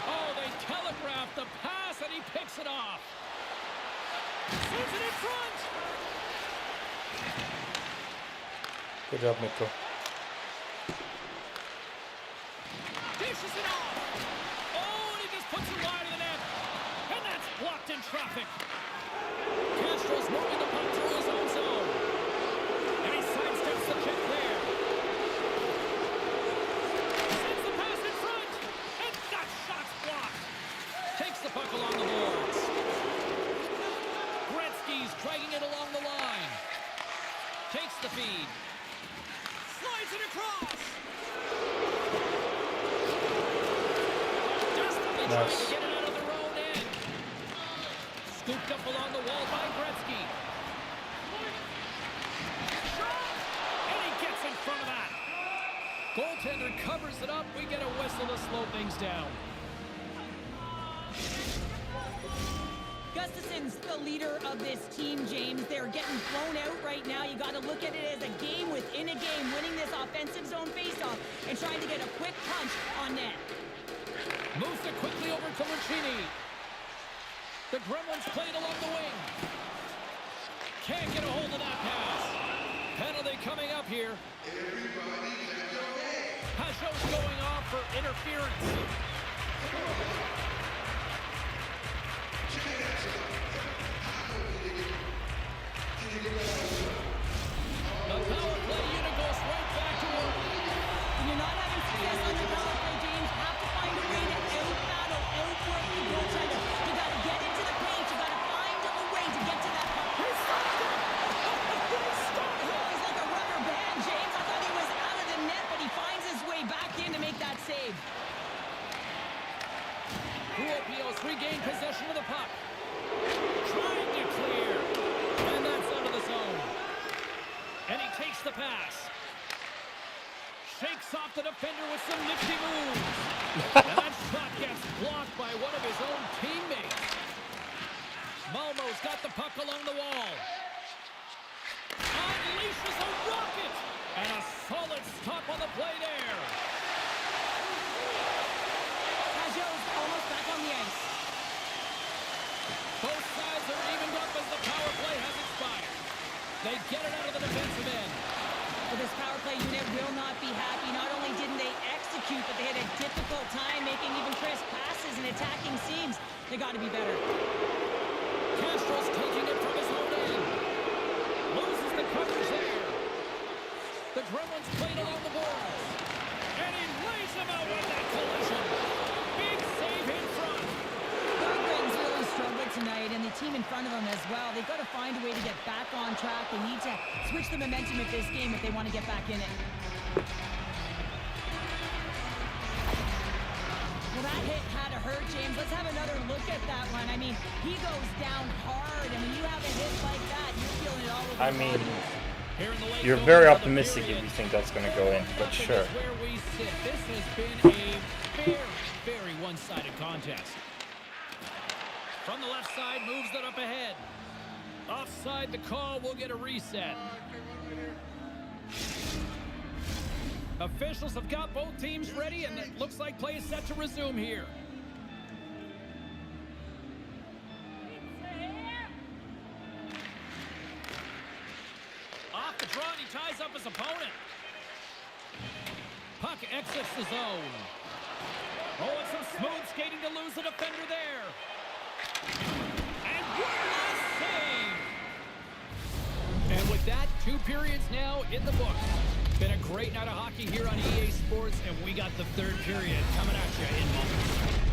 Oh, they telegraph the pass, and he picks it off. Sends it in front. Good job, Mikko. Dishes it off. Oh, and he just puts it wide of the net. And that's blocked in traffic. Castro's moving the puck through his own zone. And he sidesteps the kick there. Sends the pass in front. And that shot's blocked. Takes the puck along the boards. Gretzky's dragging it along the line. Takes the feed. Slides it across. Desperately trying to get it out of their own end. Scooped up along the wall by Gretzky. Shot! And he gets in front of that. Goaltender covers it up. We get a whistle to slow things down. Gustafson's the leader of this team, James. They're getting blown out right now. You got to look at it as a game within a game, winning this offensive zone faceoff and trying to get a quick punch on net. Moves it quickly over to Lucchini. The Gremlins played along the wing. Can't get a hold of that pass. Penalty coming up here. Pajot's going off for interference. The power play unit goes right back to work. When you're not having success on your power play, James, you have to find a way to out-battle, outwork the goaltender. You got to get into the paint. You got to find a way to get to that puck. He stopped it! He's like a rubber band, James. I thought he was out of the net, but he finds his way back in to make that save. Kuopio's regained possession of the puck. Trying to clear. And that's out of the zone. And he takes the pass. Shakes off the defender with some nifty moves. And that shot gets blocked by one of his own teammates. Malmo's got the puck along the wall. Unleashes a rocket. And a solid stop on the play there. Pajot's almost back on the ice. Both sides are evened up as the power play has expired. They get it out of the defensive end. Well, this power play unit will not be happy. Not only didn't they execute, but they had a difficult time making even crisp passes and attacking seams. They got to be better. Castro's taking it from his own end. Loses the coverage there. The Gremlins played along the boards. And he lays them out with that collision. Big save in front. Bergman's really struggled tonight, and the team in front of them as well. They've got to find a way to get back on track. They need to switch the momentum of this game if they want to get back in it. Well, that hit had to hurt, James. Let's have another look at that one. I mean, he goes down hard, and when you have a hit like that, you're feeling it all over I the mean, body. you're very optimistic if you think that's going to go in, but sure. Where we sit. This has been a very, very one-sided contest. From the left side, moves it up ahead. Offside the call, we'll get a reset. Officials have got both teams ready, and it looks like play is set to resume here. Off the draw, and he ties up his opponent. Puck exits the zone. Oh, and some smooth skating to lose the defender there. And one last save. And with that, 2 periods now in the books. Been a great night of hockey here on EA Sports, and we got the 3rd period coming at you in moments.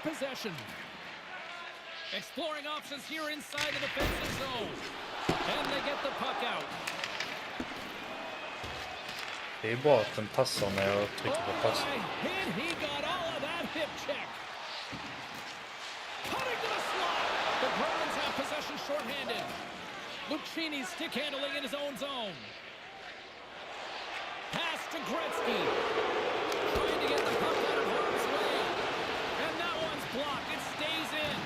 possession. Exploring options here inside the defensive zone. And they get the puck out. Det är bra att den passar när jag trycker på pass. And he got all of that hip check. Cutting to the slot. The Bruins have possession shorthanded. Lucchini's stick handling in his own zone. Pass to Gretzky. Trying to get the puck out of harm's way. And that one's blocked. It stays in.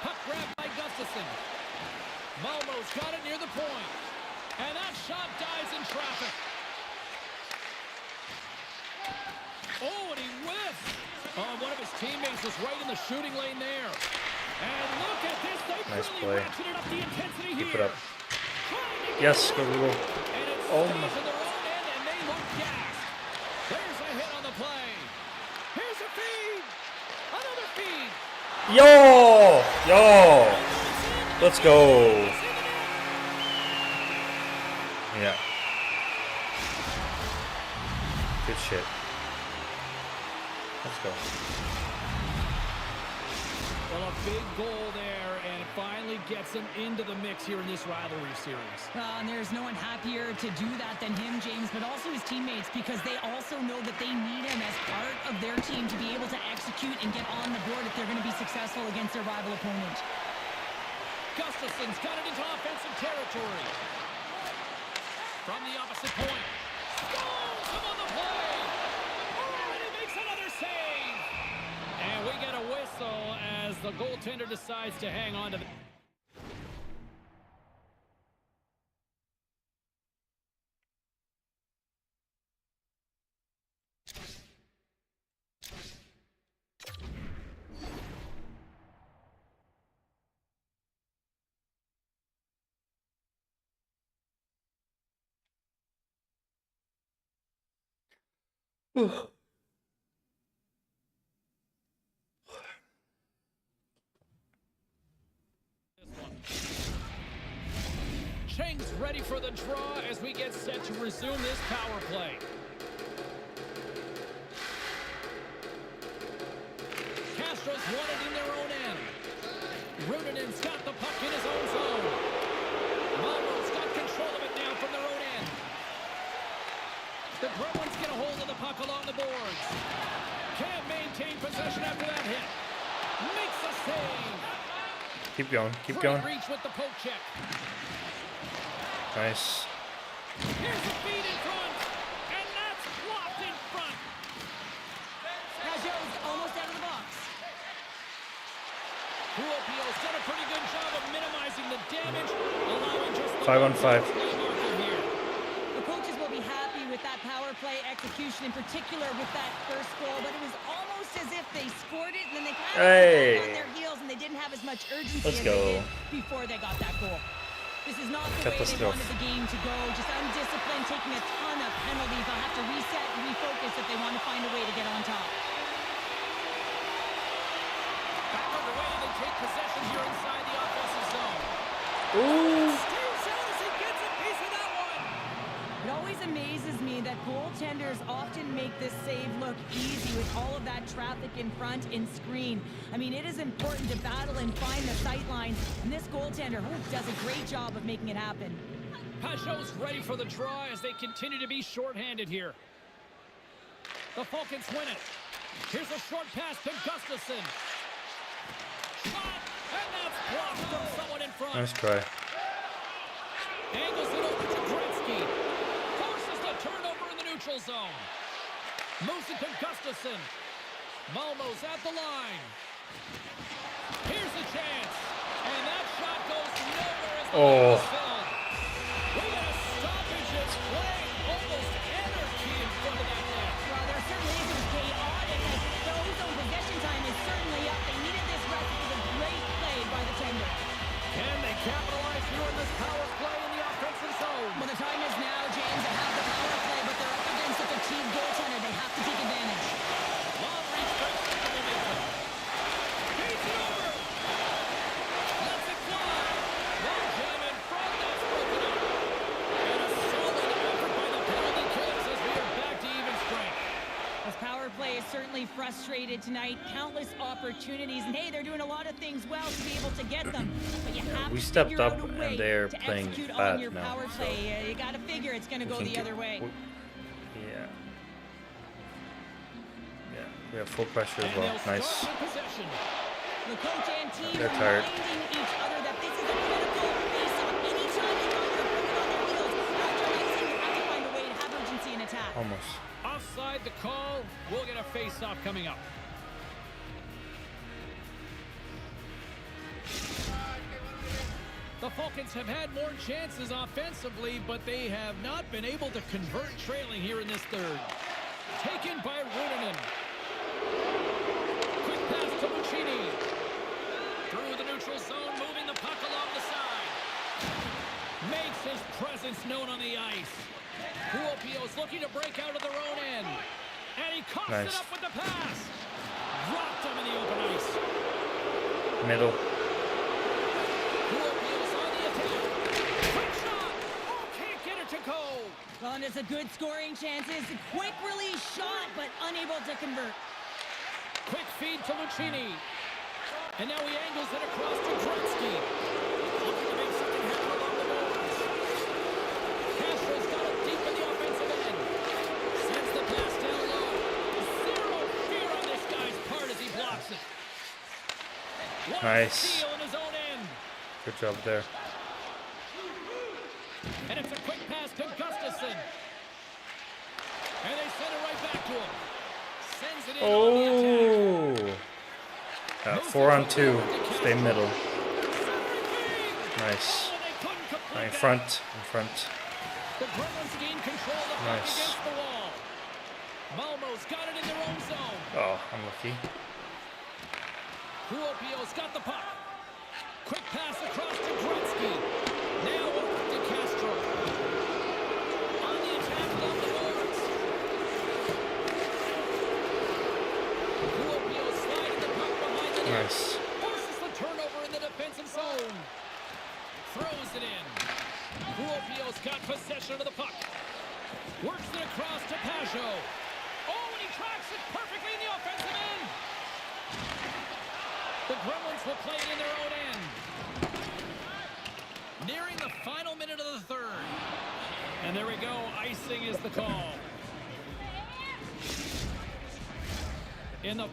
Puck grabbed by Gustafsson. Malmo's got it near the point. And that shot dies in traffic. Oh, and he whiffs. One of his teammates was right in the shooting lane there. And look at this. They Nice really play. ratcheted up the intensity Keep here. it up. Yes, go Google. And it Oh stays my. in their own end, and they look gassed. There's a hit on the play. Here's a feed. Another feed. Yo! Let's go. Yeah. Good shit. Let's go. Well, a big goal there, and it finally gets him into the mix here in this rivalry series. And there's no one happier to do that than him, James, but also his teammates, because they also know that they need him as part of their team to be able to execute and get on the board if they're going to be successful against their rival opponent. Gustafsson's got it into offensive territory. From the opposite point. Stones him on the play. Oh, and he makes another save. And we get a whistle as the goaltender decides to hang on to the... Cheng's ready for the draw as we get set to resume this power play. Castro's won it in their own end. Runinen's got the puck in his own zone. Malmo's got control of it now from their own end. The Bruins get a hold of the puck along the boards. Can't maintain possession after that hit. Makes a save. Keep going. Keep Great going. reach with the poke check. Nice. Here's the feed in front, and that's blocked in front. Rajo's almost out of the box. Kuopio's done a pretty good job of minimizing the damage, allowing just the 5-on-5. play marker here. The coaches will be happy with that power play execution, in particular with that first goal, but it was almost as if they scored it and then they kind of got on their heels and they didn't have as much urgency as they did before they got that goal. This is not the way they wanted the game to go. Just undisciplined, taking a ton of penalties. They'll have to reset and refocus if they want to find a way to get on top. Back underway, they take possession here inside the offensive zone. Ooh. Steers out as he gets a piece of that one. It always amazes me that goaltenders often make this save look easy with all of that traffic in front and screen. I mean, it is important to battle and find the sight lines, and this goaltender does a great job of making it happen. Pajot's ready for the draw as they continue to be shorthanded here. The Falcons win it. Here's a short pass to Gustafsson. Shot, and that's blocked from someone in front. Nice try. Angles it over to Gretzky. Forces the turnover in the neutral zone. Moves it to Gustafsson. Malmo's at the line. Here's a chance. And that shot goes nowhere as the net is filled. We got a stoppage as play. Almost anarchy in front of that net. Well, there are certain ways it was chaotic as those on possession time is certainly up. They needed this rest. It was a great play by the tender. Can they capitalize here on this power play in the offensive zone? Well, the time is now, James, to have the power play, but they're up against a fatigued goaltender. They have to take advantage. Long reach breaks the momentum. Beats it over. Lets it fly. One jam in front. frustrated tonight. Countless opportunities, and hey, they're doing a lot of things well to be able to get them. But you have We to stepped figure out up a way and they're to playing execute bad on your now, power so play. You got to figure it's going to go the other way. Yeah. Yeah, we have full pressure as well. Nice. The coach and team They're tired. reminding each other that this is a critical face-off. Anytime they know they're putting on their heels, after icing, you have to find a way to have urgency in attack. Almost. Offside the call. We'll get a face-off coming up. The Falcons have had more chances offensively, but they have not been able to convert trailing here in this third. Taken by Runanen. Quick pass to Muccini. Through the neutral zone, moving the puck along the side. Makes his presence known on the ice. Kuopio's looking to break out of their own end. And he coughs it up with the pass. Dropped him in the open ice. Middle. Kuopio's on the attack. Quick shot. Oh, can't get it to go. Well, and it's a good scoring chances. Quick release shot, but unable to convert. Quick feed to Muccini. And now he angles it across to Gretzky. Looking to make something happen along the boards. Castro's got it deep in the offensive end. Sends the pass down low. Zero fear on this guy's part as he blocks it. Nice. Steal in his own end. Good job there. And it's a quick pass to Gustafsson. And they send it right back to him. Sends it in on the attack. 4-on-2. Stay middle. Nice. In front. In front. The Bruins gain control of the puck against the wall. Malmo's got it in their own zone. Oh, unlucky. Kuopio's got the puck. Quick pass across to Gretzky. Now over to Castro. On the attack along the boards. Kuopio sliding the puck behind the net. Nice. Forces the turnover in the defensive zone. Throws it in. Kuopio's got possession of the puck. Works it across to Pajot. Oh, and he tracks it perfectly in the offensive end. The Gremlins will play it in their own end. Nearing the final minute of the third. And there we go. Icing is the call. In the...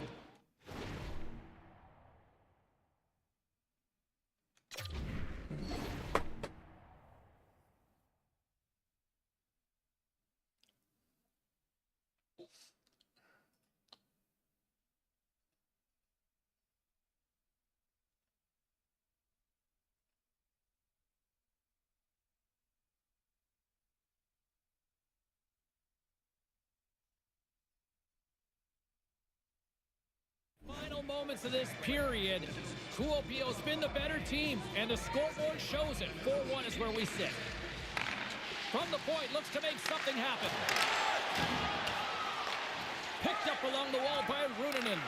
final moments of this period, Kuopio's been the better team, and the scoreboard shows it. 4-1 is where we sit. From the point, looks to make something happen. Picked up along the wall by Runanen.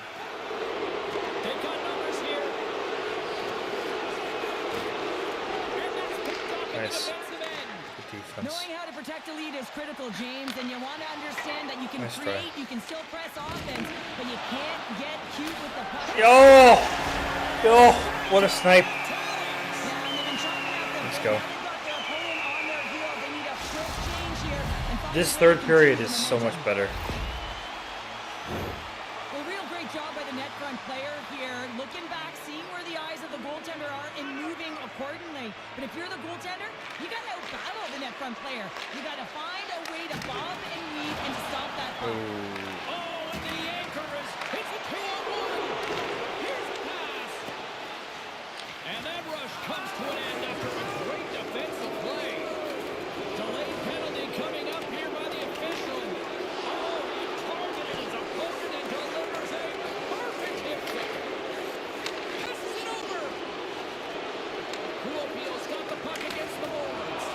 They've got numbers here. And that's picked up in the defensive end. Knowing how to protect a lead is critical, James, and you want to understand that you can create, you can still press offense, but you can't get cute with the puck. Yo! Yo! What a snipe. Let's go. This third period is so much better. A real great job by the net front player here. Looking back, seeing where the eyes of the goaltender are and moving accordingly. But if you're the goaltender, you got to out-battle the net front player. You got to find a way to bob and weave and to stop that puck. Oh, and the anchor is, it's a 2-on-1. Here's the pass. And that rush comes to an end after a great defensive play. Delayed penalty coming up here by the official. Oh, he targeted his opponent and delivers a perfect hit kick. Passes it over. Kuopio's got the puck against the boards.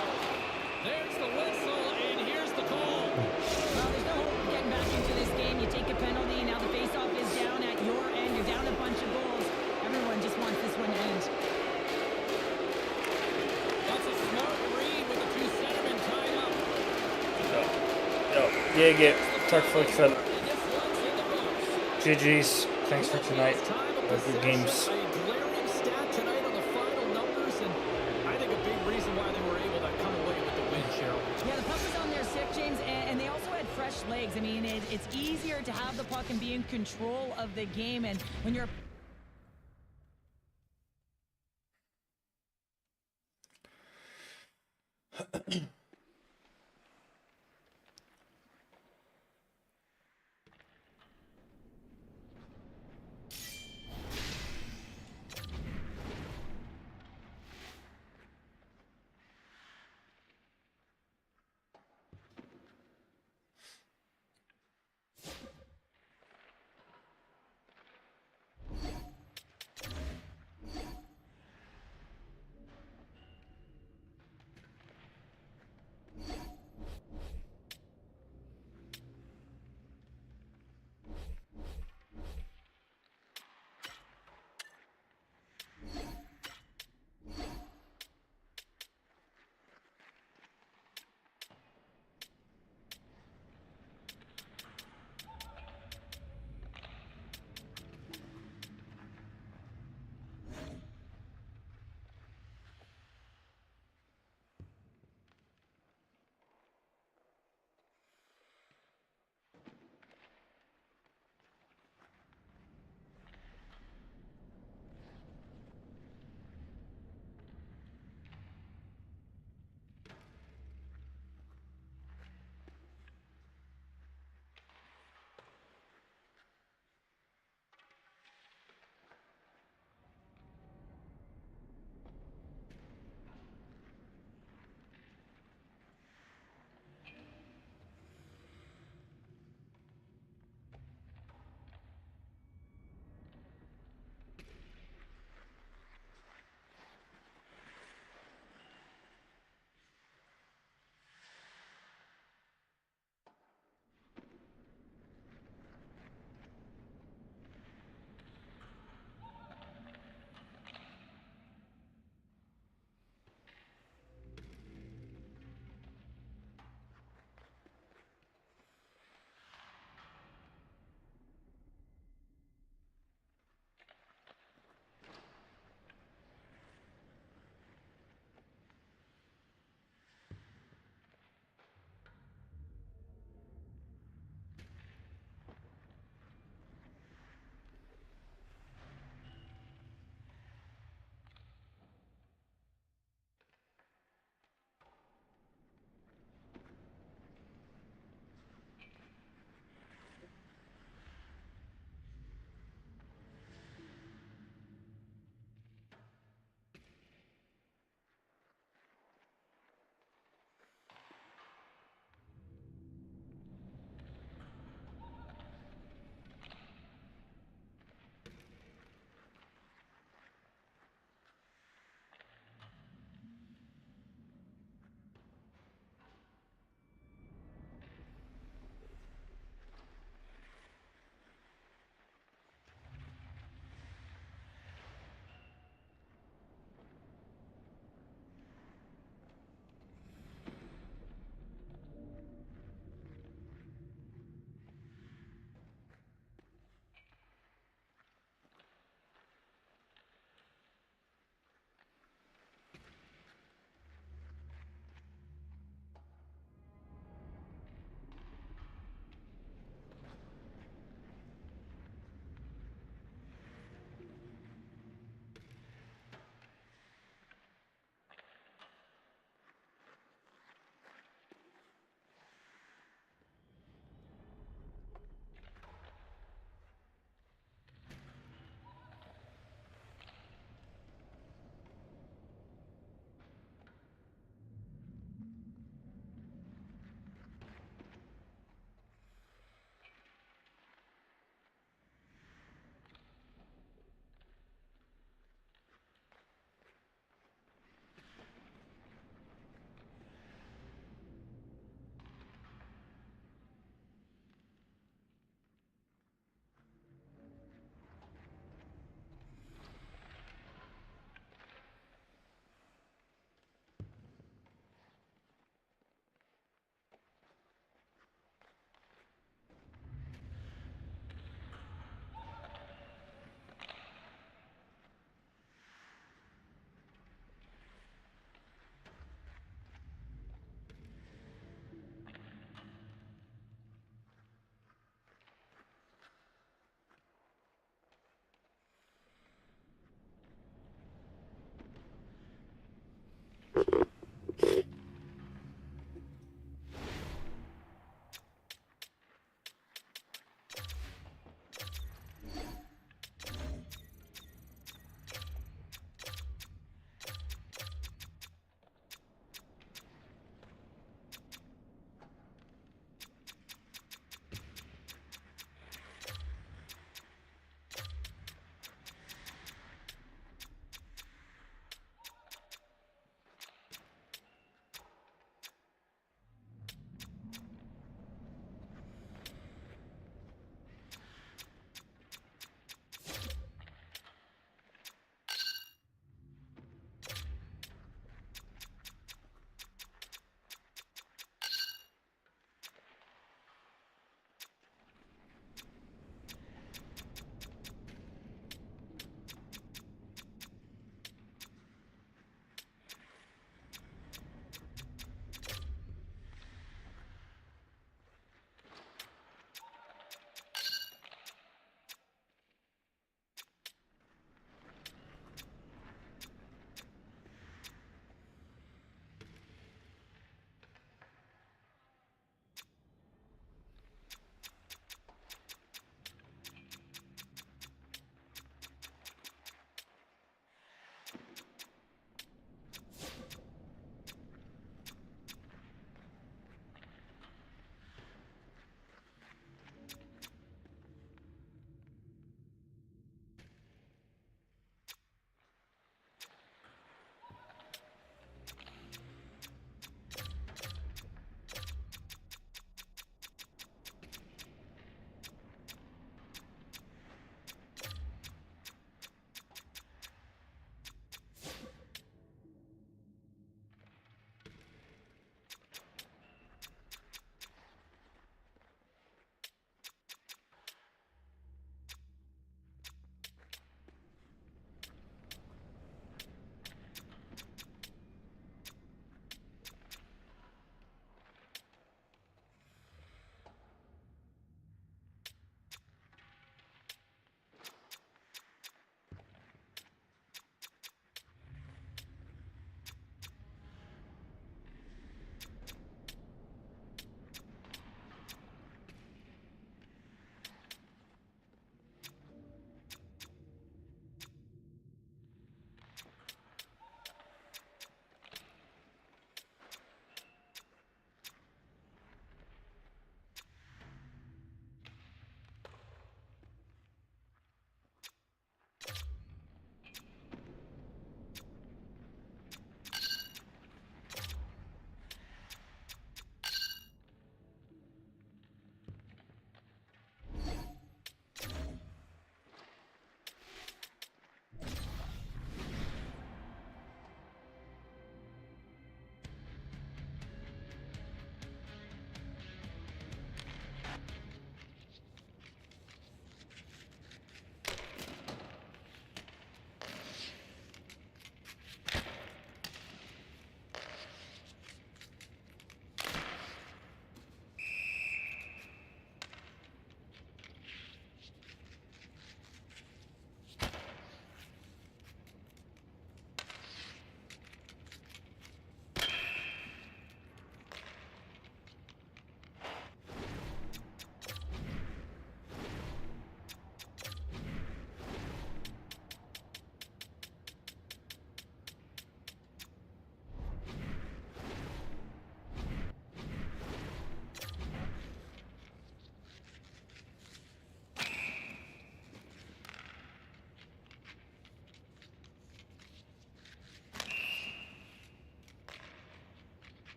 There's the whistle, and here's the call. Well, there's no hope of getting back into this game. You take a penalty, now the face-off is down at your end. You're down a bunch of goals. Everyone just wants this one to end. That's a smart read with the two centermen tied up. Yo, GG. Tack för ikväll. And this one's in the books. GG's. Thanks for tonight. Good games. A glaring stat tonight on the final numbers, and I think a big reason why they were able to come away with the win, Cheryl. Yeah, the puck was on their stick, James, and they also had fresh legs. I mean, it's easier to have the puck and be in control of the game, and when you're...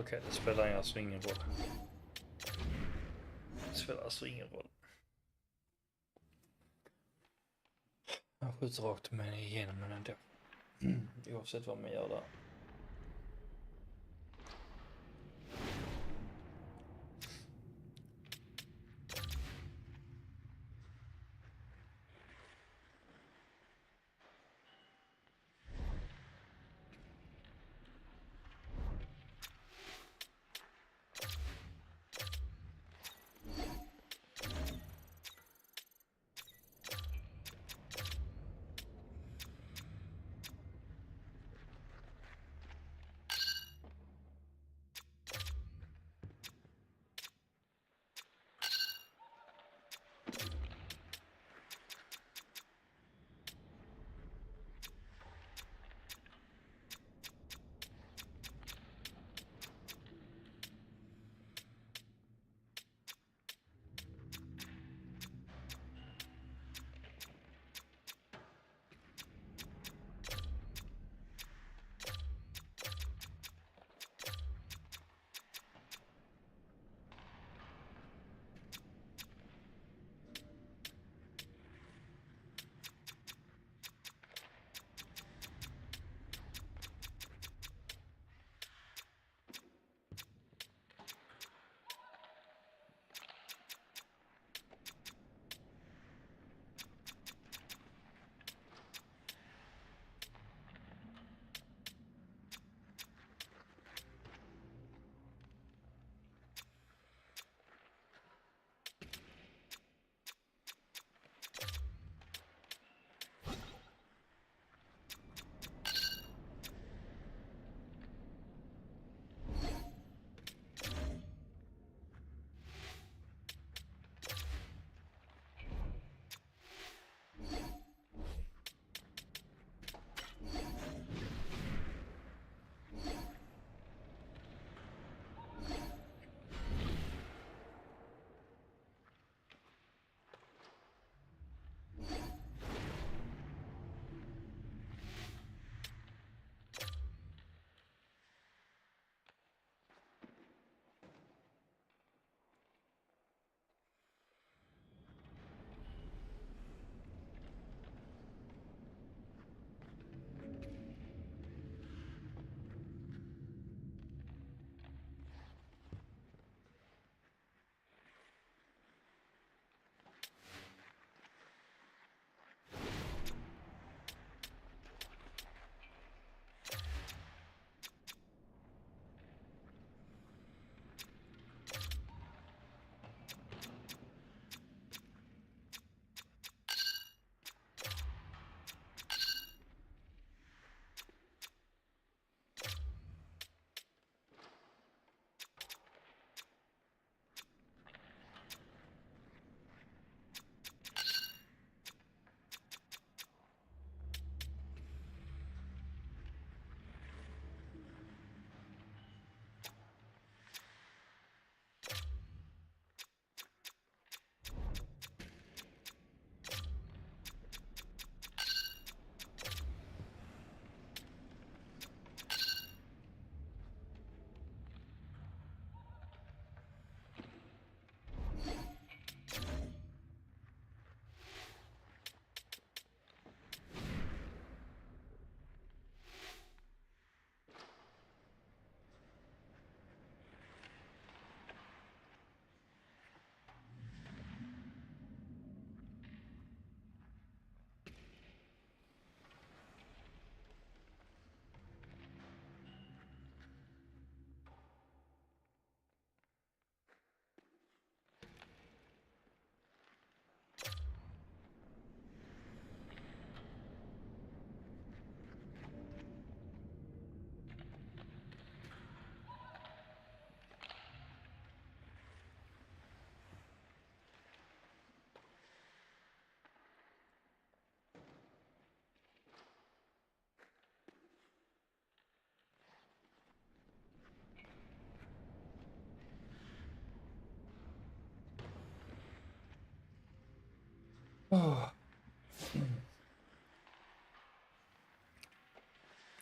Okej, det spelar alltså ingen roll. Det spelar alltså ingen roll. Jag skjuter rakt med igenom den ändå. Oavsett vad man gör där.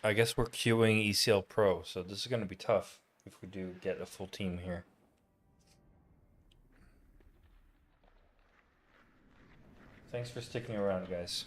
I guess we're queuing ECL Pro, so this is going to be tough. if we do get a full team here. Thanks for sticking around, guys.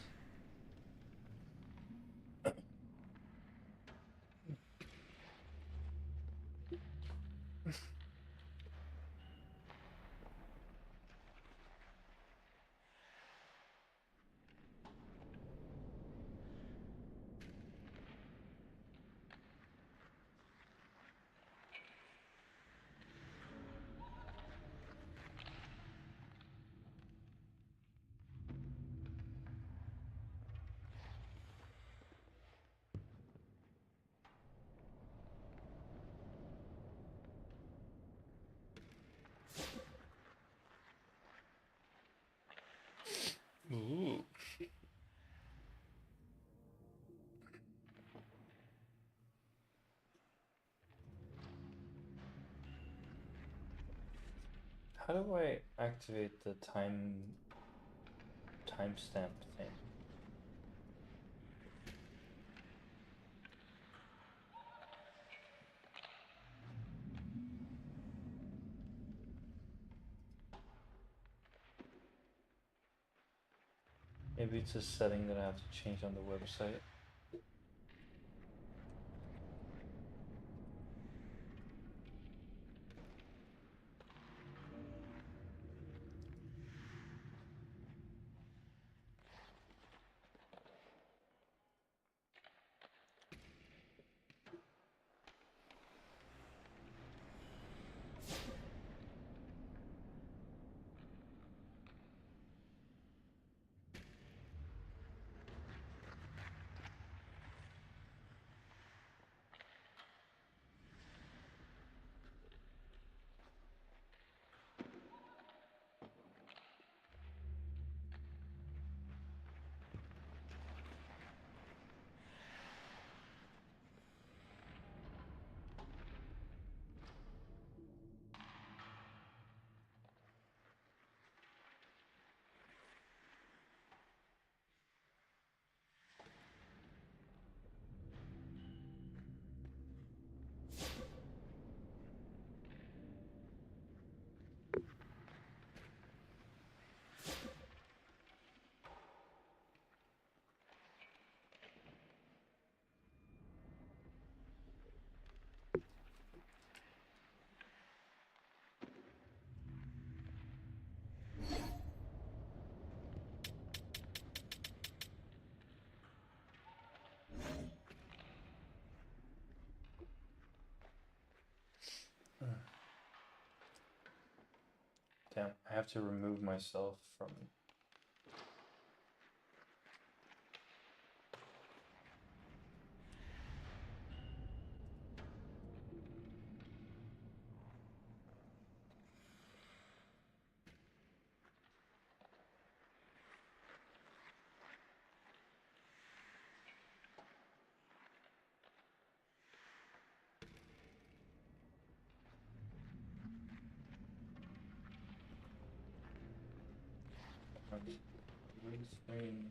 Ooh. How do I activate the timestamp thing? Maybe it's a setting that I have to change on the website. Damn, I have to remove myself from... green screen.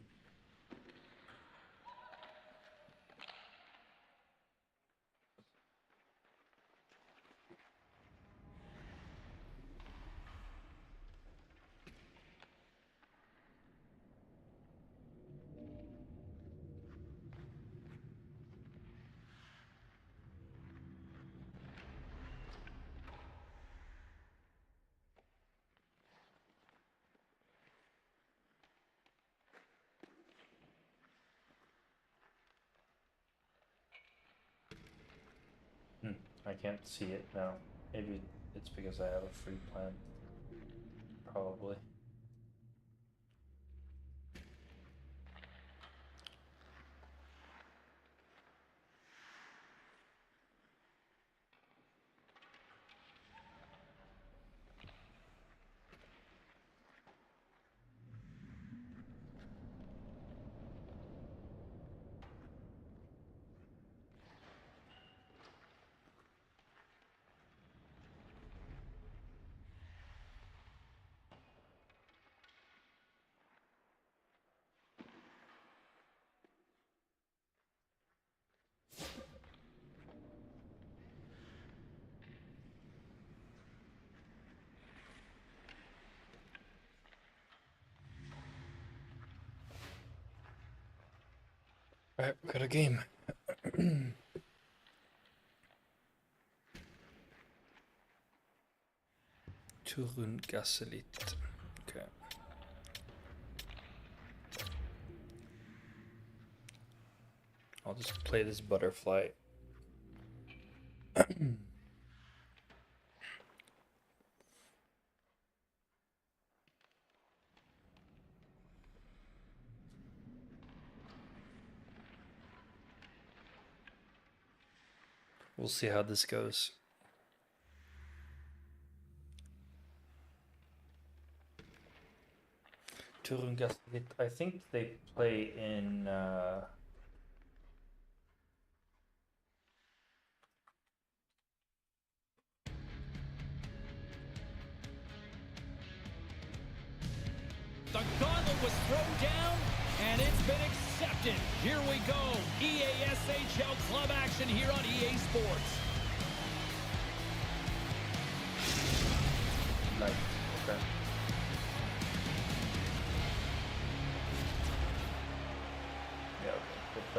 I can't see it now. Maybe it's because I have a free plan. Probably. Alright, we got a game. Turun Gasselit. Okay. I'll just play this butterfly. We'll see how this goes. Turun Gasselit. I think they play in The gauntlet was thrown down, and it's been accepted. Here we go. EASHL club action here on EA Sports. Nice. Okay. Yeah,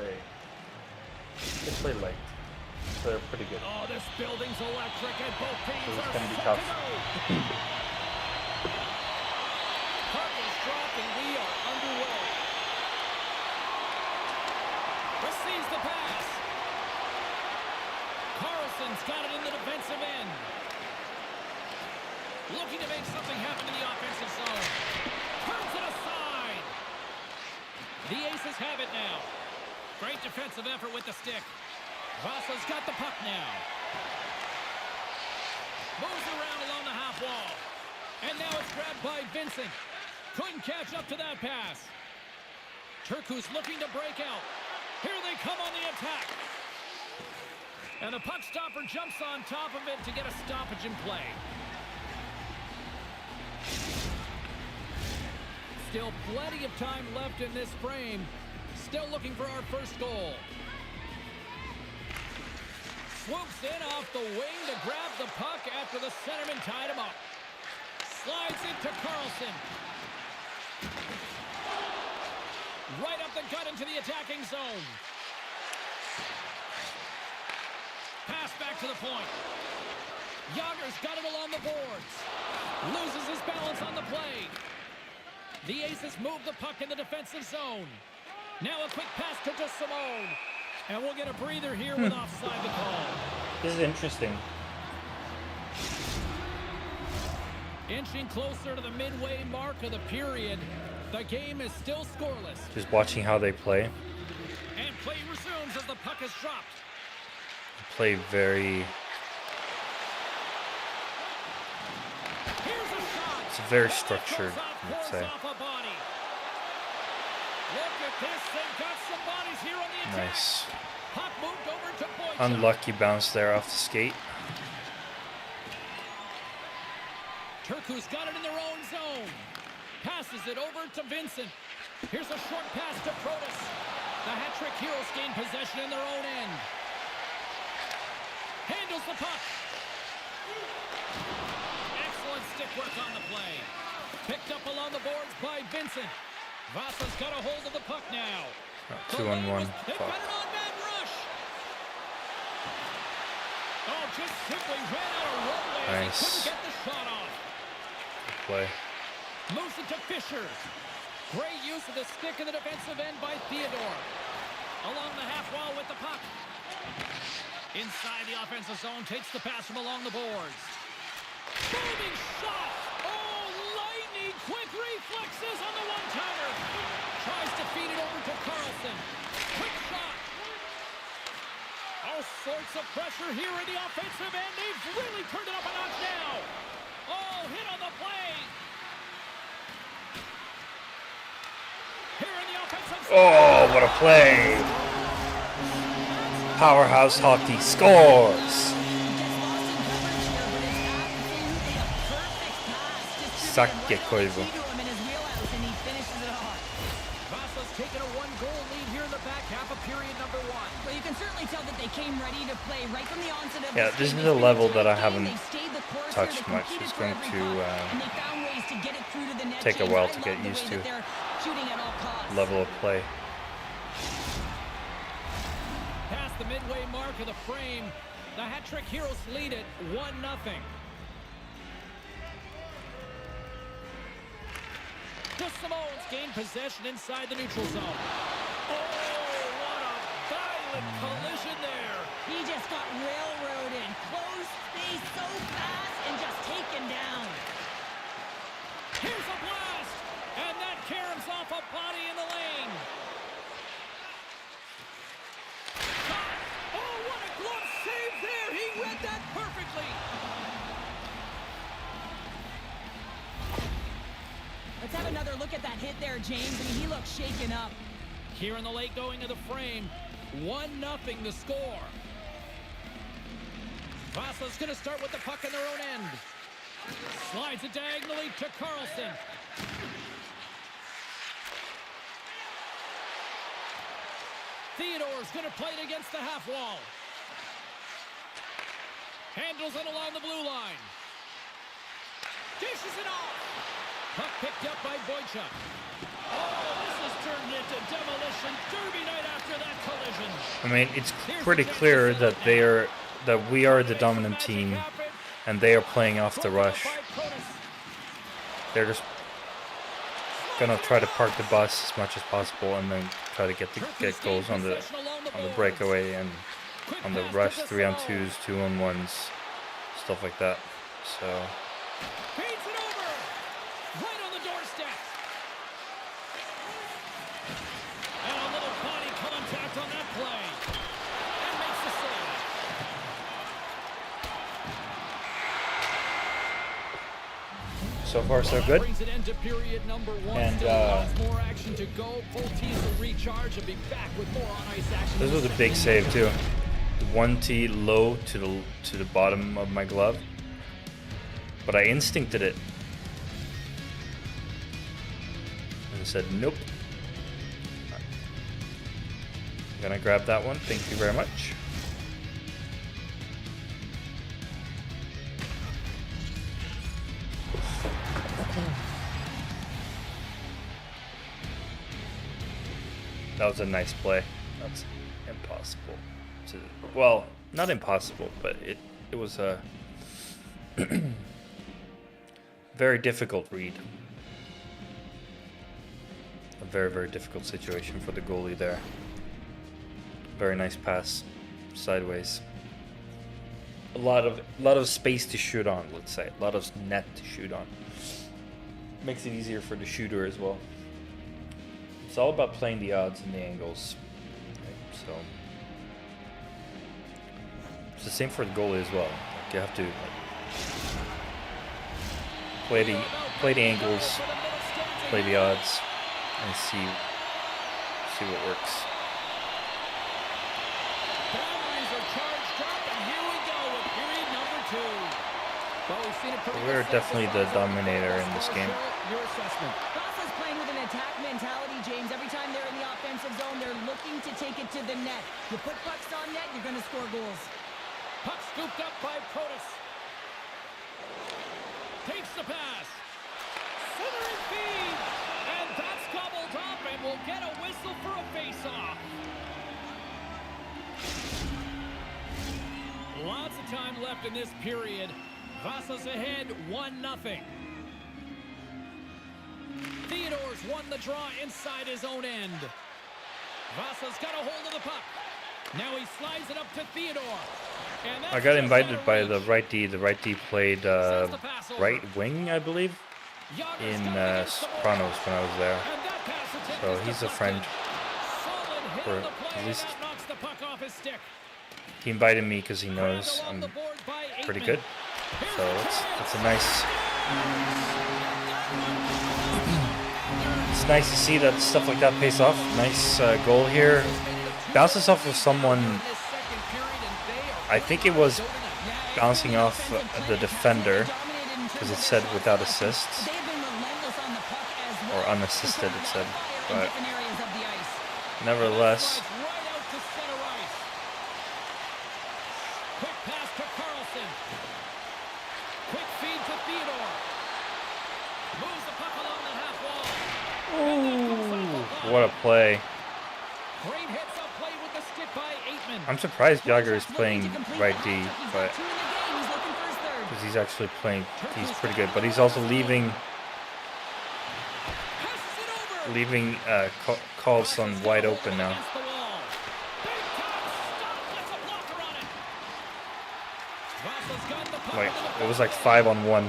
okay. They play light. So they're pretty good. Oh, this building's electric, and both teams So it's are gonna be set tough. to go. Puck is dropped, and we are underway. Receives the pass. Carlson's got it in the defensive end. Looking to make something happen in the offensive zone. Turns it aside. The Aces have it now. Great defensive effort with the stick. Vasa's got the puck now. Moves around along the half wall. And now it's grabbed by Vincent. Couldn't catch up to that pass. Turku's looking to break out. Here they come on the attack. And the puck stopper jumps on top of it to get a stoppage in play. Still plenty of time left in this frame. Still looking for our first goal. Swoops in off the wing to grab the puck after the centerman tied him up. Slides it to Carlson. Right up the gut into the attacking zone. Pass back to the point. Yager's got it along the boards. Loses his balance on the play. The Aces move the puck in the defensive zone. Now a quick pass to DeSimone. And we'll get a breather here with offside the call. This is interesting. Inching closer to the midway mark of the period. The game is still scoreless. Just watching how they play. And play resumes as the puck is dropped. Play very... Here's a shot. It's very structured, I'd say. Look at this. They've got some bodies here on the attack. Nice. Puck moved over to Boyd. Unlucky bounce there off the skate. Turku's got it in their own zone. Passes it over to Vincent. Here's a short pass to Protas. The hat-trick Heroes gain possession in their own end. Handles the puck. Excellent stick work on the play. Picked up along the boards by Vincent. Vasa's got a hold of the puck now. 2-on-1. They've got it on man rush. Oh, just simply ran out of roadway. Nice. Couldn't get the shot off. Good play. Moves it to Fisher. Great use of the stick in the defensive end by Theodore. Along the half wall with the puck. Inside the offensive zone, takes the pass from along the boards. Booming shot! Oh, lightning quick reflexes on the one-timer. Tries to feed it over to Carlson. Quick shot. All sorts of pressure here in the offensive end. They've really turned it up a notch now. Oh, hit on the play. Here in the offensive zone. Oh, what a play! Powerhouse Hockey scores! Sakke Koivu. Vasa's taken a one-goal lead here in the back half of period number one. Well, you can certainly tell that they came ready to play right from the onset of Yeah, this this game. is a level that I They haven't stayed the course touched here, they much. competed It's for going every to, puck, and they found ways to get it through to the net. take a James, while I to love get the used way to. that they're shooting at all costs. Level of play. past the midway mark of the frame. The hat-trick heroes lead it 1-0. The Samoans gain possession inside the neutral zone. Oh, what a violent collision there. He just got railroaded. Closed space so fast and just taken down. Here's a blast. And that caroms off a body in the lane. Oh, what a glove save there. He read that perfectly. Let's have another look at that hit there, James. I mean, he looks shaken up. Here in the late going of the frame, 1-0 the score. Vasa's going to start with the puck in their own end. Slides it diagonally to Carlson. Theodore's going to play it against the half wall. Handles it along the blue line. Dishes it off. Puck picked up by Boychuk. Oh, this has turned into demolition derby night after that collision. I mean, it's pretty clear that we are the dominant team, and they are playing off the rush. They're just gonna try to park the bus as much as possible, and then try to get goals on the breakaway and on the rush, 3-on-2s, 2-on-1s, stuff like that. So. So far, so good. And this was a big save too. The 1T low to the bottom of my glove, but I instincted it and said nope. I'm gonna grab that one. Thank you very much. That was a nice play. That's impossible to, well, not impossible, but it was a very difficult read. A very, very difficult situation for the goalie there. Very nice pass sideways. A lot of space to shoot on, let's say. A lot of net to shoot on. Makes it easier for the shooter as well. It's all about playing the odds and the angles. Right? So it's the same for the goalie as well. Like, you have to play the angles, play the odds, and see what works. Batteries are charged up, and here we go with period number 2. Well, we've seen a pretty We're definitely the dominator in this game. Your assessment. Vasa's playing with an attack mentality, James. Every time they're in the offensive zone, they're looking to take it to the net. You put pucks on net, you're going to score goals. Puck scooped up by Protas. Takes the pass. Centering feed. And that's gobbled up, and we'll get a whistle for a face-off. Lots of time left in this period. Vasa's ahead 1-0. Theodore's won the draw inside his own end. Vasa's got a hold of the puck. Now he slides it up to Theodore. And I got invited by the right D. The right D played right wing, I believe, in Sopranos when I was there. So he's a friend, or at least he invited me because he knows I'm pretty good. So it's a nice. It's nice to see that stuff like that pays off. Nice goal here. Bounces off of someone. I think it was bouncing off the defender because it said without assists or unassisted. It said, but nevertheless. What a play. Great hits up play with the stick by Aitman. I'm surprised Jagger is playing right D, but because he's actually playing, he's pretty good. But he's also leaving Carlson wide open now. Like it was like 5-on-1.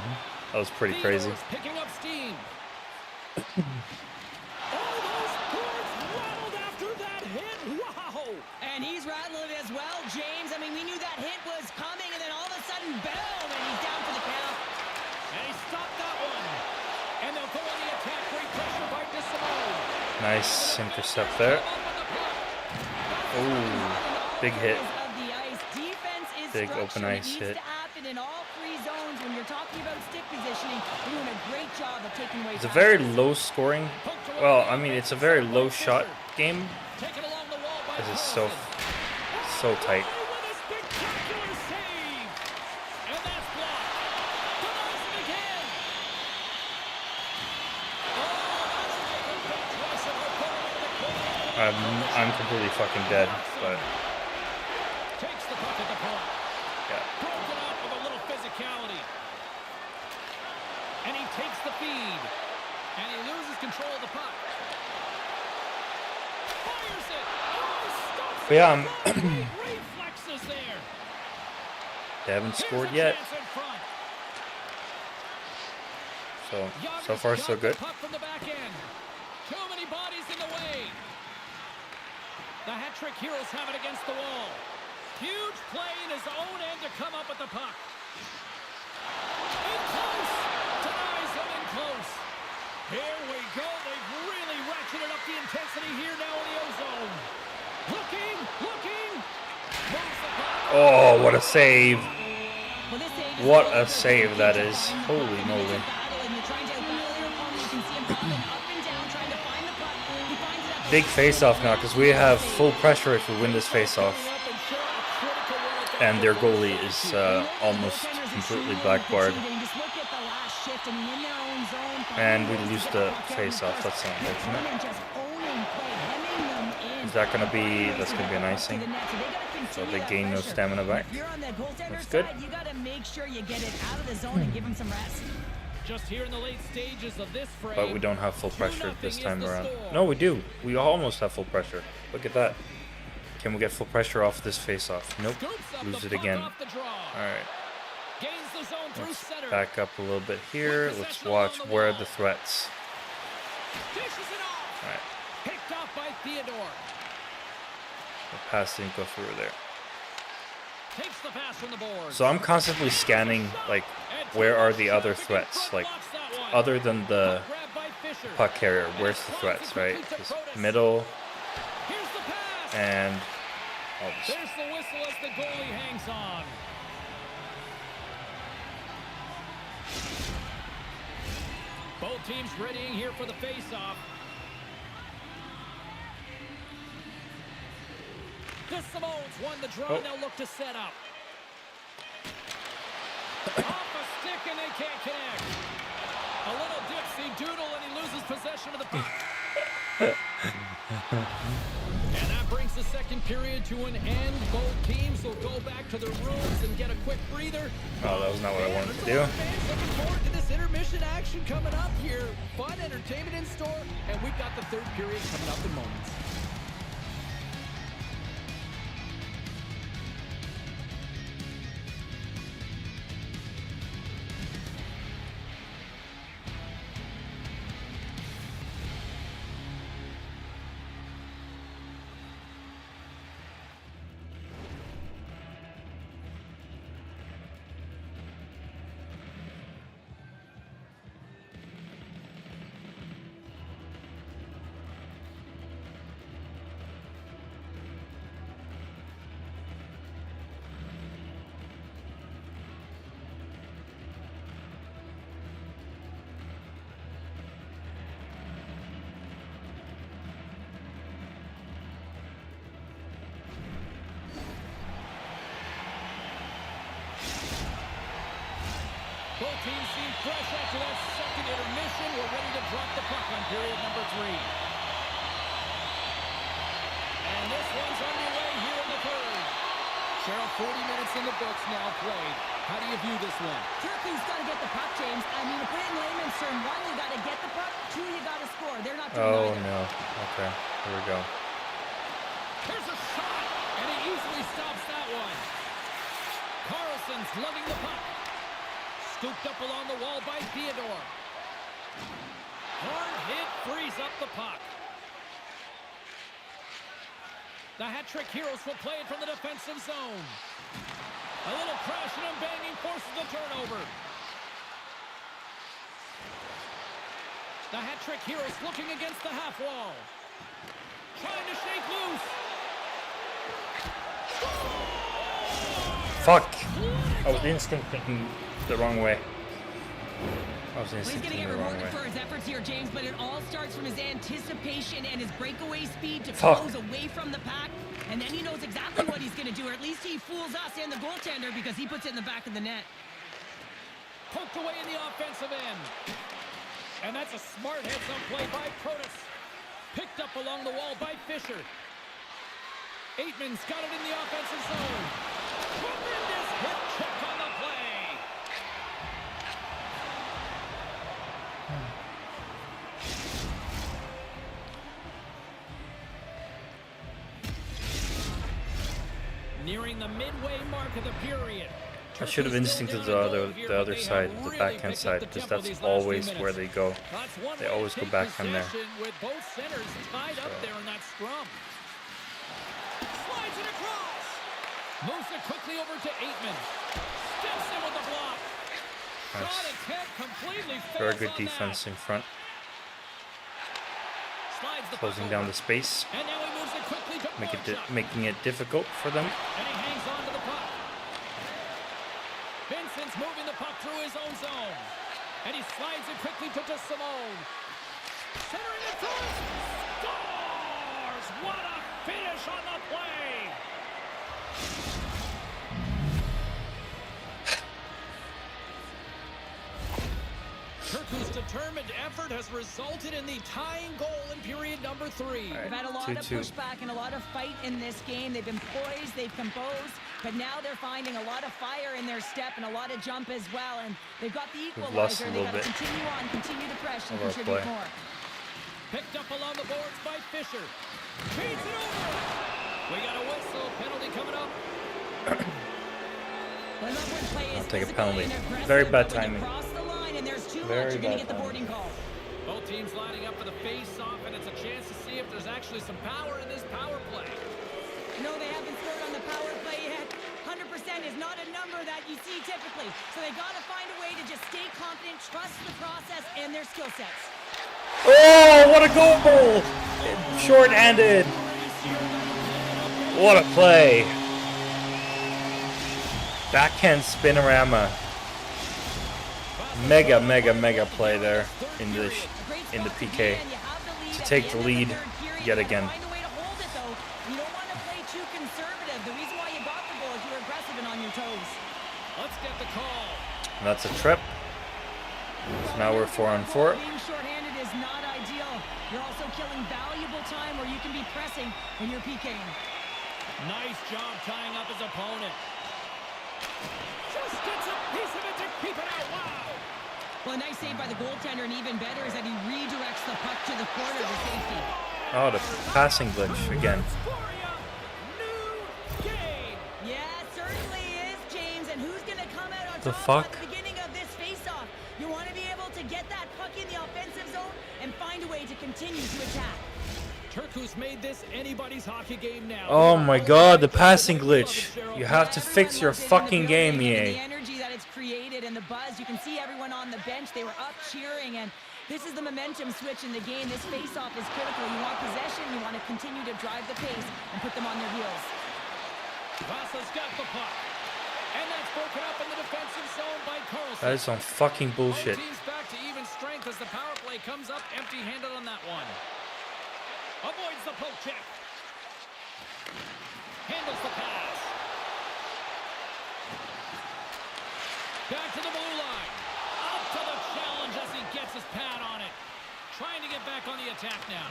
That was pretty crazy. And he's rattling as well, James. I mean, we knew that hit was coming, and then all of a sudden, boom, and he's down for the count. And he stopped that one. And they'll go on the attack. Great pressure by DeSimone. Nice intercept there. Ooh, big hit. Big open ice hit. In all three zones, when you're talking about stick positioning, you're doing a great job of taking away. It's a very low scoring. Well, I mean, it's a very low shot game because it's so tight. I'm completely fucking dead, but. And he takes the feed. And he loses control of the puck. Fires it. Oh, stops but yeah, reflexes there. They haven't scored yet. So far so good. From the back end. Too many bodies in the way. The hat-trick heroes have it against the wall. Huge play in his own end to come up with the puck. In close. Denies him in close. Here we go. They've really ratcheted up the intensity here now in the ozone. Looking. Moves the puck. Oh, what a save. What a save that is. Holy moly. Big face-off now because we have full pressure if we win this face-off. And their goalie is almost completely blackbarred. And we lose the face-off. That's unfortunate. Is that going to be... That's going to be an icing. So they gain no stamina back. That's good. You got to make sure you get it out of the zone and give him some rest. Just here in the late stages of this frame. But we don't have full pressure this time around. No, we do. We almost have full pressure. Look at that. Can we get full pressure off this face-off? Nope. Lose it again. Alright. Let's back up a little bit here. Let's watch where are the threats. Alright. Picked off by Theodore. The pass didn't go through there. Takes the pass from the board. So I'm constantly scanning, like, where are the other threats? Like, other than the puck carrier, where's the threats, right? Just middle, and I'll just... There's the whistle as the goalie hangs on. Both teams readying here for the face-off. DeSimone's won the draw. They'll look to set up. Off a stick and they can't connect. A little dipsy doodle and he loses possession of the puck. And that brings the second period to an end. Both teams will go back to their rooms and get a quick breather. Oh, that was not what I wanted to do. Looking forward to this intermission action coming up here. Fun entertainment in store, and we've got the third period coming up in moments. Both teams seem fresh after that second intermission. We're ready to drop the puck on period number 3. And this one's underway here in the third. Cheryl, 40 minutes in the books now played. How do you view this one? Turkey's got to get the puck, James. I mean, to put it in layman's term, 1, you got to get the puck. 2, you got to score. They're not doing Oh, either. no. Okay, here we go. Here's a shot, and he easily stops that one. Carlson's lugging the puck. Scooped up along the wall by Theodore. Hard hit frees up the puck. The hat-trick heroes will play it from the defensive zone. A little crashing and banging forces the turnover. The hat-trick heroes looking against the half wall. Trying to shake loose. Fuck! I was instantly the wrong way. I was Well, he's going to instantly get the wrong rewarded way. for his efforts here, James, but it all starts from his anticipation and his breakaway speed to Fuck. close away from the pack. And then he knows exactly what he's going to do, or at least he fools us and the goaltender because he puts it in the back of the net. Poked away in the offensive end. And that's a smart heads-up play by Protas. Picked up along the wall by Fisher. Aitman's got it in the offensive zone. Tremendous hip check on the play. Nearing the midway mark of the period. I should have instincted the other side, the backhand side, because that's always where they go. They always go backhand there. With both centers tied up there in that scrum. Slides it across. Moves it quickly over to Aitman. Steps in with the block. Shot Nice. attempt completely fails Very good on that. defense in front, Slides the closing puck down over. the space, And now he moves it quickly to Boychuk. making it difficult for them. And he hangs on to the puck. Vincent's moving the puck through his own zone. And he slides it quickly to DeSimone. Centering it first. Scores! What a finish on the play! Turku's determined effort has resulted in the tying goal in period number 3. They've had a lot 2-2. of pushback and a lot of fight in this game. They've been poised, they've composed, but now they're finding a lot of fire in their step and a lot of jump as well. And they've got the lost equalizer. a They've little got to bit continue on, continue to press and of our contribute play. more. Picked up along the boards by Fisher. Feeds it over. We got a whistle. Penalty coming up. Well, Lovewood plays I'll take a physical penalty. and aggressive, Very bad but when you timing. cross the line and there's too Very much, you're going bad to get the boarding call. Both teams lining up for the face-off, and it's a chance to see if there's actually some power in this power play. No, they haven't scored on the power play yet. 100% is not a number that you see typically. So they got to find a way to just stay confident, trust the process and their skill sets. Oh, what a goal! Short-handed. What a play! Backhand spinorama. Mega play there in the PK to take the lead yet again. Find a way to hold it though. You don't want to play too conservative. The reason why you got the goal is you were aggressive and on your toes. Let's get the call. And that's a trip. So now we're 4-on-4. Being shorthanded is not ideal. You're also killing valuable time where you can be pressing when you're PKing. Nice job tying up his opponent. Just gets a piece of it to keep it out. Wow. Well, a nice save by the goaltender, and even better is that he redirects the puck to the corner to safety. Oh, the passing glitch again. New game. Yeah, it certainly is, James. And who's going to come out on The top fuck? at the beginning of this face-off? You want to be able to get that puck in the offensive zone and find a way to continue to attack. Turku's made this anybody's hockey game now. Oh my god, the passing glitch. You have to fix your Everyone fucking loves it in game, the building, and EA. the energy that it's created and the buzz. You can see everyone on the bench. They were up cheering, and this is the momentum switch in the game. This face-off is critical. You want possession. You want to continue to drive the pace and put them on their heels. Vasa's got the puck. And that's broken up in the defensive zone by Carlson. That is some fucking bullshit. Both teams back to even strength as the power play comes up empty-handed on that one. Avoids the poke check. Handles the pass. Back to the blue line. Up to the challenge as he gets his pad on it. Trying to get back on the attack now.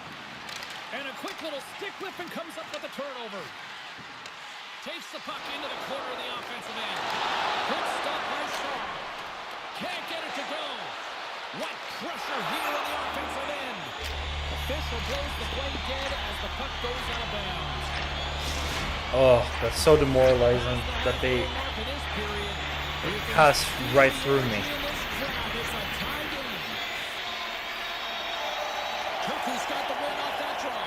And a quick little stick whip and comes up with a turnover. Takes the puck into the corner of the offensive end. Good stop by Shaw. Can't get it to go. What pressure here on the offensive end. Official blows the play dead as the puck goes out of bounds. Oh, that's so demoralizing that they pass right through me. Turku's got the win off that draw.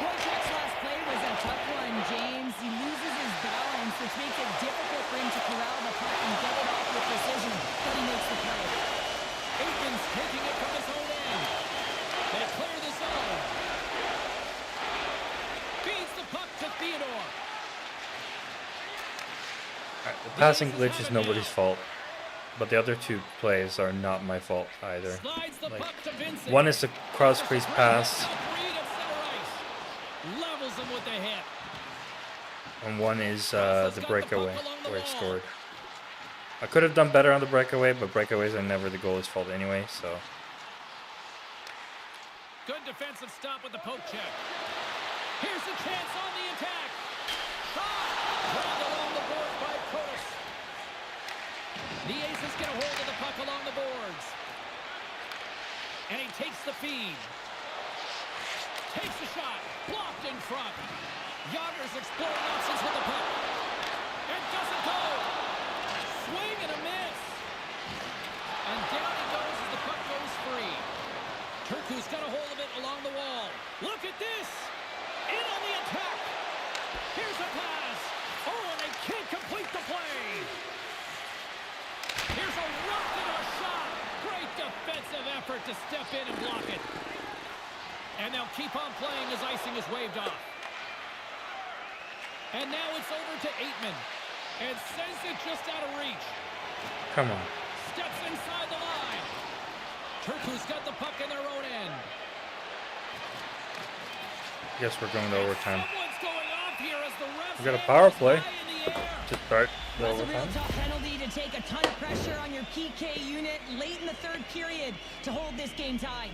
Wojciech's last play was a tough one, James. He loses his balance, which makes it difficult for him to corral the puck and get it off with precision, but he makes the play. Aikman's taking it from his own end. They clear the zone. Feeds the puck to Theodore. The passing glitch is nobody's fault, but the other two plays are not my fault either. Like, one is the cross crease pass, Levels him with the hit. and one is the breakaway where he scored. I could have done better on the breakaway, but breakaways are never the goalie's fault anyway, so. Good defensive stop with the poke check. Here's a chance on the attack. Grabbed along the board by Curtis. The Aces get a hold of the puck along the boards. And he takes the feed. Takes the shot. Blocked in front. Yager's exploring options with the puck. It doesn't go. Swing and a miss. And down he goes as the puck goes free. Turku's got a hold of it along the wall. Look at this. In on the attack. Here's a pass. Oh, and they can't complete the play. Here's a rocket or shot. Great defensive effort to step in and block it. And they'll keep on playing as icing is waved off. And now it's over to Aikman. And sends it just out of reach. Come on. Steps inside the line. Turku's got the puck in their own end. Guess we're going to overtime. Someone's going off here as the refs We got a power play high in the air. to start the That's a real overtime. tough penalty to take a ton of pressure on your PK unit late in the third period to hold this game tied.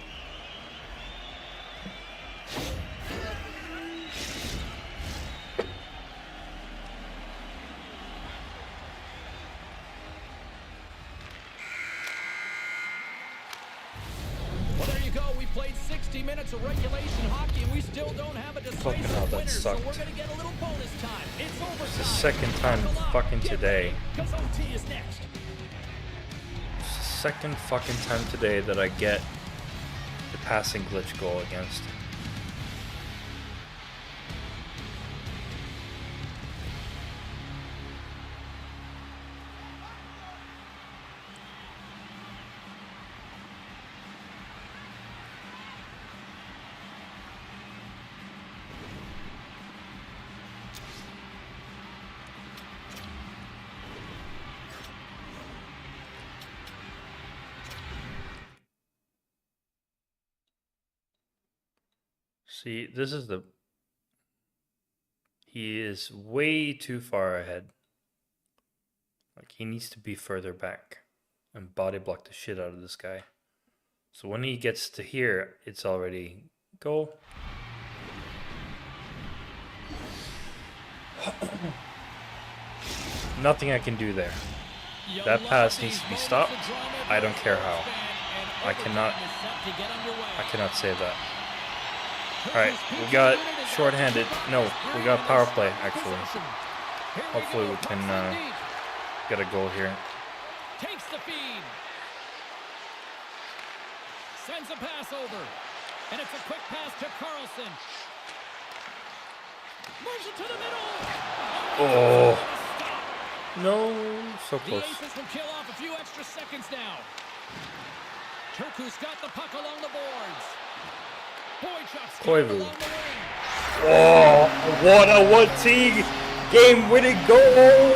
Well, there you go. We played 60 minutes of regulation hockey, and we still don't have a Fucking hell, decisive that winner, so sucked. we're going to get a little bonus time. It's overtime. It's the second time fucking today. Because OT is next. It's the second fucking time today that I get the passing glitch goal against. See, this is the... He is way too far ahead. Like, he needs to be further back and body block the shit out of this guy. So when he gets to here, it's already goal. Nothing I can do there. That pass needs to be stopped. I don't care how. I cannot save that. Alright, we got shorthanded. No, we got power play, actually. Hopefully we can get a goal here. Takes the feed. Sends a pass over. And it's a quick pass to Carlson. Moves it to the middle. Oh. No, so The close. Aces will kill off a few extra seconds now. Turku's got the puck along the boards. Boychuk's got it Koivu. along the wing. Oh, what a 1-T game-winning goal!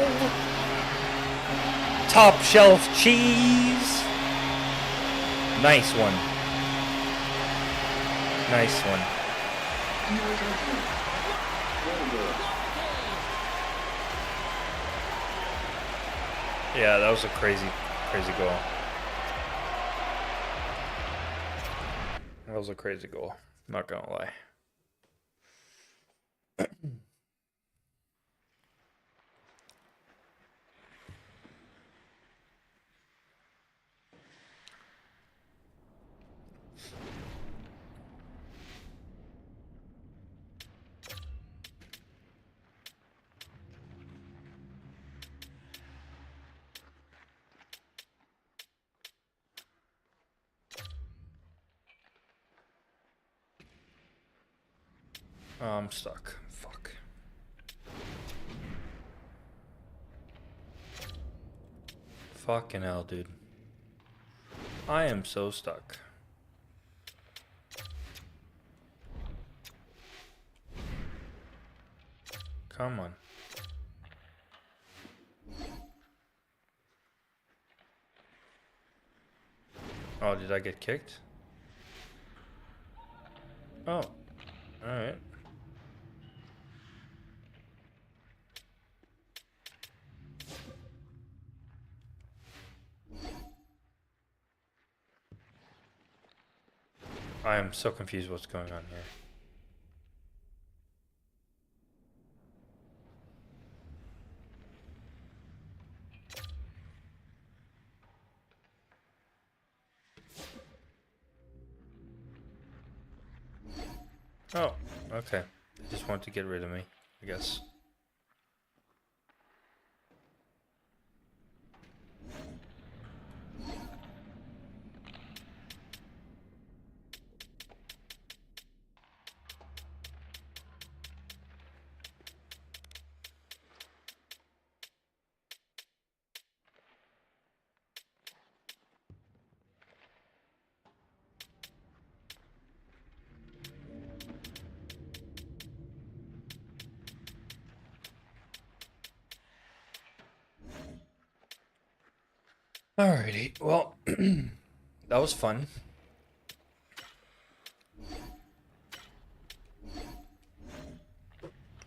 Top shelf cheese. Nice one. Nice one. Yeah, that was a crazy, crazy goal. That was a crazy goal. Not gonna lie. Oh, I'm stuck. Fuck. Fucking hell, dude. I am so stuck. Come on. Oh, did I get kicked? Oh, alright. I am so confused what's going on here. Oh, okay. They just want to get rid of me, I guess. Alrighty, well, that was fun.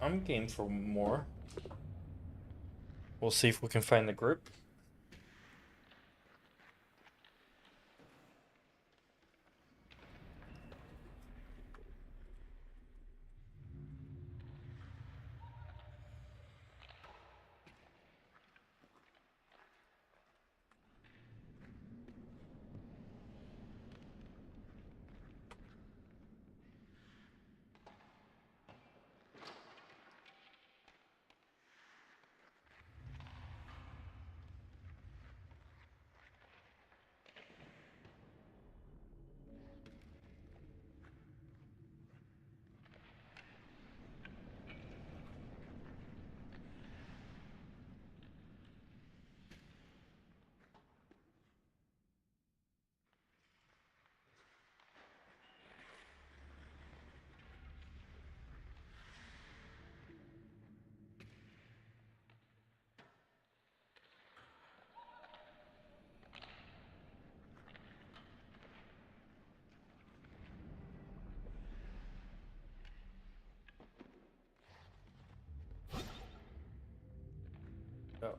I'm game for more. We'll see if we can find the group. Oh.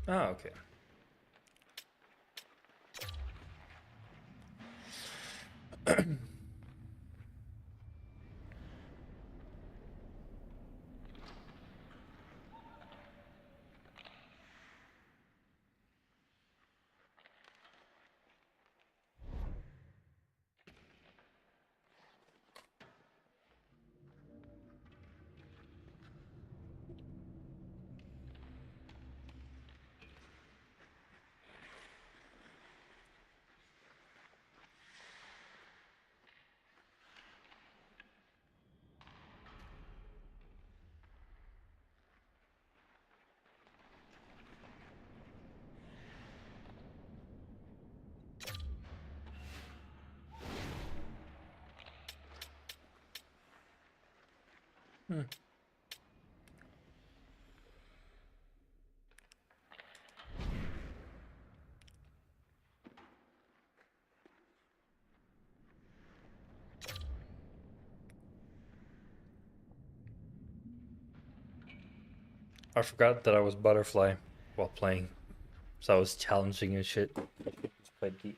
Oh, okay. Hmm. I forgot that I was butterfly while playing, so I was challenging and shit. Just played deep.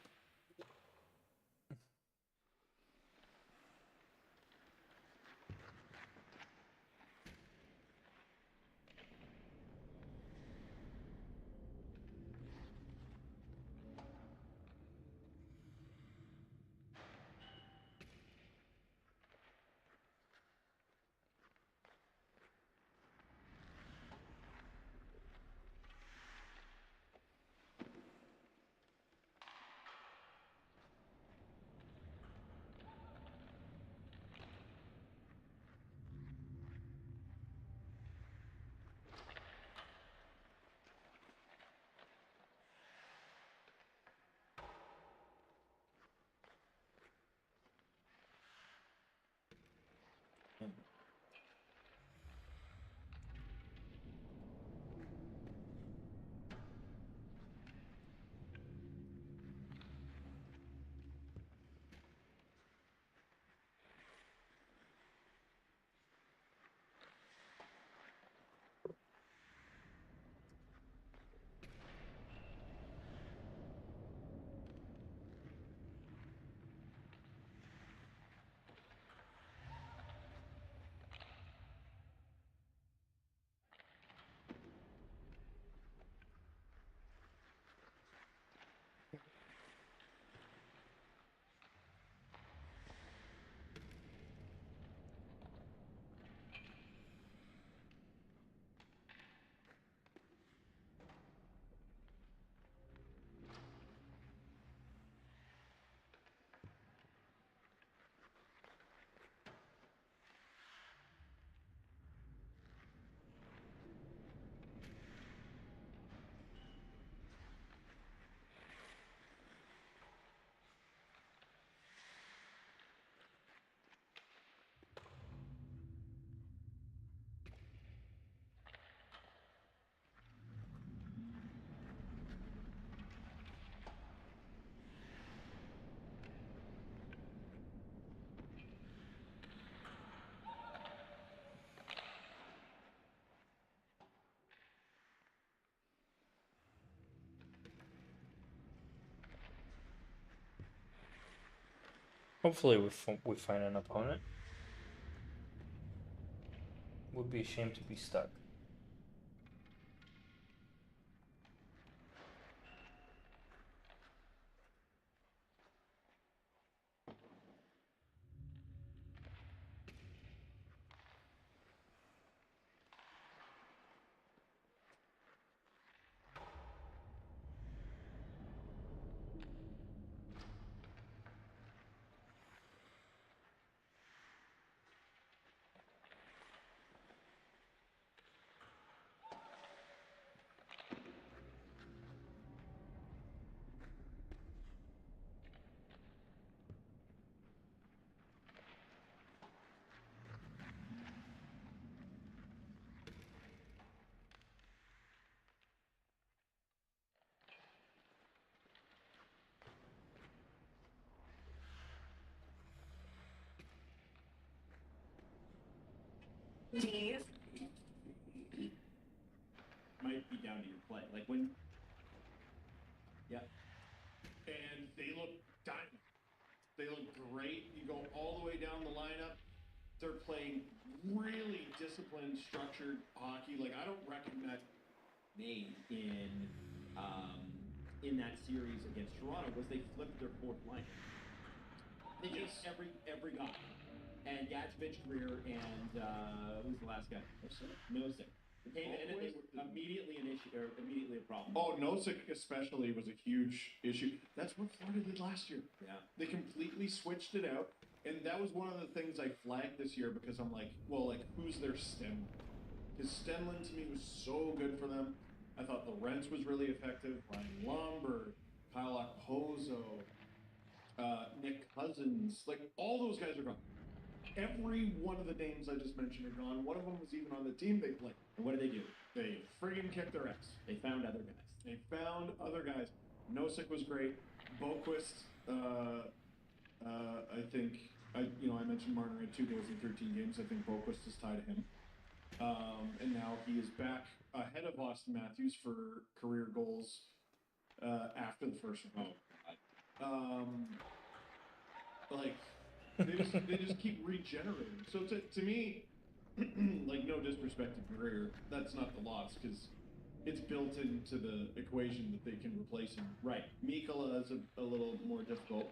Hopefully we find an opponent. Would be a shame to be stuck. Steve. Might be down to your play. Like when. Yeah. And they look dynamite. They look great. You go all the way down the lineup. They're playing really disciplined, structured hockey. Like I don't recognize. Made in that series against Toronto was they flipped their fourth line. They just every guy. And Gatsvich, Greer, and who's the last guy? Nosek. They came in and they were immediately an issue, or immediately a problem. Oh, Nosek especially was a huge issue. That's what Florida did last year. Yeah. They completely switched it out. And that was one of the things I flagged this year because I'm like, well, like, who's their Stenlund? Because Stenlund to me was so good for them. I thought Lorentz was really effective. Ryan Lomberg, Kyle Okposo, Nick Cousins. Like, all those guys are gone. Every one of the names I just mentioned are gone. One of them was even on the team they played. And what did they do? They friggin' kicked their ass. They found other guys. They found other guys. Nosek was great. Boquist, I think, I mentioned Marner had 2 goals in 13 games. I think Boquist is tied to him. And now he is back ahead of Austin Matthews for career goals after the first round. Like, they just keep regenerating. So to me, like, no disrespect to Greer, that's not the loss because it's built into the equation that they can replace him. Right. Mikkola is a little more difficult.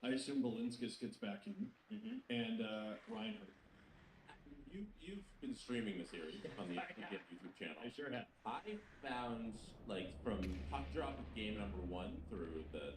I assume Balinskis gets back in, and Reinhardt. You've been streaming the series on the YouTube channel. I sure have. I found, like, from puck drop of game number 1 through the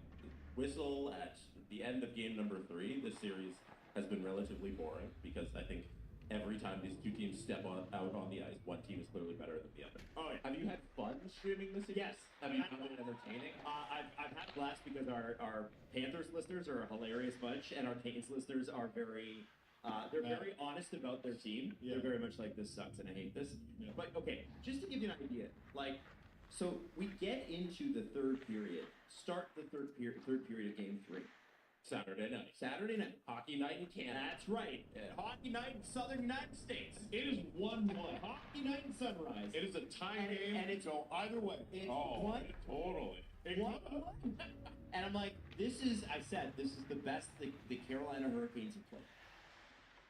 whistle at the end of game number 3, this series has been relatively boring because I think every time these two teams step out on the ice, one team is clearly better than the other. Oh, yeah. Have you had fun streaming this series? Yes. Have you found it entertaining? I've had a blast because our Panthers listeners are a hilarious bunch, and our Canes listeners are very very honest about their team. Yeah. They're very much like, this sucks and I hate this. Yeah. But okay, just to give you an idea, like, so we get into the third period, start the third period of game 3. Saturday night. Hockey night in Canada. That's right. Hockey night in Southern United States. It is 1-1. Hockey night in Sunrise. It is a tie game. And it's go either way. It's Totally. 1-1. And I'm like, this is the best the Carolina Hurricanes have played.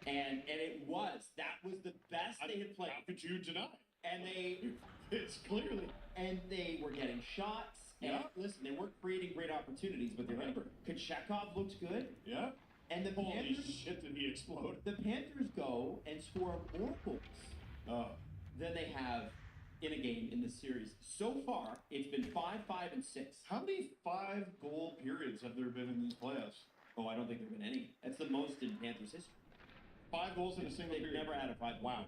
And it was. That was the best they had played. How could you deny? And it's clearly. And they were getting shots. And listen, they weren't creating great opportunities, but remember, Kochetkov looked good. Yeah. And the Holy Panthers, shit, did he explode? The Panthers go and score more goals than they have in a game in this series. So far, it's been 5-5 and 6. How many 5-goal periods have there been in these playoffs? Oh, I don't think there have been any. That's the most in Panthers history. 5 goals in a single period. They've never had a 5. Wow.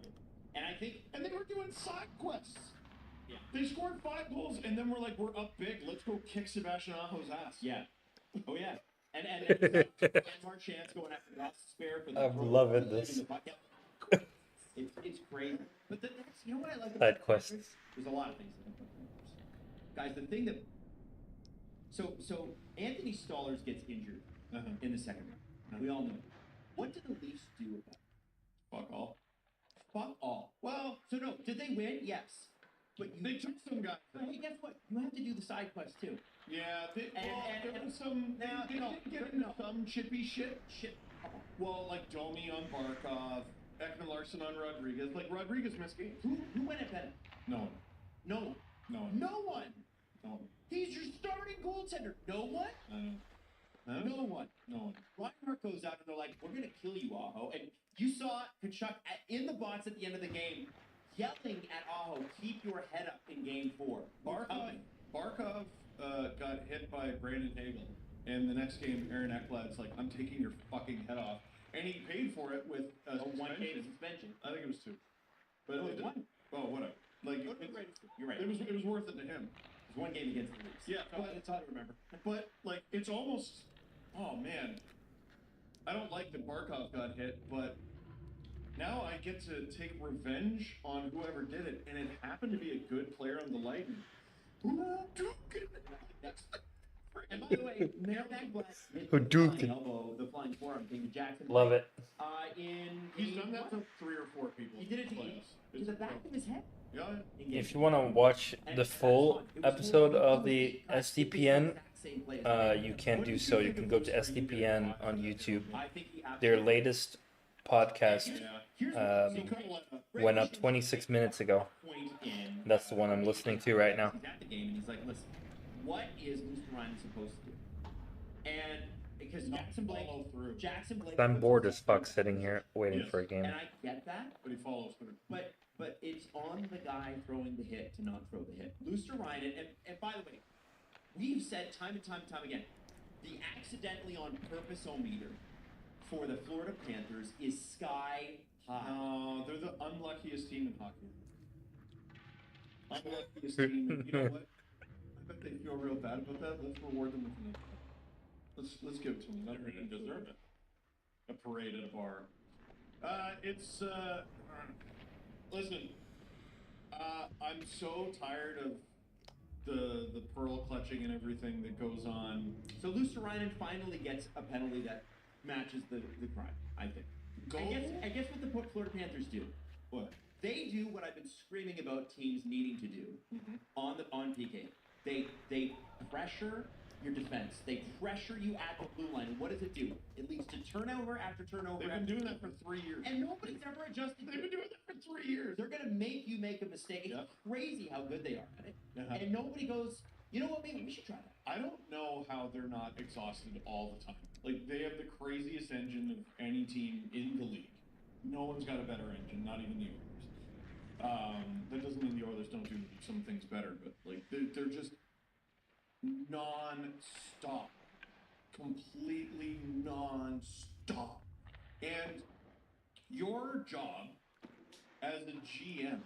And they were doing side quests. Yeah. They scored 5 goals, and then we're like, we're up big. Let's go kick Sebastian Aho's ass. Yeah. Oh, yeah. And Marchand's going after the spare for the. I'm loving this. It's crazy. But that's, you know what I like about Side quests. There's a lot of things. Guys, the thing that. So Anthony Stollers gets injured in the second round. We all know. What did the Leafs do about it? Fuck all. Fuck all. Well, so no, did they win? Yes. But they took some guys. But hey, guess what? You have to do the side quest too. Yeah, there and was some. now, They no, did get no. some chippy shit. Shit. Well, like Domi on Barkov, Ekman Larson on Rodriguez. Like Rodriguez missed games. Who went at Ben? No one. No one. No one. No one. No one. He's your starting goaltender. No one. No one. No one. Ryan Hart goes out and they're like, "We're gonna kill you, Aho." And you saw Kachuk in the box at the end of the game, yelling at Aho, "Keep your head up in Game 4." Barkov got hit by Brandon Hagel, and the next game, Aaron Ekblad's like, "I'm taking your fucking head off," and he paid for it with a 1-game suspension. I think it was 2, but No, it was 1. Oh, whatever. Like, You're right. It was worth it to him. It was 1 game against the Leafs. Yeah, That's all I remember. But like, it's almost. Oh man, I don't like that Barkov got hit, but now I get to take revenge on whoever did it, and it happened to be a good player on the Lightning. And by the way, Aaron Ekblad hit Who the duked flying it. elbow, the flying forearm thing to Jackson. Love it. He's done that to 3 or 4 people. He did it to the back of his head. Yeah. If you want to watch the full episode of the SDPN, you can do so. You can go to SDPN on YouTube. Their latest podcast went up 26 minutes ago. That's the one I'm listening to right now. He's at the game and he's like, "Listen, what is Mr. Ryan supposed to do?" And because Jackson Blake, I'm bored as fuck sitting here waiting for a game. and I get that, But he follows through. but it's on the guy throwing the hit to not throw the hit. Luster Ryan, and by the way, we've said time and time and time again, the accidentally on purpose-o-meter for the Florida Panthers is sky high. No, they're the unluckiest team in hockey. Unluckiest team. You know what? I bet they feel real bad about that. Let's reward them with another. Let's give it to them. They didn't deserve it. A parade at a bar. Listen. I'm so tired of the pearl clutching and everything that goes on. So Luster Ryan finally gets a penalty that matches the crime, I think. I guess what the Florida Panthers do. What? They do what I've been screaming about teams needing to do on PK. They pressure your defense. They pressure you at the blue line. And what does it do? It leads to turnover after turnover. They've been doing that for 3 years. And nobody's ever adjusted. They've been doing that for 3 years. They're going to make you make a mistake. It's crazy how good they are at it. And nobody goes, "You know what, maybe we should try that." I don't know how they're not exhausted all the time. Like, they have the craziest engine of any team in the league. No one's got a better engine, not even the Oilers. That doesn't mean the Oilers don't do some things better, but like they're just non-stop, completely non-stop. And your job as a GM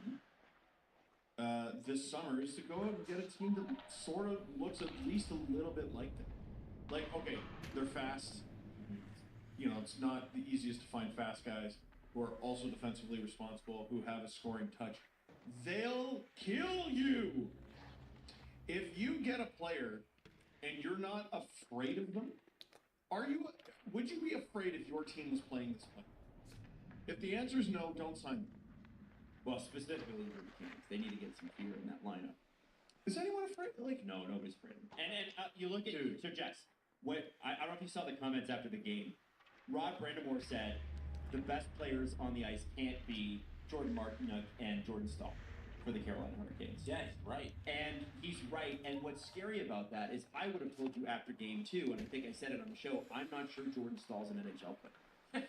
this summer is to go out and get a team that sort of looks at least a little bit like them. Like, okay, they're fast. You know, it's not the easiest to find fast guys who are also defensively responsible, who have a scoring touch. They'll kill you. If you get a player and you're not afraid of them, would you be afraid if your team was playing this way? If the answer is no, don't sign them. Well, specifically for the Kings, they need to get some fear in that lineup. Is anyone afraid? Like, No, nobody's afraid of him. And you look at so Jess. I don't know if you saw the comments after the game. Rod Brandamore said the best players on the ice can't be Jordan Martinook and Jordan Stahl for the Carolina Hurricanes. Yes, right. And he's right. And what's scary about that is I would have told you after game 2, and I think I said it on the show, I'm not sure Jordan Stahl's an NHL player.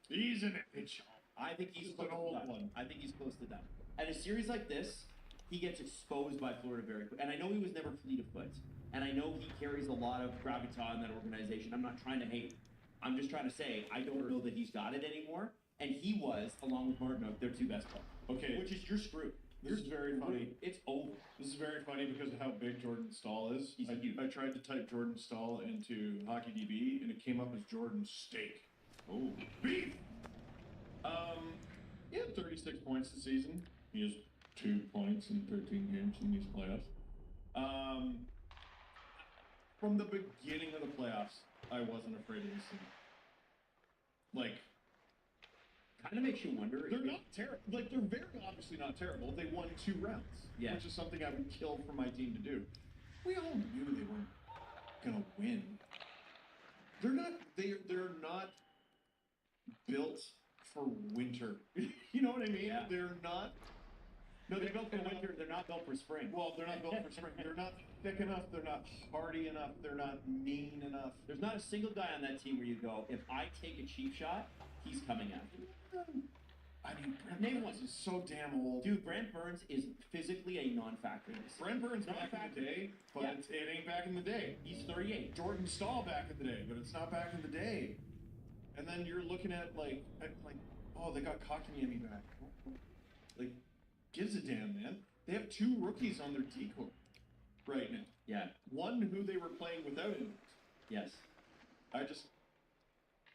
he's an NHL. I think he's Just close an old to done. one. I think he's close to done. At a series like this, he gets exposed by Florida very quick. And I know he was never fleet of foot. And I know he carries a lot of gravitas in that organization. I'm not trying to hate. I'm just trying to say I don't know that he's got it anymore. And he was, along with Martinook, their 2 best players. Okay. Which is you're screwed. This is very funny. It's over. This is very funny because of how big Jordan Stahl is. He's huge. I tried to type Jordan Stahl into HockeyDB and it came up as Jordan Steak. Oh, beef! He had 36 points this season. He has 2 points in 13 games in these playoffs. From the beginning of the playoffs, I wasn't afraid of this team. Like, Kind of makes you wonder. they're not terrible. Like, they're very obviously not terrible. They won 2 rounds, Yeah. which is something I would kill for my team to do. we all knew they weren't gonna win. They're not built for winter. You know what I mean? Yeah. They're not. No, they're built for winter. They're not built for spring. Well, they're not built for spring. They're not thick enough. They're not hardy enough. They're not mean enough. There's not a single guy on that team where you go, if I take a cheap shot, he's coming after me. I mean, Brent Name Burns one. is so damn old. Dude, Brent Burns is physically a non-factor in this. Brent Burns back in Non-factor. the day, but Yeah. it ain't back in the day. He's 38. Jordan Stahl back in the day, but it's not back in the day. And then you're looking at like, oh, they got Kakanyemi back. Like, gives a damn, man. They have 2 rookies on their decor right now. Yeah. One who they were playing without him. Yes.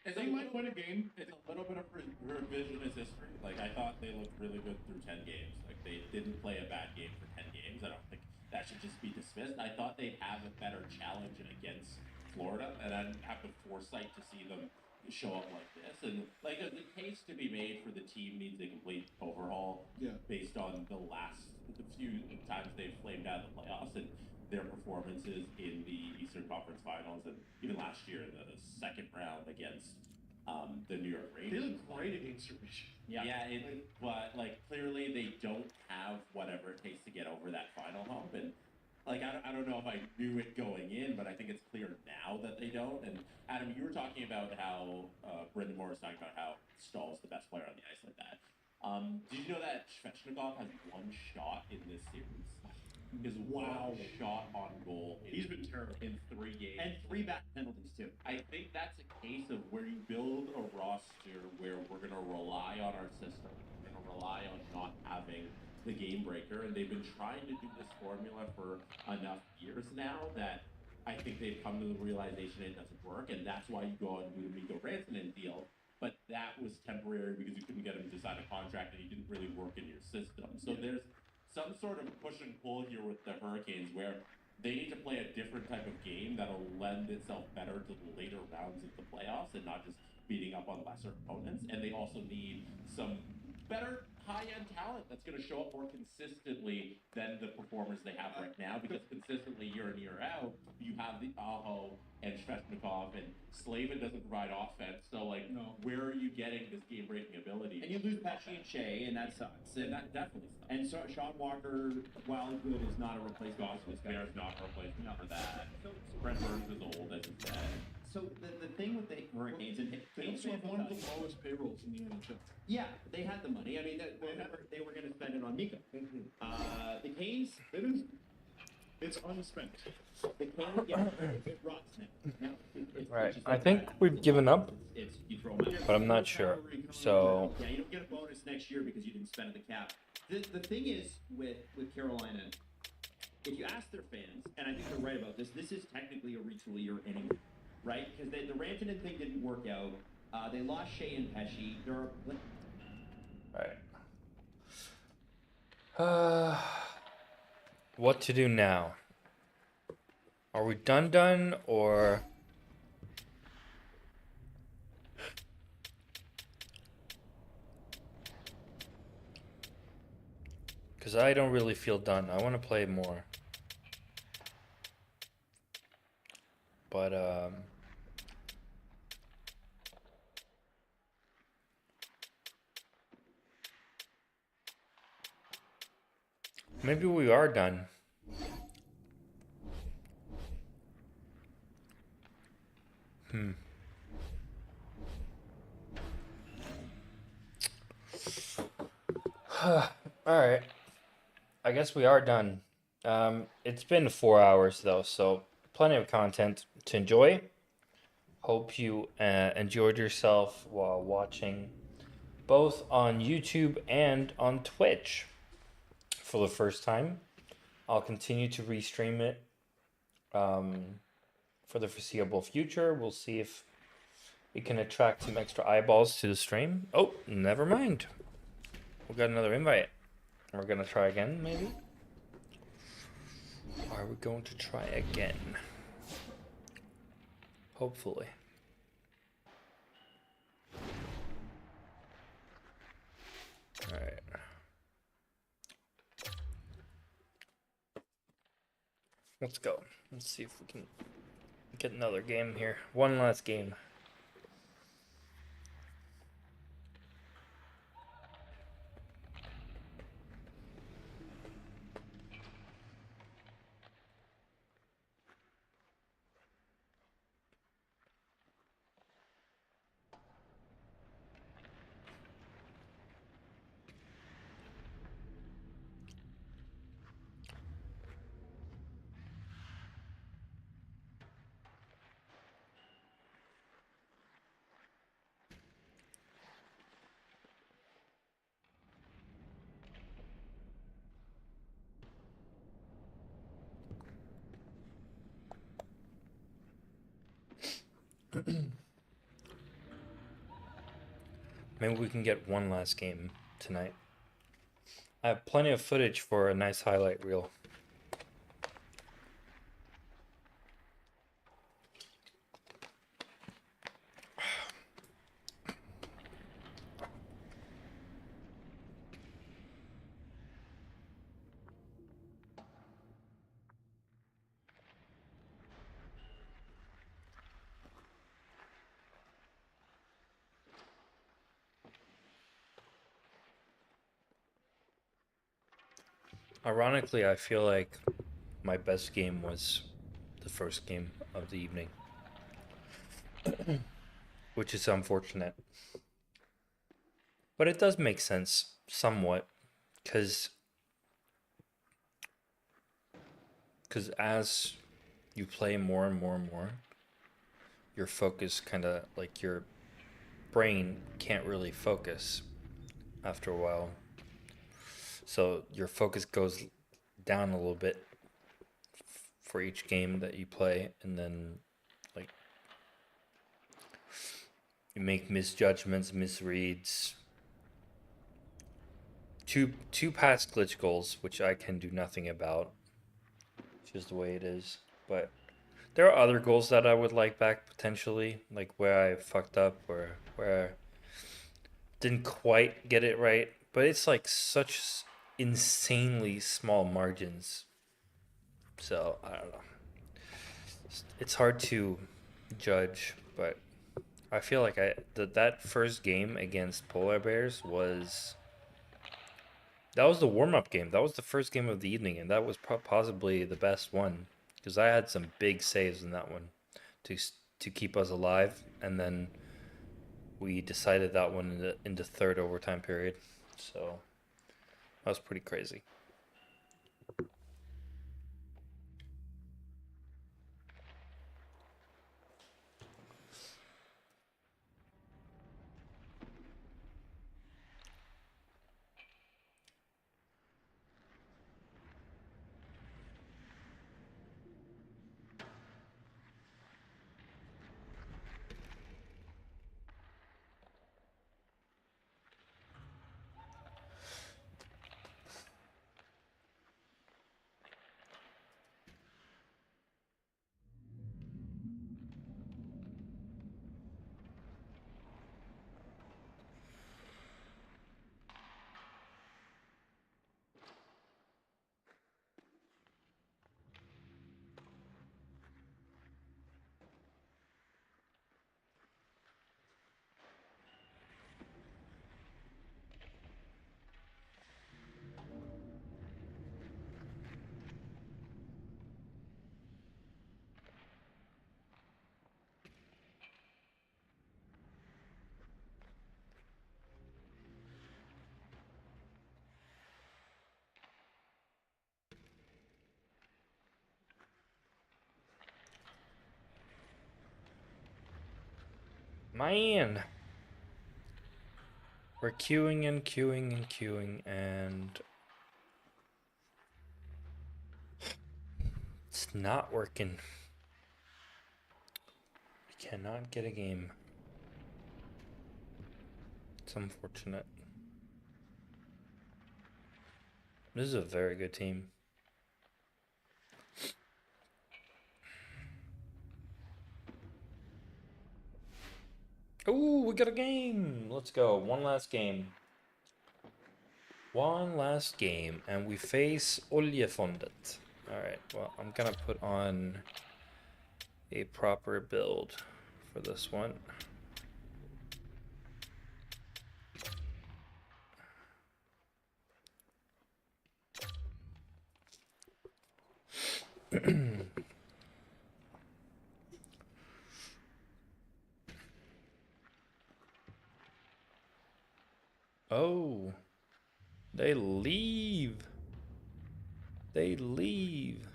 They might win a game. It's a little bit of revisionist history. Like, I thought they looked really good through 10 games. Like, they didn't play a bad game for 10 games. I don't think that should just be dismissed. I thought they'd have a better challenge against Florida, and I didn't have the foresight to see them show up like this. And, like, there's a case to be made for the team needs a complete overhaul based on the few times they've flamed out of the playoffs and their performances in the Eastern Conference Finals, and even last year in the second round against the New York They Rangers. look great against Division. But like clearly they don't have whatever it takes to get over that final hump, and like I don't know if I knew it going in, but I think it's clear now that they don't. And Adam, you were talking about how Brendan Moore was talking about how Stahl's the best player on the ice like that. Did you know that Svechnikov has 1 shot in this series? His one shot on goal. He's been terrible in 3 games. And 3 back penalties, too. I think that's a case of where you build a roster where we're going to rely on our system. We're going to rely on not having the game breaker. And they've been trying to do this formula for enough years now that I think they've come to the realization it doesn't work. And that's why you go out and do the Mikko Rantanen deal. But that was temporary because you couldn't get him to sign a contract and he didn't really work in your system. So there's some sort of push and pull here with the Hurricanes where they need to play a different type of game that'll lend itself better to the later rounds of the playoffs and not just beating up on lesser opponents. And they also need some better high-end talent that's going to show up more consistently than the performers they have right now, because consistently year in, year out, you have the Aho and Svechnikov, and Slavin doesn't provide offense, so like, where are you getting this game-breaking ability? And you lose Pesci and Shea, and that sucks. And that definitely sucks. And so Sean Walker, while good, is not a replacement. There's not a replacement for that. Brent Burns is old, as you said. So the thing with the Hurricanes, and They also have one of the lowest payrolls in the NHL. yeah, they had the money. I mean, they were going to spend it on Mika. The Canes, It's unspent. the Canes, yeah, it rots now. It's Right. just I like think that. we've given up, It's you throw them out. but I'm not sure. So Yeah, you don't get a bonus next year because you didn't spend the cap. The thing is with Carolina, if you ask their fans, and I think they're right about this is technically a retool year anyway, right? Because the Rantanen thing didn't work out. They lost Shea and Pesci. There are right. What to do now? Are we done or? Because I don't really feel done. I want to play more. But, maybe we are done. Alright. I guess we are done. It's been 4 hours though, so plenty of content to enjoy. Hope you enjoyed yourself while watching both on YouTube and on Twitch for the first time. I'll continue to restream it for the foreseeable future. We'll see if we can attract some extra eyeballs to the stream. Oh, never mind. We got another invite. We're gonna try again, maybe? Are we going to try again? Hopefully. Alright. Let's go. Let's see if we can get another game here. One last game. Maybe we can get one last game tonight. I have plenty of footage for a nice highlight reel. Ironically, I feel like my best game was the first game of the evening, which is unfortunate. But it does make sense somewhat, because as you play more and more and more, your focus kind of, like, your brain can't really focus after a while. So your focus goes down a little bit for each game that you play, and then, like, you make misjudgments, misreads. Two past glitch goals, which I can do nothing about. It's just the way it is. But there are other goals that I would like back potentially, like where I fucked up or where I didn't quite get it right. But it's like such insanely small margins. So I don't know. It's hard to judge, but I feel like that first game against Polar Bears was... That was the warm-up game. That was the first game of the evening, and that was possibly the best one, because I had some big saves in that one to keep us alive, and then we decided that one in the third overtime period. So that was pretty crazy. Man, we're queuing and queuing and queuing, and it's not working. We cannot get a game. It's unfortunate. This is a very good team. Ooh, we got a game. Let's go. One last game. One last game, and we face Oljefondet. Alright, well, I'm gonna put on a proper build for this one. Oh, they leave. They leave.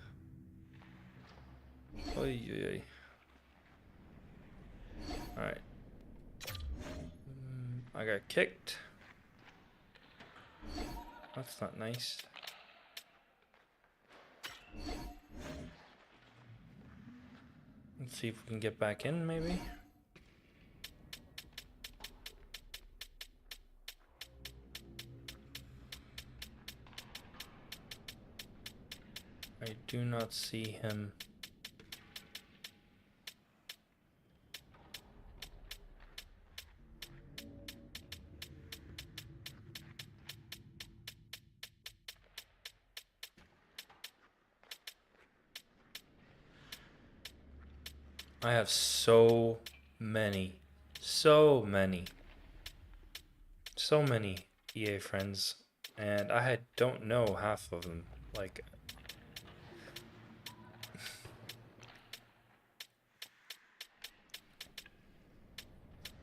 Oy, oy, oy. All right. I got kicked. That's not nice. Let's see if we can get back in, maybe. I do not see him. I have so many EA friends, and I don't know half of them. Like,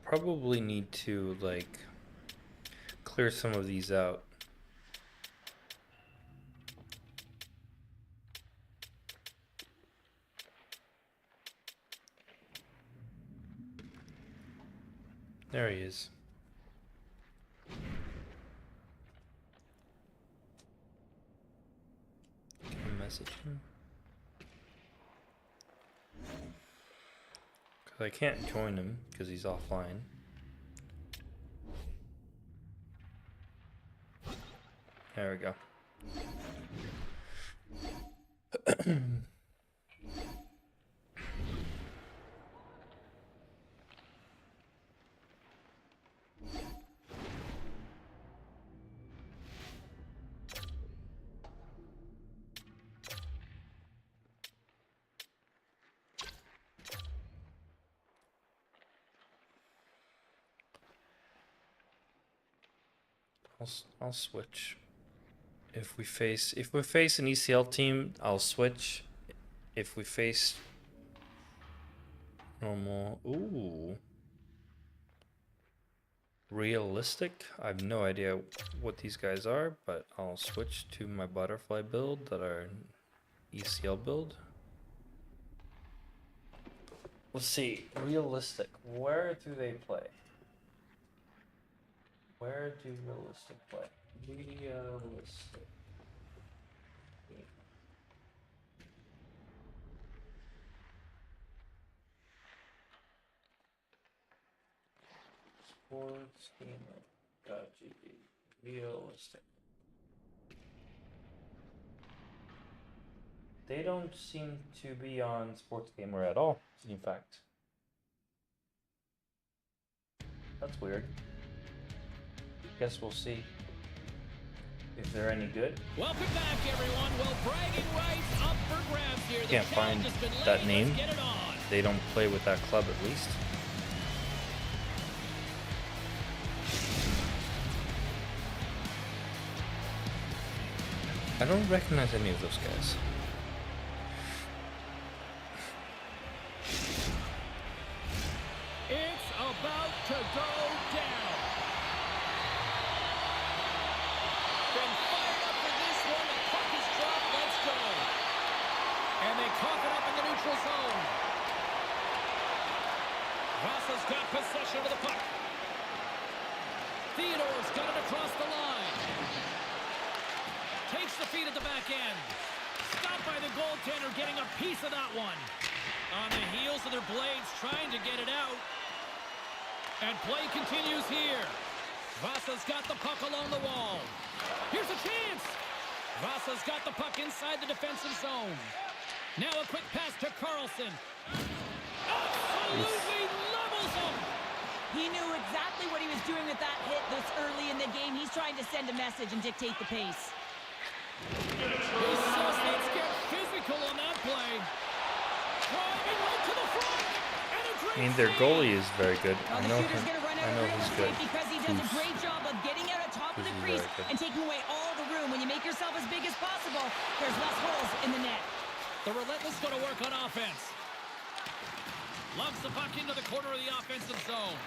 probably need to like clear some of these out. There he is. Can I message him? Because I can't join him because he's offline. There we go. I'll switch. If we face an ECL team, I'll switch. If we face normal, ooh, realistic. I have no idea what these guys are, but I'll switch to my butterfly build that are ECL build. Let's see, realistic. Where do they play? Where do realistic play? Realistic. Sports gamer.gg. Realistic. They don't seem to be on Sports Gamer at all, in fact. That's weird. Guess we'll see if they're any good. Welcome back, everyone. Well, bragging rights up for grabs here. Can't find that name. They don't play with that club, at least. I don't recognize any of those guys. It's about to go down. Been fired up for this one. The puck is dropped. Let's go. And they cough it up in the neutral zone. Vasa's got possession of the puck. Theodore's got it across the line. Takes the feed at the back end. Stopped by the goaltender, getting a piece of that one. On the heels of their blades, trying to get it out. And play continues here. Vasa's got the puck along the wall. Here's a chance. Vasa's got the puck inside the defensive zone. Now a quick pass to Carlson. Absolutely levels him. He knew exactly what he was doing with that hit this early in the game. He's trying to send a message and dictate the pace. He says, let's get physical. I mean, their goalie is very good. Well, I the know shooter's him. going to run I out know of real he's estate good. because he does a great job of getting out on top of the He's crease very good. and taking away all the room. When you make yourself as big as possible, there's less holes in the net. The Relentless going to work on offense. Loves the puck into the corner of the offensive zone.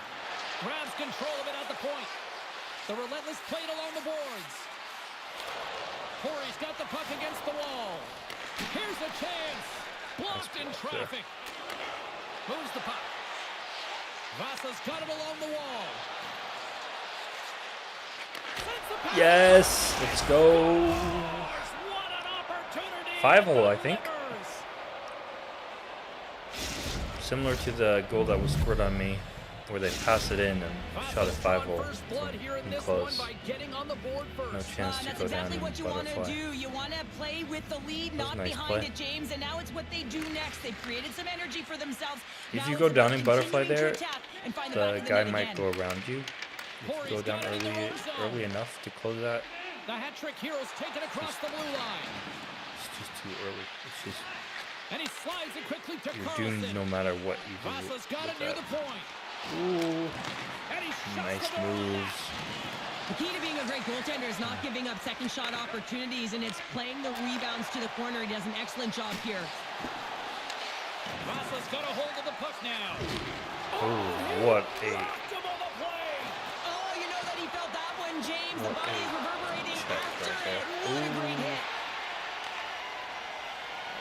Grabs control of it at the point. The Relentless played along the boards. Corey's got the puck against the wall. Here's a chance. Blocked in traffic. Moves the puck. Vasa's got it along the wall. Sends the pass. Yes, let's go. What an opportunity. 5-hole, I think. Delivers. Similar to the goal that was scored on me, where they passed it in and shot a Vasa's drawn 5-hole first blood here in and this close. one by getting on the board first. No chance to That's go down exactly in what you want to butterfly. do. You want to play with the lead, That was not a nice behind play. it, James. And now it's what they do next. They've created some energy for themselves. If Now you it's go about down in butterfly continuing to there, attack and find the back of guy net might again. go around you. If you go down early enough to close that, The hat-trick heroes taken across the blue line. it's just too early. It's just And he slides it quickly to you're Carlson. doomed no matter what you do. Vasa's got it with near that. the point. Ooh, And he shuts nice the door. moves. The key to being a great goaltender is not giving up second shot opportunities, and it's playing the rebounds to the corner. He does an excellent job here. Vasa's got a hold of the puck now. Oh, what a Optimal the play. Oh, you know that he felt that one, James. The What body is a reverberating check after right there. it. What a great hit.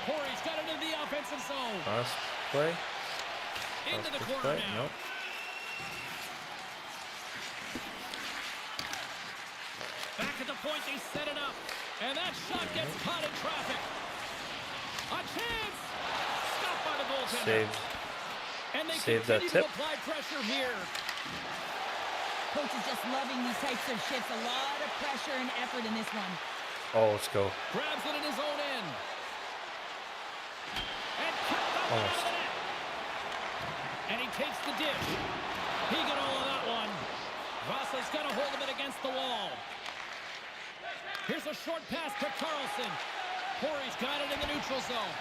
Corey's got it in the offensive zone. fast play. Into the Fast corner play. now. Nope. Back at the point, they set it up. And that shot gets caught in traffic. A chance. Stopped by the goaltender. Saved. And they Save that continue tip. to apply pressure here. Coach is just loving these types of shifts. A lot of pressure and effort in this one. Oh, let's go. Grabs it in his own end. And kept up Almost. out of the net. And he takes the dish. He got all of that one. Vasa's got a hold of it against the wall. Here's a short pass to Carlson. Corey's got it in the neutral zone.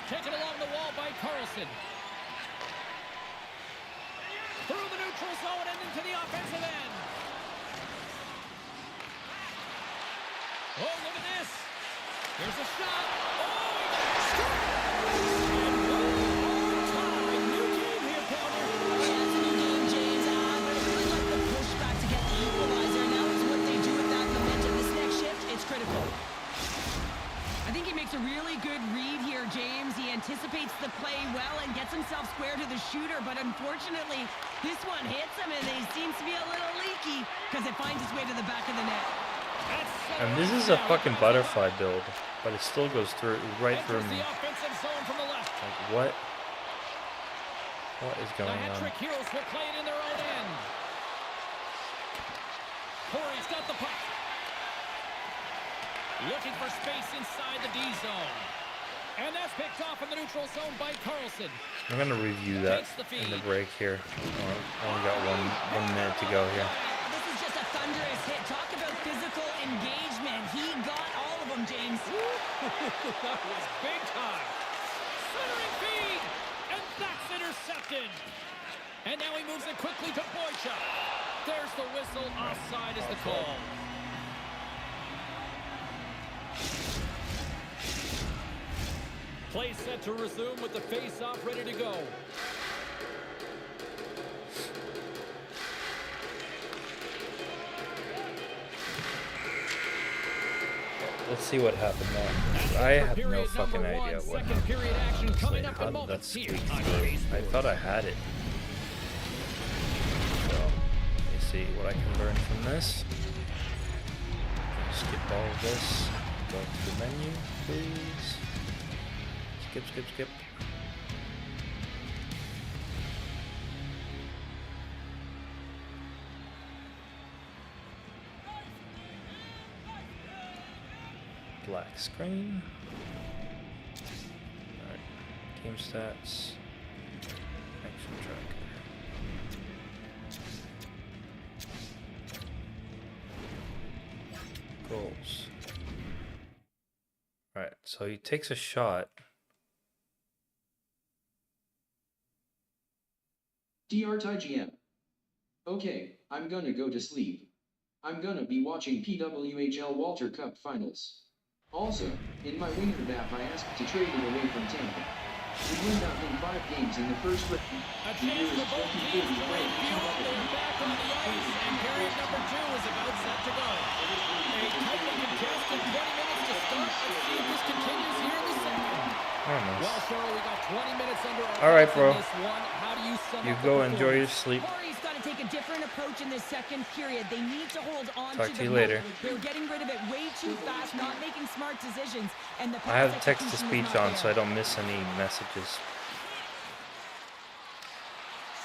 Taken along the wall by Carlson. Through the neutral zone and into the offensive end. Oh, look at this. Here's a shot. Oh, he got struck. And one more time. New game here, Palmer. Yeah, it's a new game, James. But I really like the pushback to get the equalizer. Now it's what they do with that momentum. This next shift, it's critical. I think he makes a really good read here, James. He anticipates the play well and gets himself square to the shooter. But unfortunately, this one hits him, and he seems to be a little leaky because it finds its way to the back of the net. And this is a fucking butterfly build, but it still goes through right through Enters me. the offensive zone from the left. Like what? What is The going on? hat-trick heroes will play it in their own end. Corey's got the puck. Looking for space inside the D zone. And that's picked off in the neutral zone by Carlson. I'm gonna review that in the break here. Only got one minute to go here. This is just a thunderous hit. Talk about physical engagement. He got all of them, James. That was big time. Centering feed. And that's intercepted. And now he moves it quickly to Boychuk. There's the whistle. Offside is the call. Play set to resume with the face-off ready to go. Let's see what happened there. I have no fucking idea what happened. Period action coming up How in did that moments squeak here on through? Facebook. I thought I had it. So, let me see what I can learn from this. Skip all of this. Go to the menu, please. Skip, skip, skip. Black screen. Alright. Game stats. Action tracker. Goals. Alright, so he takes a shot. DRTIGM. Okay, I'm gonna go to sleep. I'm gonna be watching PWHL Walter Cup Finals. Also, in my winger dap I asked to trade it away from Tampa. We went out in 5 games in the first round. A chance for both teams to refuel. They're back on the ice, and period number 2 is about set to go. A tightly contested 20 minutes to start. Let's see if this continues here in the second. Well, sir, we got 20 minutes under our All right, belt bro. in this one. How do you sum You up go the enjoy your performance? sleep. Corey's got to take a different approach in this second period. They need to hold on Talk to to you the later. moment. They were getting rid of it way too fast, not making smart decisions. And the I have pass text to execution was speech not on, there. so I don't miss any messages.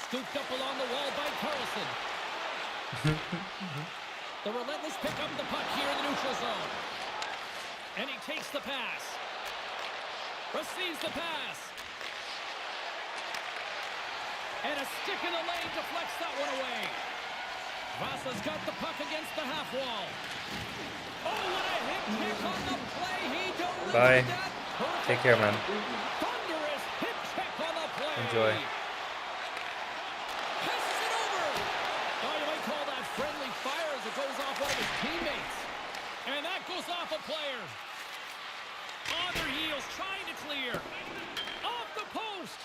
Scooped up along the wall by Carlson. The relentless pick up the puck here in the neutral zone. And he takes the pass. Receives the pass. And a stick in the lane deflects that one away. Vasa's got the puck against the half wall. Oh, what a hip check on the play. He delivered Bye. that. Perfect. Take care, man. Thunderous hip check on the play. Enjoy. Passes it over. Oh, you might call that friendly fire as it goes off one of his teammates. And that goes off a player. On their heels, trying to clear. Off the post.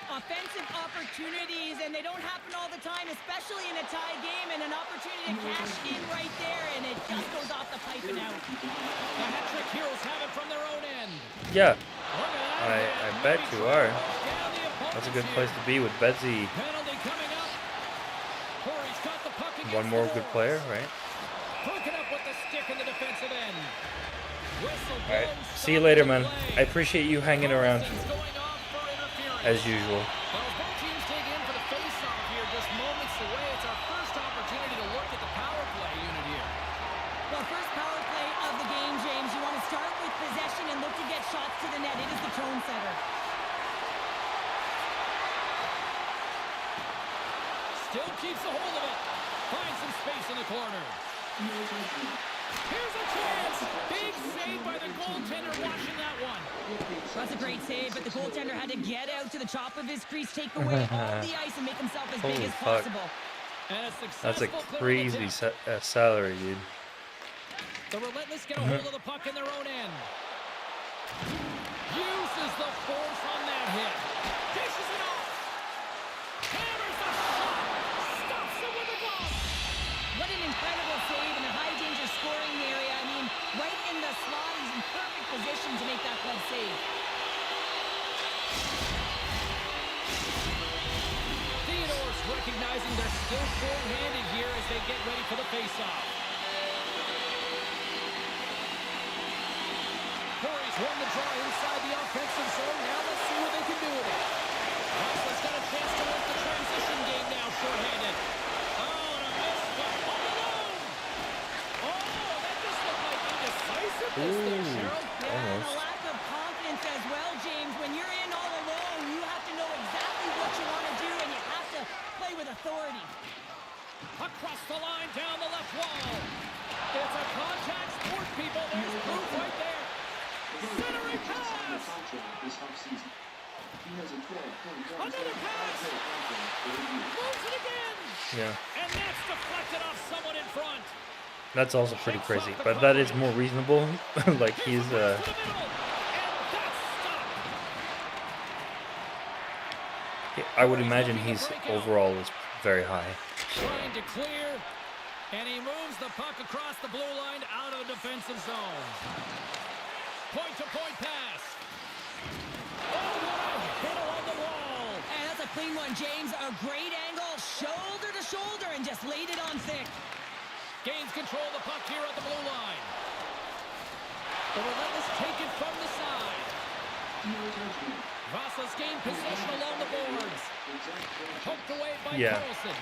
Offensive opportunities, and they don't happen all the time, especially in a tie game, and an opportunity to cash in right there, and it just goes off the pipe and out. The hat-trick heroes have it from their own end. Yeah, Look at that. I bet you are. Down the That's a opponent's good place to be with Betsy. Penalty coming up. Corey's got the puck against One more the good boards. player, right? Hooking up with the stick in the defensive end. Whistle All right. blows, See you stop later, the man. play. I appreciate you hanging around Carlson's going off for interference. as usual. Well, as both teams dig in for the face-off here, just moments away. It's our first opportunity to look at the power play unit here. Well, first power play of the game, James. You want to start with possession and look to get shots to the net. It is the tone setter. Still keeps a hold of it. Finds some space in the corner. Here's a chance. Big save by the goaltender watching that one. That's a great save, but the goaltender had to get out to the top of his crease, take away all the ice, and make himself as big Holy as fuck. possible. And a That's a successful clear crazy of the tip. salary, dude. The Relentless get a hold of the puck in their own end. Uses the force on that hit. Dishes it off. Hammers the shot. Stops it with a glove. What an incredible save in a high-danger scoring area. I mean, right in the slot. He's in perfect position to make that club save. Theodore's recognizing they're still short-handed here as they get ready for the face-off. Corey's won the draw inside the offensive zone. Now let's see what they can do with it. Russell's got a chance to work the transition game now, short-handed. Oh, and a miss, but all alone. Oh, that just looked like indecisiveness there, Cheryl. Yeah, and a Almost. lack of confidence as well, James. When you're in all alone, you have to know exactly what you want to do, and you have to play with authority. Across the line, down the left wall. It's a contact sport, people. There's proof right there. Centering pass. This offseason. He has a 12-point Another pass. Moves it again. Yeah, And that's deflected off someone in front. that's also pretty crazy, but that is more reasonable. Like he's To the middle. And that's stopped. I would imagine he's overall is very high. Trying to clear. And he moves the puck across the blue line out of the defensive zone. Point-to-point pass. Oh, what a hit along the wall. And that's a clean one, James. A great angle, shoulder to shoulder, and just laid it on thick. Gains control of the puck here at the blue line. The Relentless take it from the side. Vasa's gained possession along the boards. Poked away by Yeah. Carlson.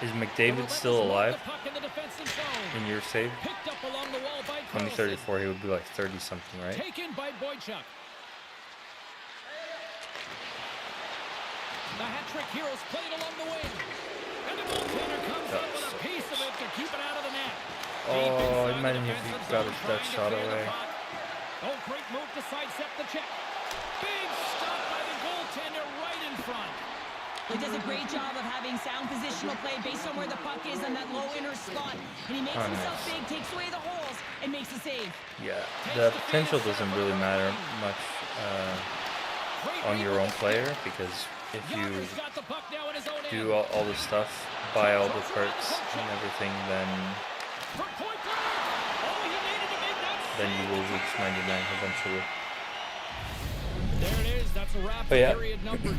Is The McDavid Relentless still won alive the puck in the defensive zone. in your save? Picked up along the wall by When Carlson. he's 34, he would be like 30 something, right? Taken by Boychuk. The hat-trick heroes played along the wing. And the goaltender comes up with a piece of it to keep it out of the net. Deep Oh, inside the imagine if he defensive got zone, that trying to shot clear the away. puck. Oh, great move to sidestep the check. Big stop by the goaltender does a great job of having sound positional play based on where the puck is on that low inner slot. And he makes himself big, takes away the holes, and makes a save. Yeah, the potential doesn't really matter much on your own player, because if you do all the stuff, buy all the perks and everything, then you will reach 99 eventually. There it is. That's a wrap. But yeah, Period number 2.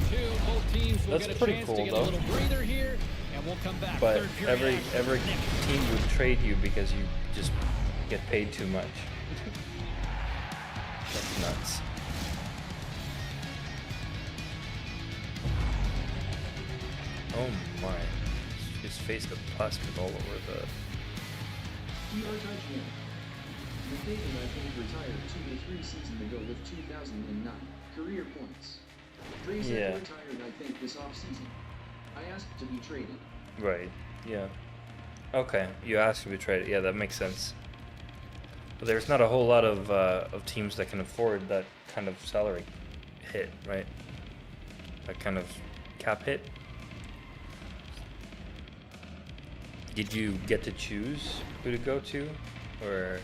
Both teams will that's get a pretty chance cool to get though. a little breather here, and we'll come back. But Third period every team would trade you because you just get paid too much. That's nuts. Oh my! His face got plastered all over the. McDavid, I think, retired 2 to 3 seasons ago with 2,009 career points. Drayzek retired, I think, this offseason. I asked to be traded. Right. Yeah. Okay. You asked to be traded. Yeah, that makes sense. But there's not a whole lot of teams that can afford that kind of salary hit, right? That kind of cap hit. Did you get to choose who to go to, or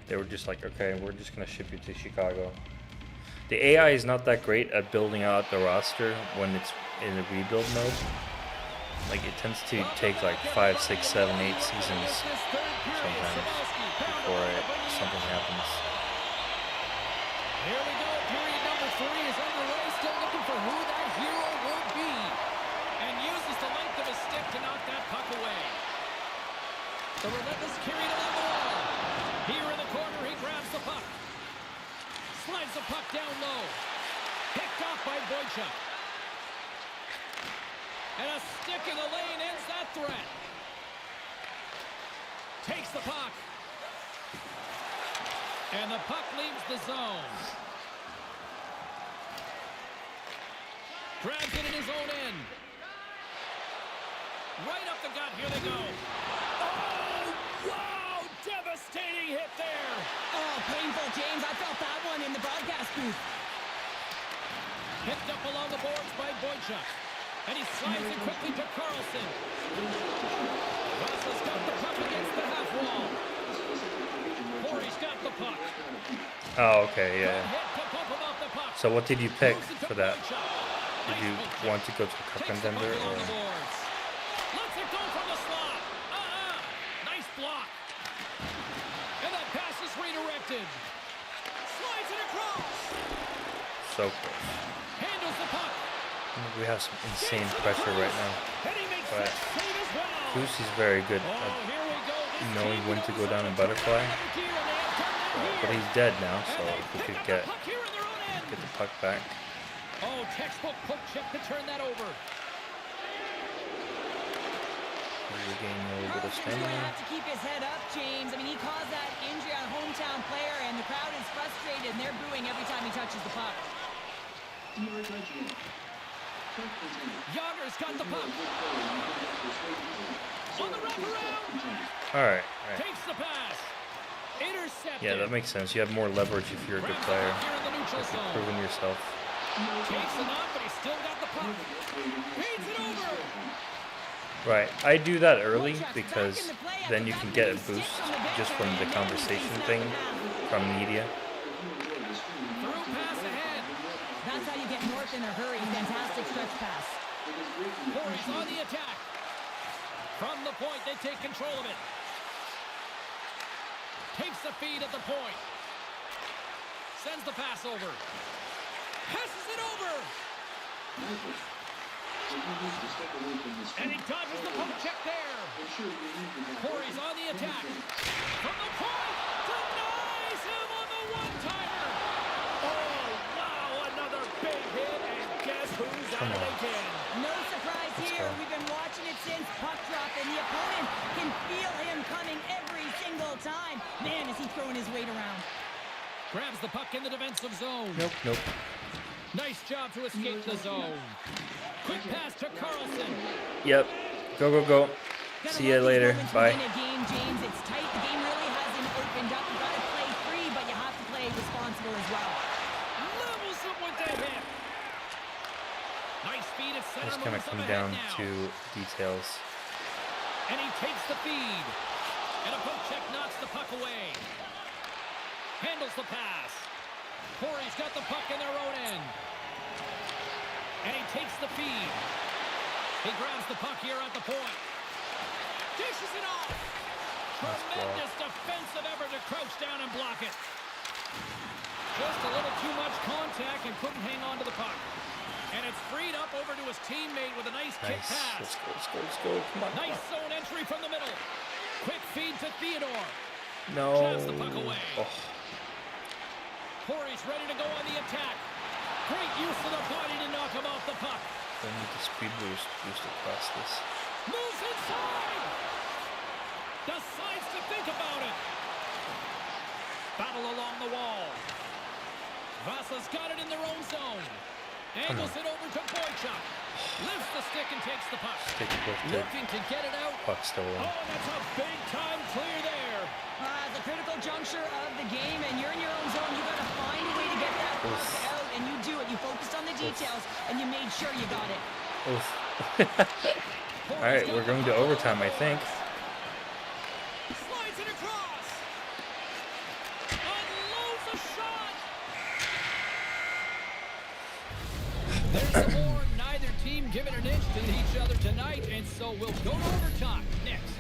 they were just like, okay, we're just gonna ship you to Chicago? The AI is not that great at building out the roster when it's in a rebuild mode. Like, it tends to take like 5, 6, 7, 8 seasons sometimes before something happens. Here we go. Period number 3 is underway. Still looking for who that hero will be, and uses the length of his stick to knock that puck away. The relentless carry along the wall. Here in the corner, he grabs the puck. Slides the puck down low. Picked off by Boychuk. And a stick in the lane ends that threat. Takes the puck. And the puck leaves the zone. Grabs it in his own end. Right up the gut. Here they go. Oh, wow! Devastating hit there. Oh, painful, James. I felt that one in the broadcast booth. Picked up along the boards by Boychuk. And he slides it quickly to Carlson. Russell's got the puck against the half wall. Corey's got the puck. Oh, okay, yeah. Hit to pump him off the puck. So what did you pick Moves it to for that? Boychuk. Did you want to go to cup Takes the puck contender, along or? the boards. Lets it go from the slot. Nice block. And that pass is redirected. Slides it across. So close. Handles the puck. We have some insane pressure right now. And he makes But that save as well. Goose is very good Oh, at here we go. This knowing team when to knows go down how and to butterfly. turn another gear, and they have done that But here. he's dead now, so And they if we pick could up get the puck here in their own end. the puck back. Oh, textbook poke check to turn that over. Regain a little bit of Carlson's going to stamina. have to keep his head up, James. I mean, he caused that injury on a hometown player, and the crowd is frustrated, and they're booing every time he touches the puck. Yager's got the puck. On the wraparound. Alright, alright. Takes the pass. Intercepted. Yeah, that makes sense. You have more leverage if you're a good player. Here in the neutral If you've zone. proven yourself. Takes the knock, but he's still got the puck. Feeds it over. Right, I do that early because then you can get a boost just from the conversation thing from media. Through pass ahead. That's how you get north in a hurry. Fantastic stretch pass. Corey's on the attack. From the point, they take control of it. Takes the feed at the point. Sends the pass over. Passes it over. And he dodges the poke check there. Corey's on the attack. From the point, denies him on the one-timer. Oh, wow, another big hit, and guess who's at it again? No surprise here. We've been watching it since puck drop, and the opponent can feel him coming every single time. Man, is he throwing his weight around. Grabs the puck in the defensive zone. Nope. Nice job to escape the zone. Quick pass to Carlson. Yep. Go. See you later. Bye. In a game, James, it's tight. The game really hasn't opened up. You got to play free, but you have to play responsible as well. Levels him with the hit. Nice speed at Just kind of come down to details. And he takes the feed. And a poke check knocks the puck away. Handles the pass. Corey's got the puck in their own end. And he takes the feed. He grabs the puck here at the point. Dishes it off. Tremendous defensive effort to crouch down and block it. Just a little too much contact and couldn't hang on to the puck. And it's freed up over to his teammate with a nice kick pass. Let's go, let's go, let's go. Come on. Nice zone entry from the middle. Quick feed to Theodore. No. Jabs the puck away. Oh. Corey's ready to go on the attack. Great use of the body to knock him off the puck. I need the speed boost across this. Moves inside. Decides to think about it. Battle along the wall. Vasa's got it in their own zone. Angles it over to Boychuk. Lifts the stick and takes the puck. Stick with the Looking to get it out. puck stolen. Oh, and that's a big-time clear there. The critical juncture of the game, and you're in your own zone. You got to find a way to get that puck out, and you do it. You focused on the details, and you made sure you got it. Oof. All right, we're going to overtime, I think. Slides it across. Unloads a shot. There's the horn. Neither team giving an inch to each other tonight, and so we'll go to overtime next.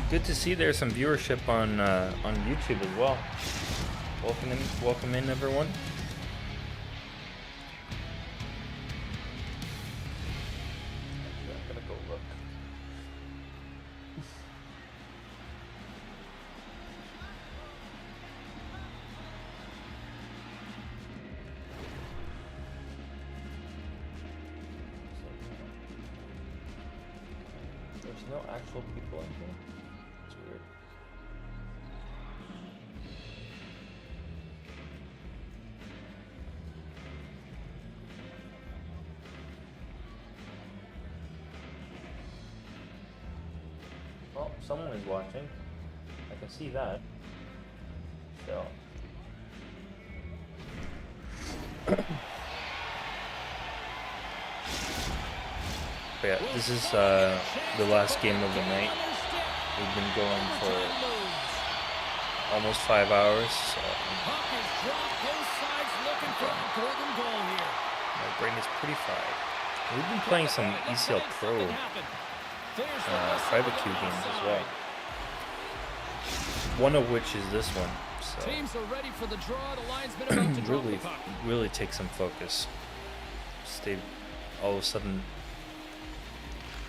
Good to see there's some viewership on YouTube as well. Welcome in, everyone. I'm gonna go look. There's no actual people in here. It's weird. Well, someone is watching. I can see that. So. But yeah, this is the last game of the night. We've been going for almost 5 hours. So my brain is pretty fried. We've been playing some ECL Pro private queue games as well. One of which is this one. So Teams are ready for the draw. The line's been about to drop the puck. really take some focus. Stay all of a sudden.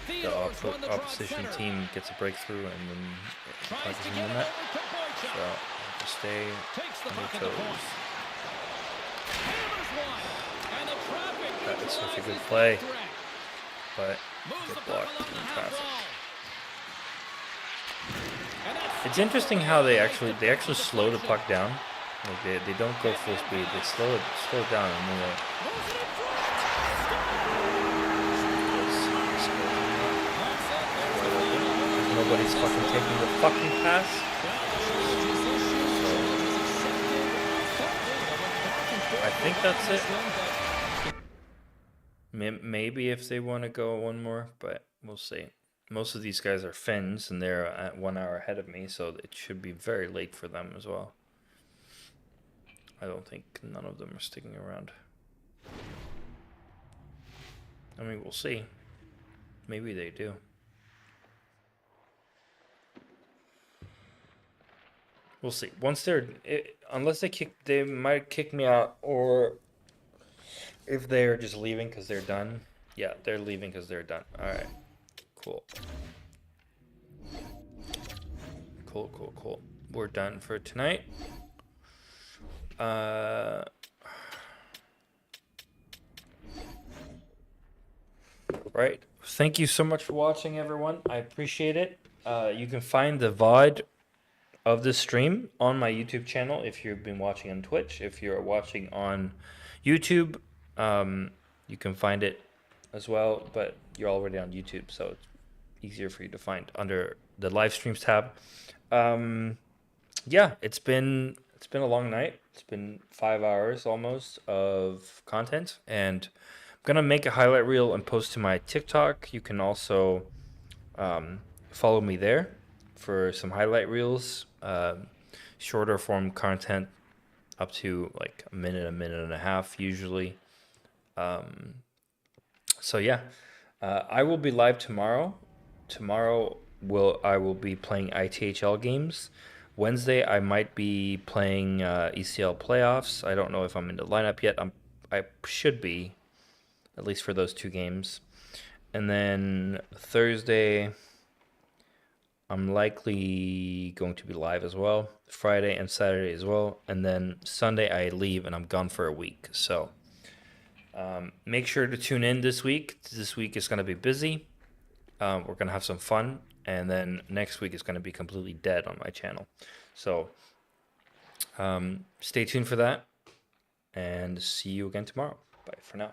The opposition team gets a breakthrough and then punches in the net. So just stay on your toes. That is such a good play, but get blocked in traffic. It's interesting how they actually slow the puck down. Like they don't go full speed. They slow it down and then they. Nobody's fucking taking the fucking pass. I think that's it. Maybe if they want to go one more, but we'll see. Most of these guys are Finns, and they're at 1 hour ahead of me, so it should be very late for them as well. I don't think none of them are sticking around. I mean, we'll see. Maybe they do. We'll see. Once unless they might kick me out, or if they're just leaving because they're done. Yeah, they're leaving because they're done. All right, cool. Cool. We're done for tonight. Right. Thank you so much for watching, everyone. I appreciate it. You can find the VOD of this stream on my YouTube channel if you've been watching on Twitch. If you're watching on YouTube, you can find it as well, but you're already on YouTube, so it's easier for you to find under the live streams tab. Yeah, it's been it's been a long night. It's been 5 hours almost of content, and I'm gonna make a highlight reel and post to my TikTok. You can also follow me there for some highlight reels, shorter form content up to like a minute and a half usually. So yeah, I will be live tomorrow. I will be playing ITHL games. Wednesday I might be playing ECL playoffs. I don't know if I'm in the lineup yet. I should be, at least for those 2 games. And then Thursday I'm likely going to be live as well. Friday and Saturday as well. And then Sunday I leave and I'm gone for a week. So make sure to tune in this week. This week is going to be busy. We're going to have some fun. And then next week is going to be completely dead on my channel. So stay tuned for that. And see you again tomorrow. Bye for now.